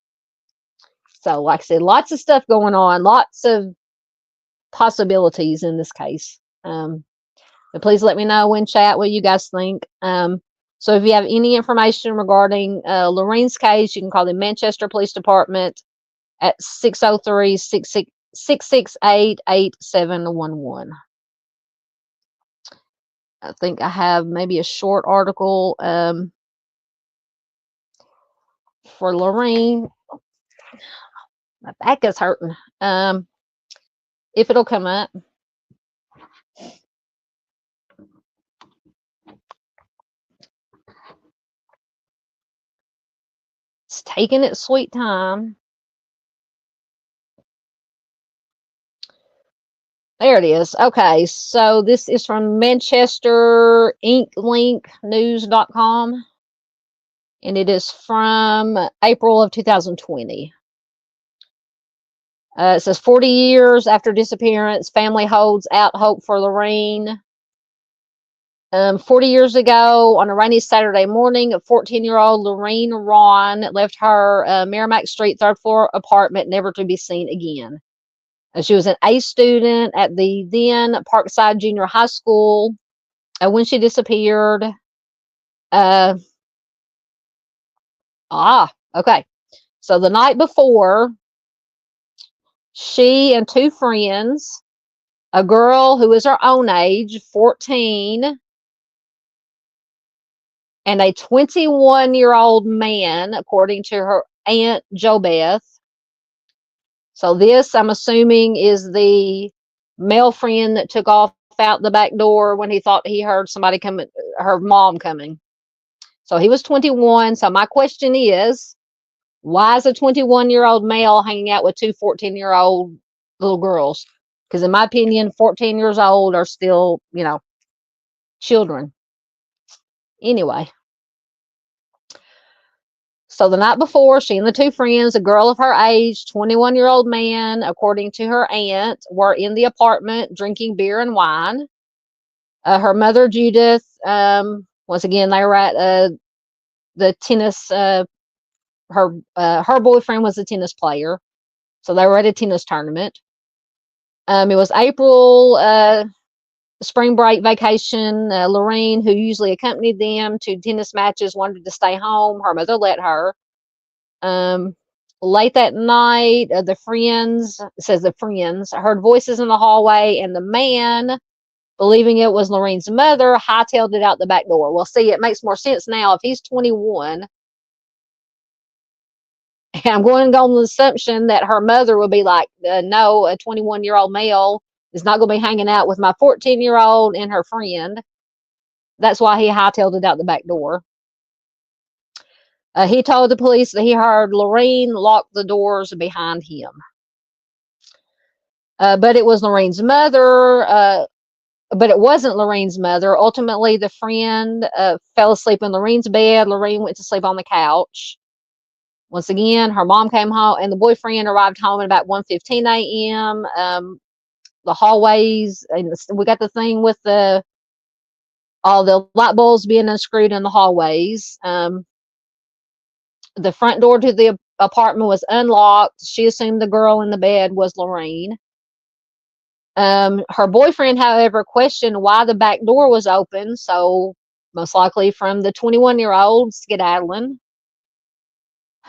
So, like I said, lots of stuff going on, lots of possibilities in this case. But please let me know in chat what you guys think. So if you have any information regarding Laureen's case, you can call the Manchester Police Department at 603-668-8711. I think I have maybe a short article for Laureen. My back is hurting. If it'll come up. It's taking its sweet time. There it is. Okay, so this is from Manchester News.com, and it is from April of 2020. It says 40 years after disappearance, family holds out hope for Laureen. 40 years ago, on a rainy Saturday morning, 14-year-old Laureen Rahn left her Merrimack Street third floor apartment, never to be seen again. She was an A student at the then Parkside Junior High School when she disappeared. Okay. So the night before, she and two friends, a girl who is her own age, 14, and a 21-year-old man, according to her aunt, JoBeth. So this, I'm assuming, is the male friend that took off out the back door when he thought he heard somebody coming, her mom coming. So he was 21. So my question is, why is a 21-year-old male hanging out with two 14-year-old little girls? Because in my opinion, 14 years old are still, children. Anyway. So the night before, she and the two friends, a girl of her age, 21-year-old man, according to her aunt, were in the apartment drinking beer and wine. Her mother, Judith, once again, they were at the tennis. Her boyfriend was a tennis player, so they were at a tennis tournament. It was April, spring break vacation. Laureen, who usually accompanied them to tennis matches, wanted to stay home. Her mother let her. Late that night, the friends heard voices in the hallway, and the man, believing it was Laureen's mother, hightailed it out the back door. Well, see, it makes more sense now. If he's 21, and I'm going to go on the assumption that her mother would be like, no, a 21-year-old male is not going to be hanging out with my 14-year-old and her friend. That's why he hightailed it out the back door. He told the police that he heard Laureen lock the doors behind him. But it was Laureen's mother. But it wasn't Laureen's mother. Ultimately, the friend fell asleep in Laureen's bed. Laureen went to sleep on the couch. Once again, her mom came home, and the boyfriend arrived home at about 1:15 a.m. The hallways, and we got the thing with all the light bulbs being unscrewed in the hallways. The front door to the apartment was unlocked. She assumed the girl in the bed was Laureen. Her boyfriend, however, questioned why the back door was open, so most likely from the 21-year-old skedaddling.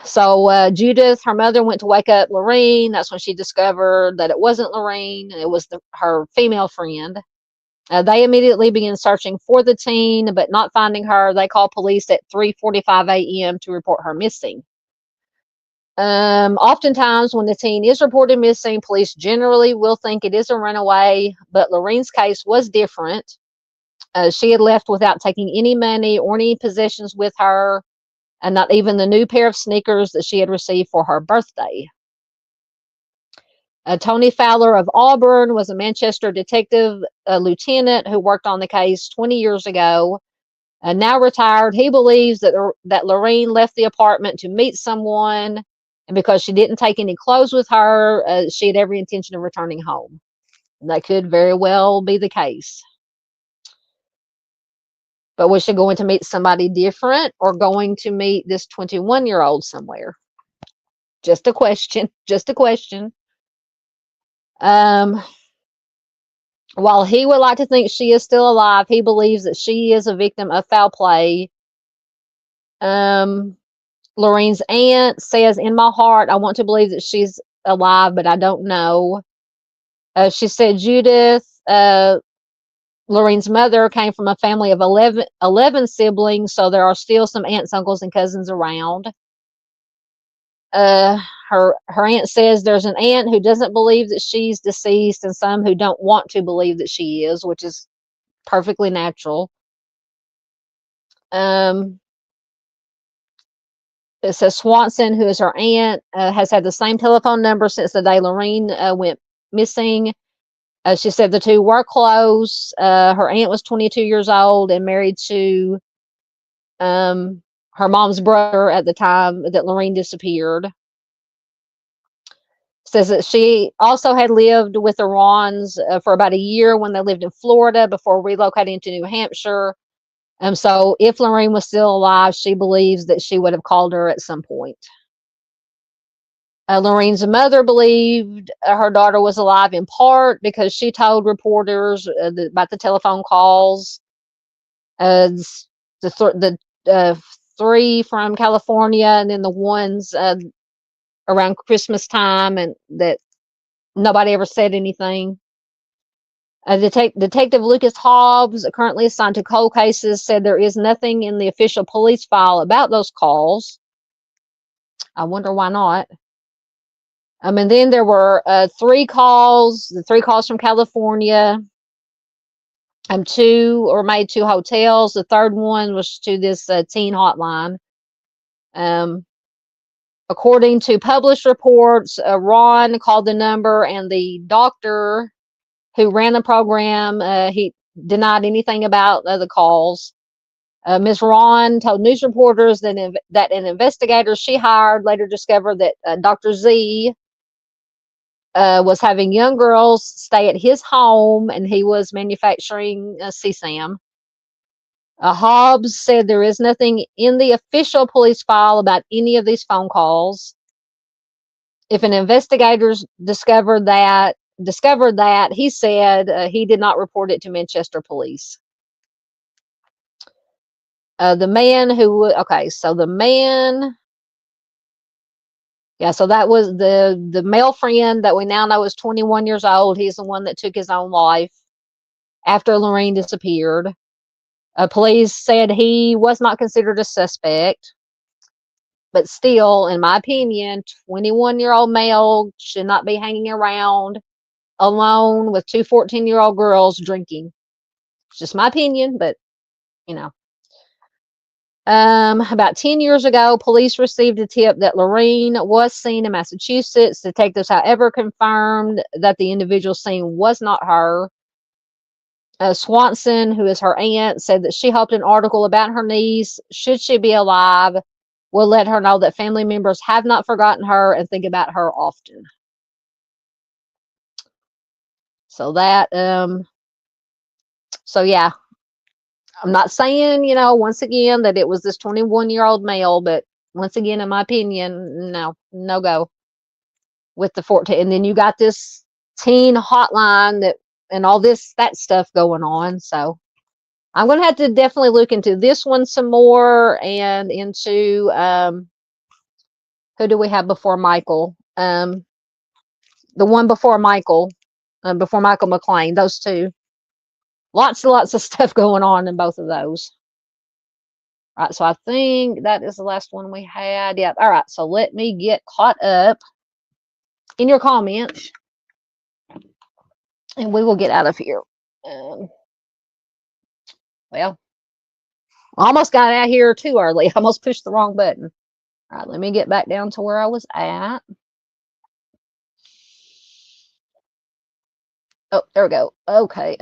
So Judith, her mother, went to wake up Laureen. That's when she discovered that it wasn't Laureen. It was her female friend. They immediately began searching for the teen, but not finding her. They called police at 3:45 a.m. to report her missing. Oftentimes, when the teen is reported missing, police generally will think it is a runaway, but Laureen's case was different. She had left without taking any money or any possessions with her, and not even the new pair of sneakers that she had received for her birthday. Tony Fowler of Auburn was a Manchester detective lieutenant who worked on the case 20 years ago. Now retired, he believes that Laureen left the apartment to meet someone, and because she didn't take any clothes with her, she had every intention of returning home. And that could very well be the case. But was she going to meet somebody different, or going to meet this 21-year-old somewhere? Just a question. Just a question. While he would like to think she is still alive, he believes that she is a victim of foul play. Laureen's aunt says, in my heart, I want to believe that she's alive, but I don't know. She said Judith, Laureen's mother, came from a family of 11 siblings, so there are still some aunts, uncles, and cousins around. Her aunt says there's an aunt who doesn't believe that she's deceased and some who don't want to believe that she is, which is perfectly natural. It says Swanson, who is her aunt, has had the same telephone number since the day Laureen went missing. She said the two were close. Her aunt was 22 years old and married to her mom's brother at the time that Laureen disappeared. Says that she also had lived with the Rahns for about a year when they lived in Florida before relocating to New Hampshire. So if Laureen was still alive, she believes that she would have called her at some point. Laureen's mother believed her daughter was alive in part because she told reporters about the telephone calls. The three from California, and then the ones around Christmas time, and that nobody ever said anything. Detective Lucas Hobbs, currently assigned to cold cases, said there is nothing in the official police file about those calls. I wonder why not. And then there were the three calls from California. Two were made to hotels. The third one was to this teen hotline. According to published reports, Ron called the number, and the doctor who ran the program, he denied anything about the calls. Ms. Rahn told news reporters that an investigator she hired later discovered that Dr. Z was having young girls stay at his home, and he was manufacturing CSAM. Hobbs said there is nothing in the official police file about any of these phone calls. If an investigator discovered that, he said he did not report it to Manchester police. The man who, okay, so the man, yeah, so that was the male friend that we now know is 21 years old. He's the one that took his own life after Laureen disappeared. Police said he was not considered a suspect, but still, in my opinion, 21-year-old male should not be hanging around alone with two 14-year-old girls drinking. It's just my opinion, but you know. About 10 years ago, police received a tip that Laureen was seen in Massachusetts. Detectives, however, confirmed that the individual seen was not her. Swanson, who is her aunt, said that she hoped an article about her niece, should she be alive, will let her know that family members have not forgotten her and think about her often. So that, so yeah, I'm not saying, once again, that it was this 21-year-old male, but once again, in my opinion, no go with the 14. And then you got this teen hotline and all that stuff going on. So I'm going to have to definitely look into this one some more, and into, who do we have before Michael? The one before Michael McClain, those two. Lots and lots of stuff going on in both of those. All right, so I think that is the last one we had. Yeah, all right, so let me get caught up in your comments, and we will get out of here. Well, almost got out here too early. I almost pushed the wrong button. All right, let me get back down to where I was at. Oh, there we go. Okay.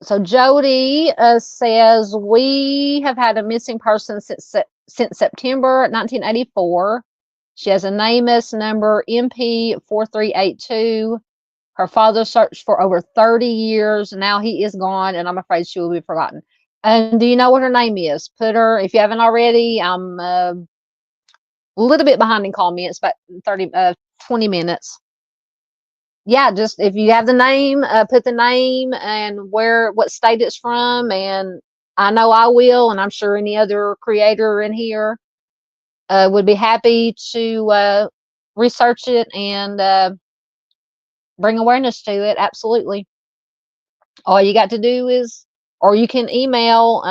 So Jody says, we have had a missing person since September 1984. She has a NamUs number MP4382. Her father searched for over 30 years. Now he is gone, and I'm afraid she will be forgotten. And do you know what her name is? Put her, if you haven't already. I'm a little bit behind in comments, about 20 minutes. Yeah, just if you have the name, put the name and what state it's from, and I know I will, and I'm sure any other creator in here would be happy to research it and bring awareness to it. Absolutely. All you got to do is, or you can email.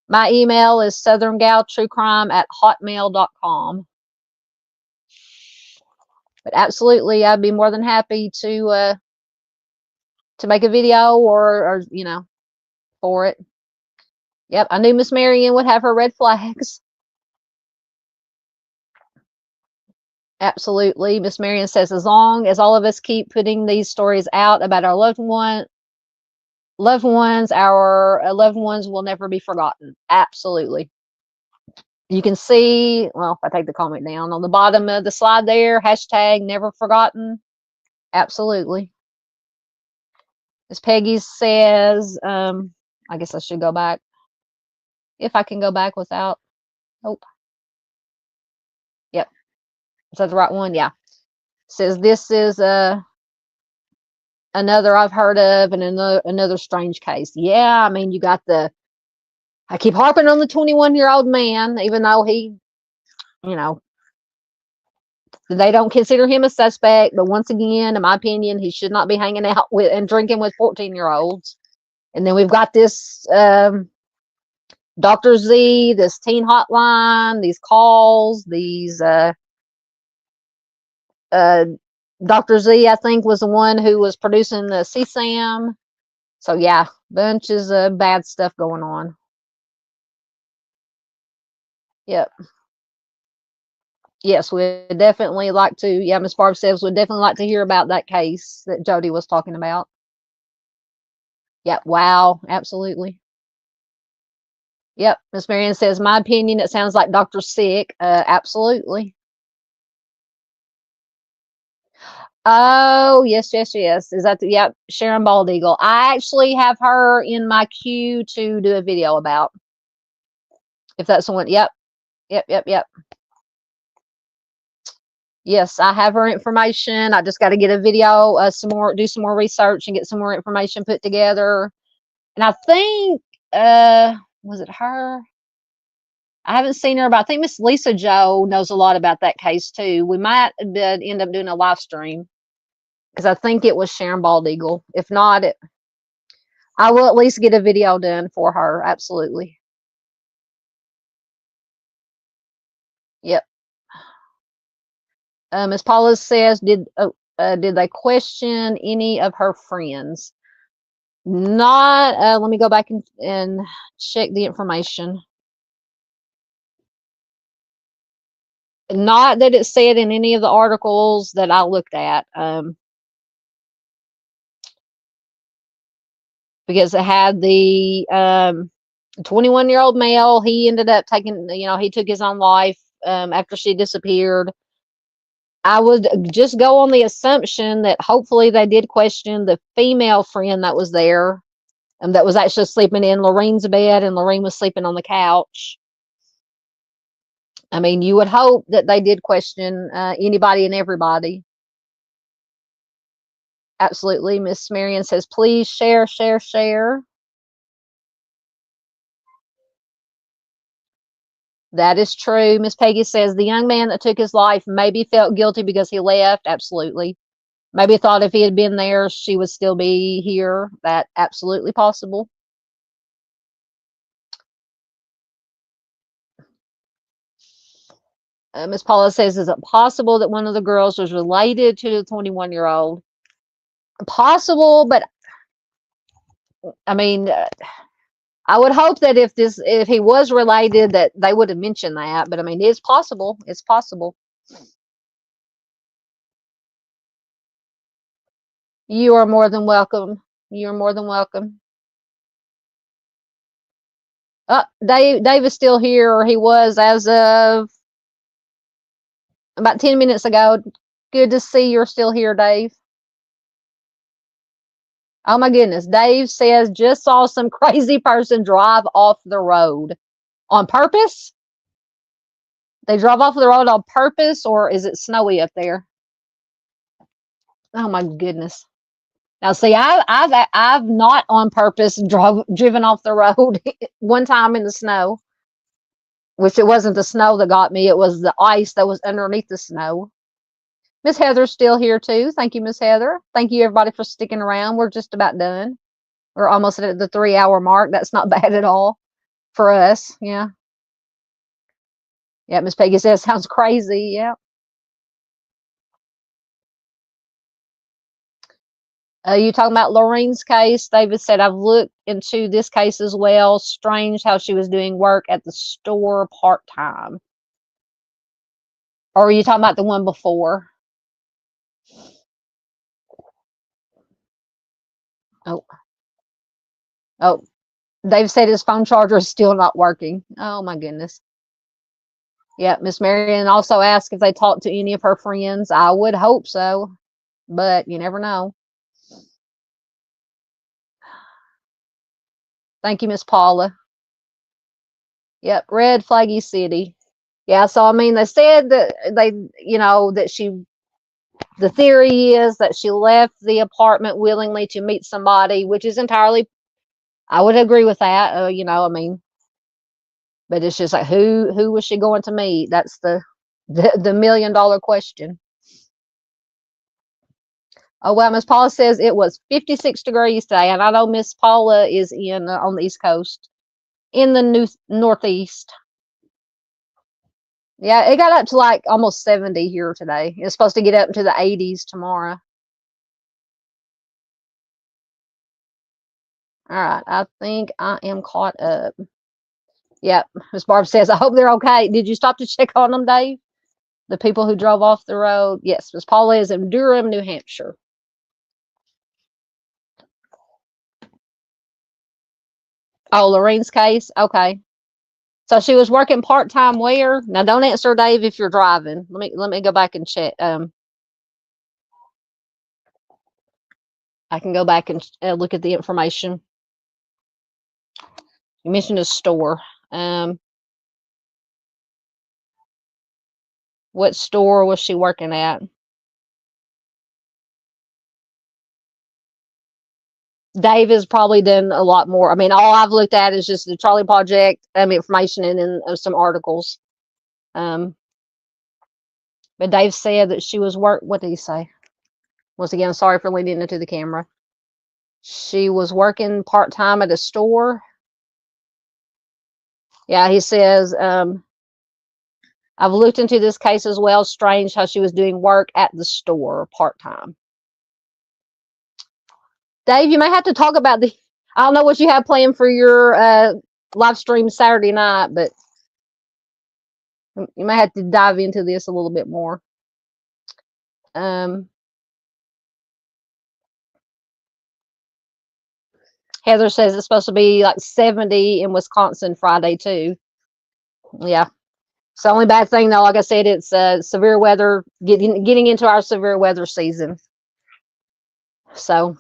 My email is southerngaltruecrime@hotmail.com. But absolutely, I'd be more than happy to make a video or for it. Yep, I knew Miss Marion would have her red flags. Absolutely. Miss Marion says, as long as all of us keep putting these stories out about our loved ones, our loved ones will never be forgotten. Absolutely. You can see, well, if I take the comment down on the bottom of the slide there, hashtag never forgotten. Absolutely. Miss Peggy says, I guess I should go back. If I can go back without, nope. Yep. Is that the right one? Yeah. Says this is another I've heard of and another strange case. Yeah, I mean, you got I keep harping on the 21-year-old man, even though he, they don't consider him a suspect. But once again, in my opinion, he should not be hanging out with and drinking with 14-year-olds. And then we've got this Dr. Z, this teen hotline, these calls, these Dr. Z, I think, was the one who was producing the CSAM. So yeah, bunches of bad stuff going on. Yep. Yes, we'd definitely like to. Yeah, Miss Barb says we'd definitely like to hear about that case that Jody was talking about. Yep. Wow. Absolutely. Yep. Miss Marion says, my opinion, it sounds like Dr. Sick. Absolutely. Oh, yes, yes, yes. Is that yep, Sharon Bald Eagle. I actually have her in my queue to do a video about. If that's the one. Yep. Yep, yep, yep. Yes, I have her information. I just got to get a video, do some more research and get some more information put together. And I think, was it her? I haven't seen her, but I think Miss Lisa Joe knows a lot about that case too. We might end up doing a live stream because I think it was Sharon Bald Eagle. If not, I will at least get a video done for her. Absolutely. Yep. Miss Paula says, did they question any of her friends? Not. Let me go back and check the information. Not that it said in any of the articles that I looked at. Because it had the 21-year-old male. He ended up taking, he took his own life after she disappeared. I would just go on the assumption that hopefully they did question the female friend that was there, that was actually sleeping in Laureen's bed, and Laureen was sleeping on the couch. I mean, you would hope that they did question anybody and everybody. Absolutely. Miss Marion says, please share, share, share. That is true. Miss Peggy says the young man that took his life maybe felt guilty because he left. Absolutely. Maybe thought if he had been there, she would still be here. That absolutely possible. Miss Paula says, is it possible that one of the girls was related to the 21-year-old? Possible, but I mean, I would hope that if he was related, that they would have mentioned that. But I mean, it's possible. It's possible. You are more than welcome. You are more than welcome. Dave is still here, or he was as of about 10 minutes ago. Good to see you're still here, Dave. Oh my goodness. Dave says, just saw some crazy person drive off the road on purpose. They drove off the road on purpose, or is it snowy up there? Oh my goodness. Now, see, I've not on purpose driven off the road one time in the snow, which it wasn't the snow that got me. It was the ice that was underneath the snow. Miss Heather's still here too. Thank you, Miss Heather. Thank you, everybody, for sticking around. We're just about done. We're almost at the 3-hour mark. That's not bad at all for us. Yeah. Yeah, Miss Peggy says, sounds crazy. Yeah. You talking about Laureen's case? David said, I've looked into this case as well. Strange how she was doing work at the store part-time. Or are you talking about the one before? Oh. Oh, Dave said his phone charger is still not working. Oh, my goodness. Yeah, Miss Marion also asked if they talked to any of her friends. I would hope so, but you never know. Thank you, Miss Paula. Yep, red flaggy city. Yeah, so I mean, they said that the theory is that she left the apartment willingly to meet somebody, which is entirely, I would agree with that. I mean, but it's just like, who was she going to meet? That's the $1 million question. Oh, well, Miss Paula says it was 56 degrees today, and I know Miss Paula is on the East Coast, in the Northeast. Yeah, it got up to like almost 70 here today. It's supposed to get up into the 80s tomorrow. All right, I think I am caught up. Yep, Miss Barb says, I hope they're okay. Did you stop to check on them, Dave? The people who drove off the road? Yes, Miss Paula is in Durham, New Hampshire. Oh, Lorraine's case? Okay. So she was working part-time where? Now don't answer, Dave, if you're driving. Let me go back and check. I can go back and look at the information. You mentioned a store. What store was she working at? Dave has probably done a lot more. I mean, all I've looked at is just the Charlie Project information and then some articles. But Dave said that she was what did he say? Once again, sorry for leaning into the camera. She was working part-time at a store. Yeah, he says, I've looked into this case as well. Strange how she was doing work at the store part-time. Dave, you may have to talk about I don't know what you have planned for your live stream Saturday night, but you may have to dive into this a little bit more. Heather says it's supposed to be like 70 in Wisconsin Friday too. Yeah. It's the only bad thing though, like I said, it's severe weather, getting into our severe weather season. So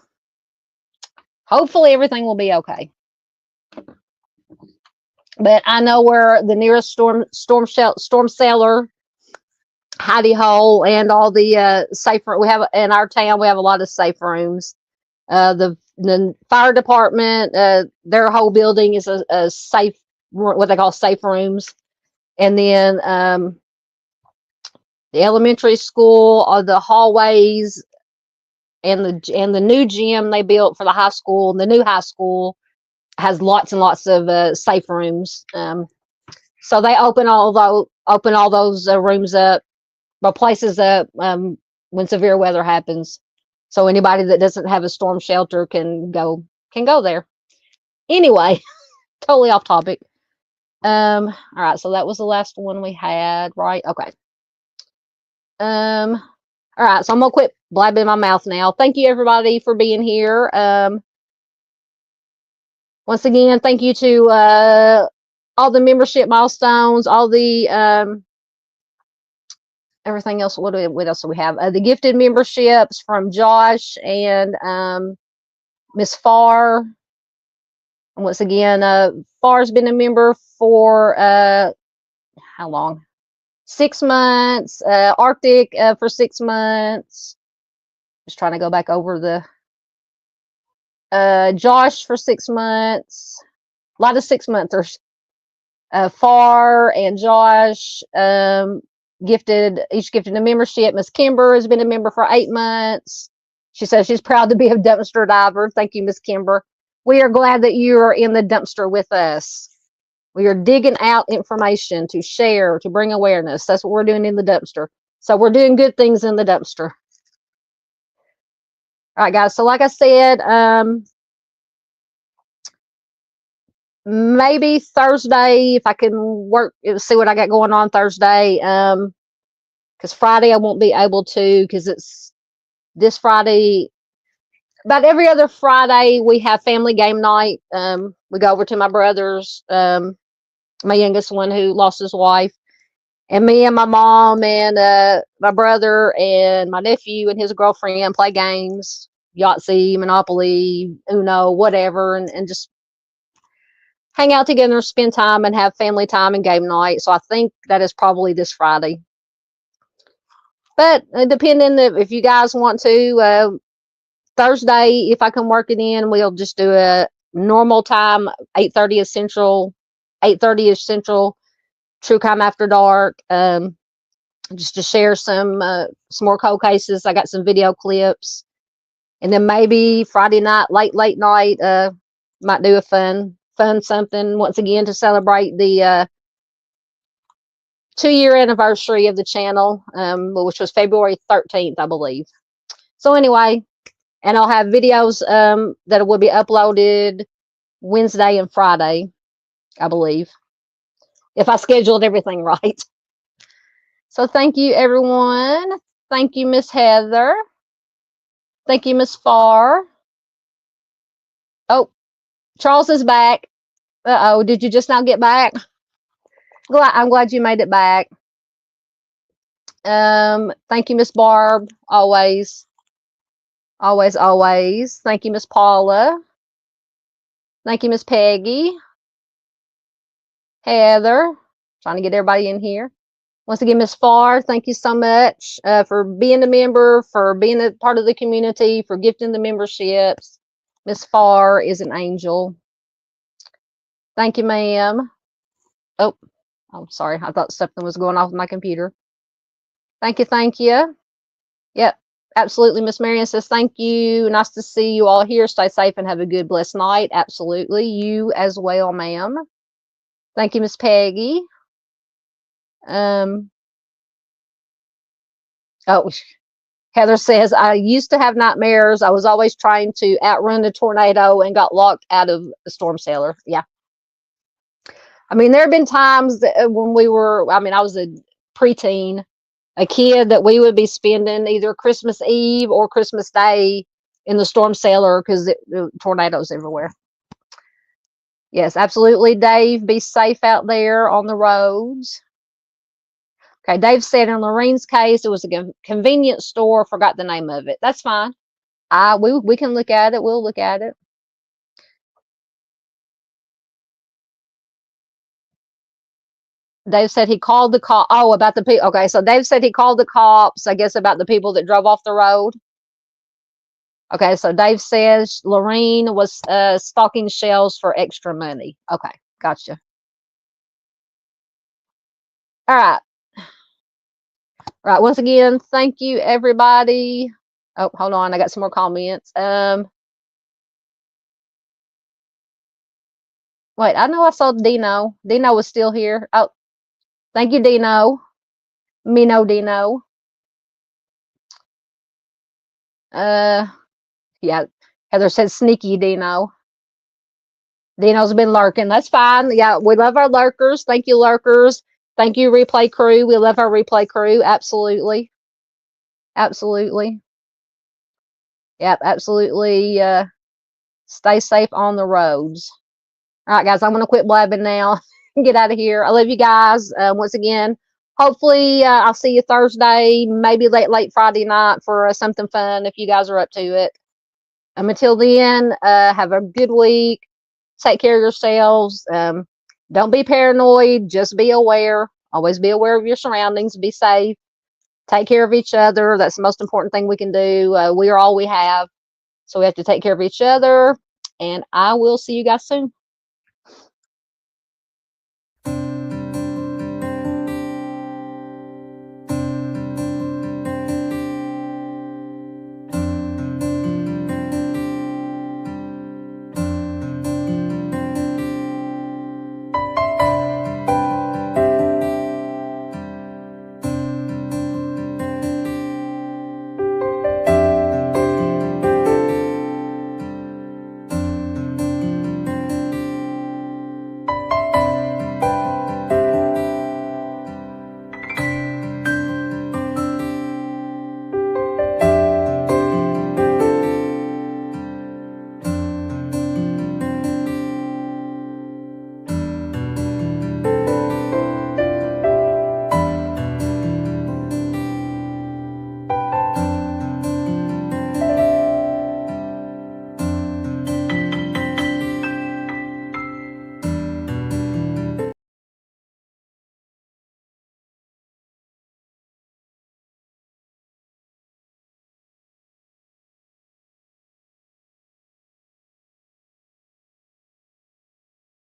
hopefully everything will be okay. But I know where the nearest storm cellar, hidey hole, and all the safe we have in our town. We have a lot of safe rooms. The fire department, their whole building is a safe, what they call safe rooms. And then the elementary school, the hallways, and the new gym they built for the high school. The new high school has lots and lots of safe rooms. So they open all those rooms up, or places up when severe weather happens. So anybody that doesn't have a storm shelter can go there. Anyway, totally off topic. All right, so that was the last one we had, right? Okay. All right, so I'm gonna quit blabbing my mouth now. Thank you everybody for being here. Once again, thank you to all the membership milestones, all the everything else. What else do we have? The gifted memberships from Josh and Miss Farr. And once again, Farr's been a member for how long? 6 months. Arctic for 6 months. Just trying to go back over the Josh for 6 months. A lot of 6-monthers. Farr and Josh each gifted a membership. Miss Kimber has been a member for 8 months. She says she's proud to be a dumpster diver. Thank you, Miss Kimber. We are glad that you are in the dumpster with us. We are digging out information to share, to bring awareness. That's what we're doing in the dumpster. So we're doing good things in the dumpster. All right, guys. So like I said, maybe Thursday, if I can work, see what I got going on Thursday. Because Friday I won't be able to, because it's this Friday. About every other Friday we have family game night. We go over to my brother's, my youngest one who lost his wife, and me and my mom and my brother and my nephew and his girlfriend play games, Yahtzee, Monopoly, Uno, whatever, and just hang out together, spend time, and have family time and game night. So I think that is probably this Friday. But depending if you guys want to, Thursday, if I can work it in, we'll just do a normal time, 8:30 Central, 8:30ish Central, True Crime After Dark. Just to share some more cold cases. I got some video clips, and then maybe Friday night, late night, might do a fun something once again to celebrate the 2-year anniversary of the channel, which was February 13th, I believe. So anyway, and I'll have videos that will be uploaded Wednesday and Friday, I believe, if I scheduled everything right. So thank you, everyone. Thank you, Miss Heather. Thank you, Miss Farr. Oh, Charles is back. Uh-oh, did you just now get back? I'm glad you made it back. Thank you, Miss Barb. Always. Thank you, Miss Paula. Thank you, Miss Peggy. Heather. Trying to get everybody in here. Once again, Miss Farr, thank you so much for being a member, for being a part of the community, for gifting the memberships. Miss Farr is an angel. Thank you, ma'am. Oh, I'm sorry. I thought something was going off with my computer. Thank you. Yep, absolutely. Miss Marion says thank you. Nice to see you all here. Stay safe and have a good, blessed night. Absolutely. You as well, ma'am. Thank you, Miss Peggy. Oh, Heather says, I used to have nightmares. I was always trying to outrun the tornado and got locked out of a storm cellar. Yeah. I mean, there have been times that when I was a preteen, a kid, that we would be spending either Christmas Eve or Christmas Day in the storm cellar because the tornadoes everywhere. Yes, absolutely, Dave. Be safe out there on the roads. Okay, Dave said in Laureen's case, it was a convenience store. Forgot the name of it. That's fine. We can look at it. We'll look at it. Dave said he called the cop. Oh, about the people. Okay, so Dave said he called the cops, I guess, about the people that drove off the road. Okay, so Dave says Laureen was stocking shelves for extra money. Okay, gotcha. All right. All right, once again, thank you, everybody. Oh, hold on. I got some more comments. Wait, I know I saw Dino. Dino was still here. Oh, thank you, Dino. Dino. Yeah, Heather said sneaky Dino. Dino's been lurking. That's fine. Yeah, we love our lurkers. Thank you, lurkers. Thank you, replay crew. We love our replay crew. Absolutely. Absolutely. Yep, absolutely. Stay safe on the roads. All right, guys, I'm going to quit blabbing now and get out of here. I love you guys. Once again, hopefully I'll see you Thursday, maybe late Friday night for something fun if you guys are up to it. Until then, have a good week. Take care of yourselves. Don't be paranoid. Just be aware. Always be aware of your surroundings. Be safe. Take care of each other. That's the most important thing we can do. We are all we have. So we have to take care of each other. And I will see you guys soon.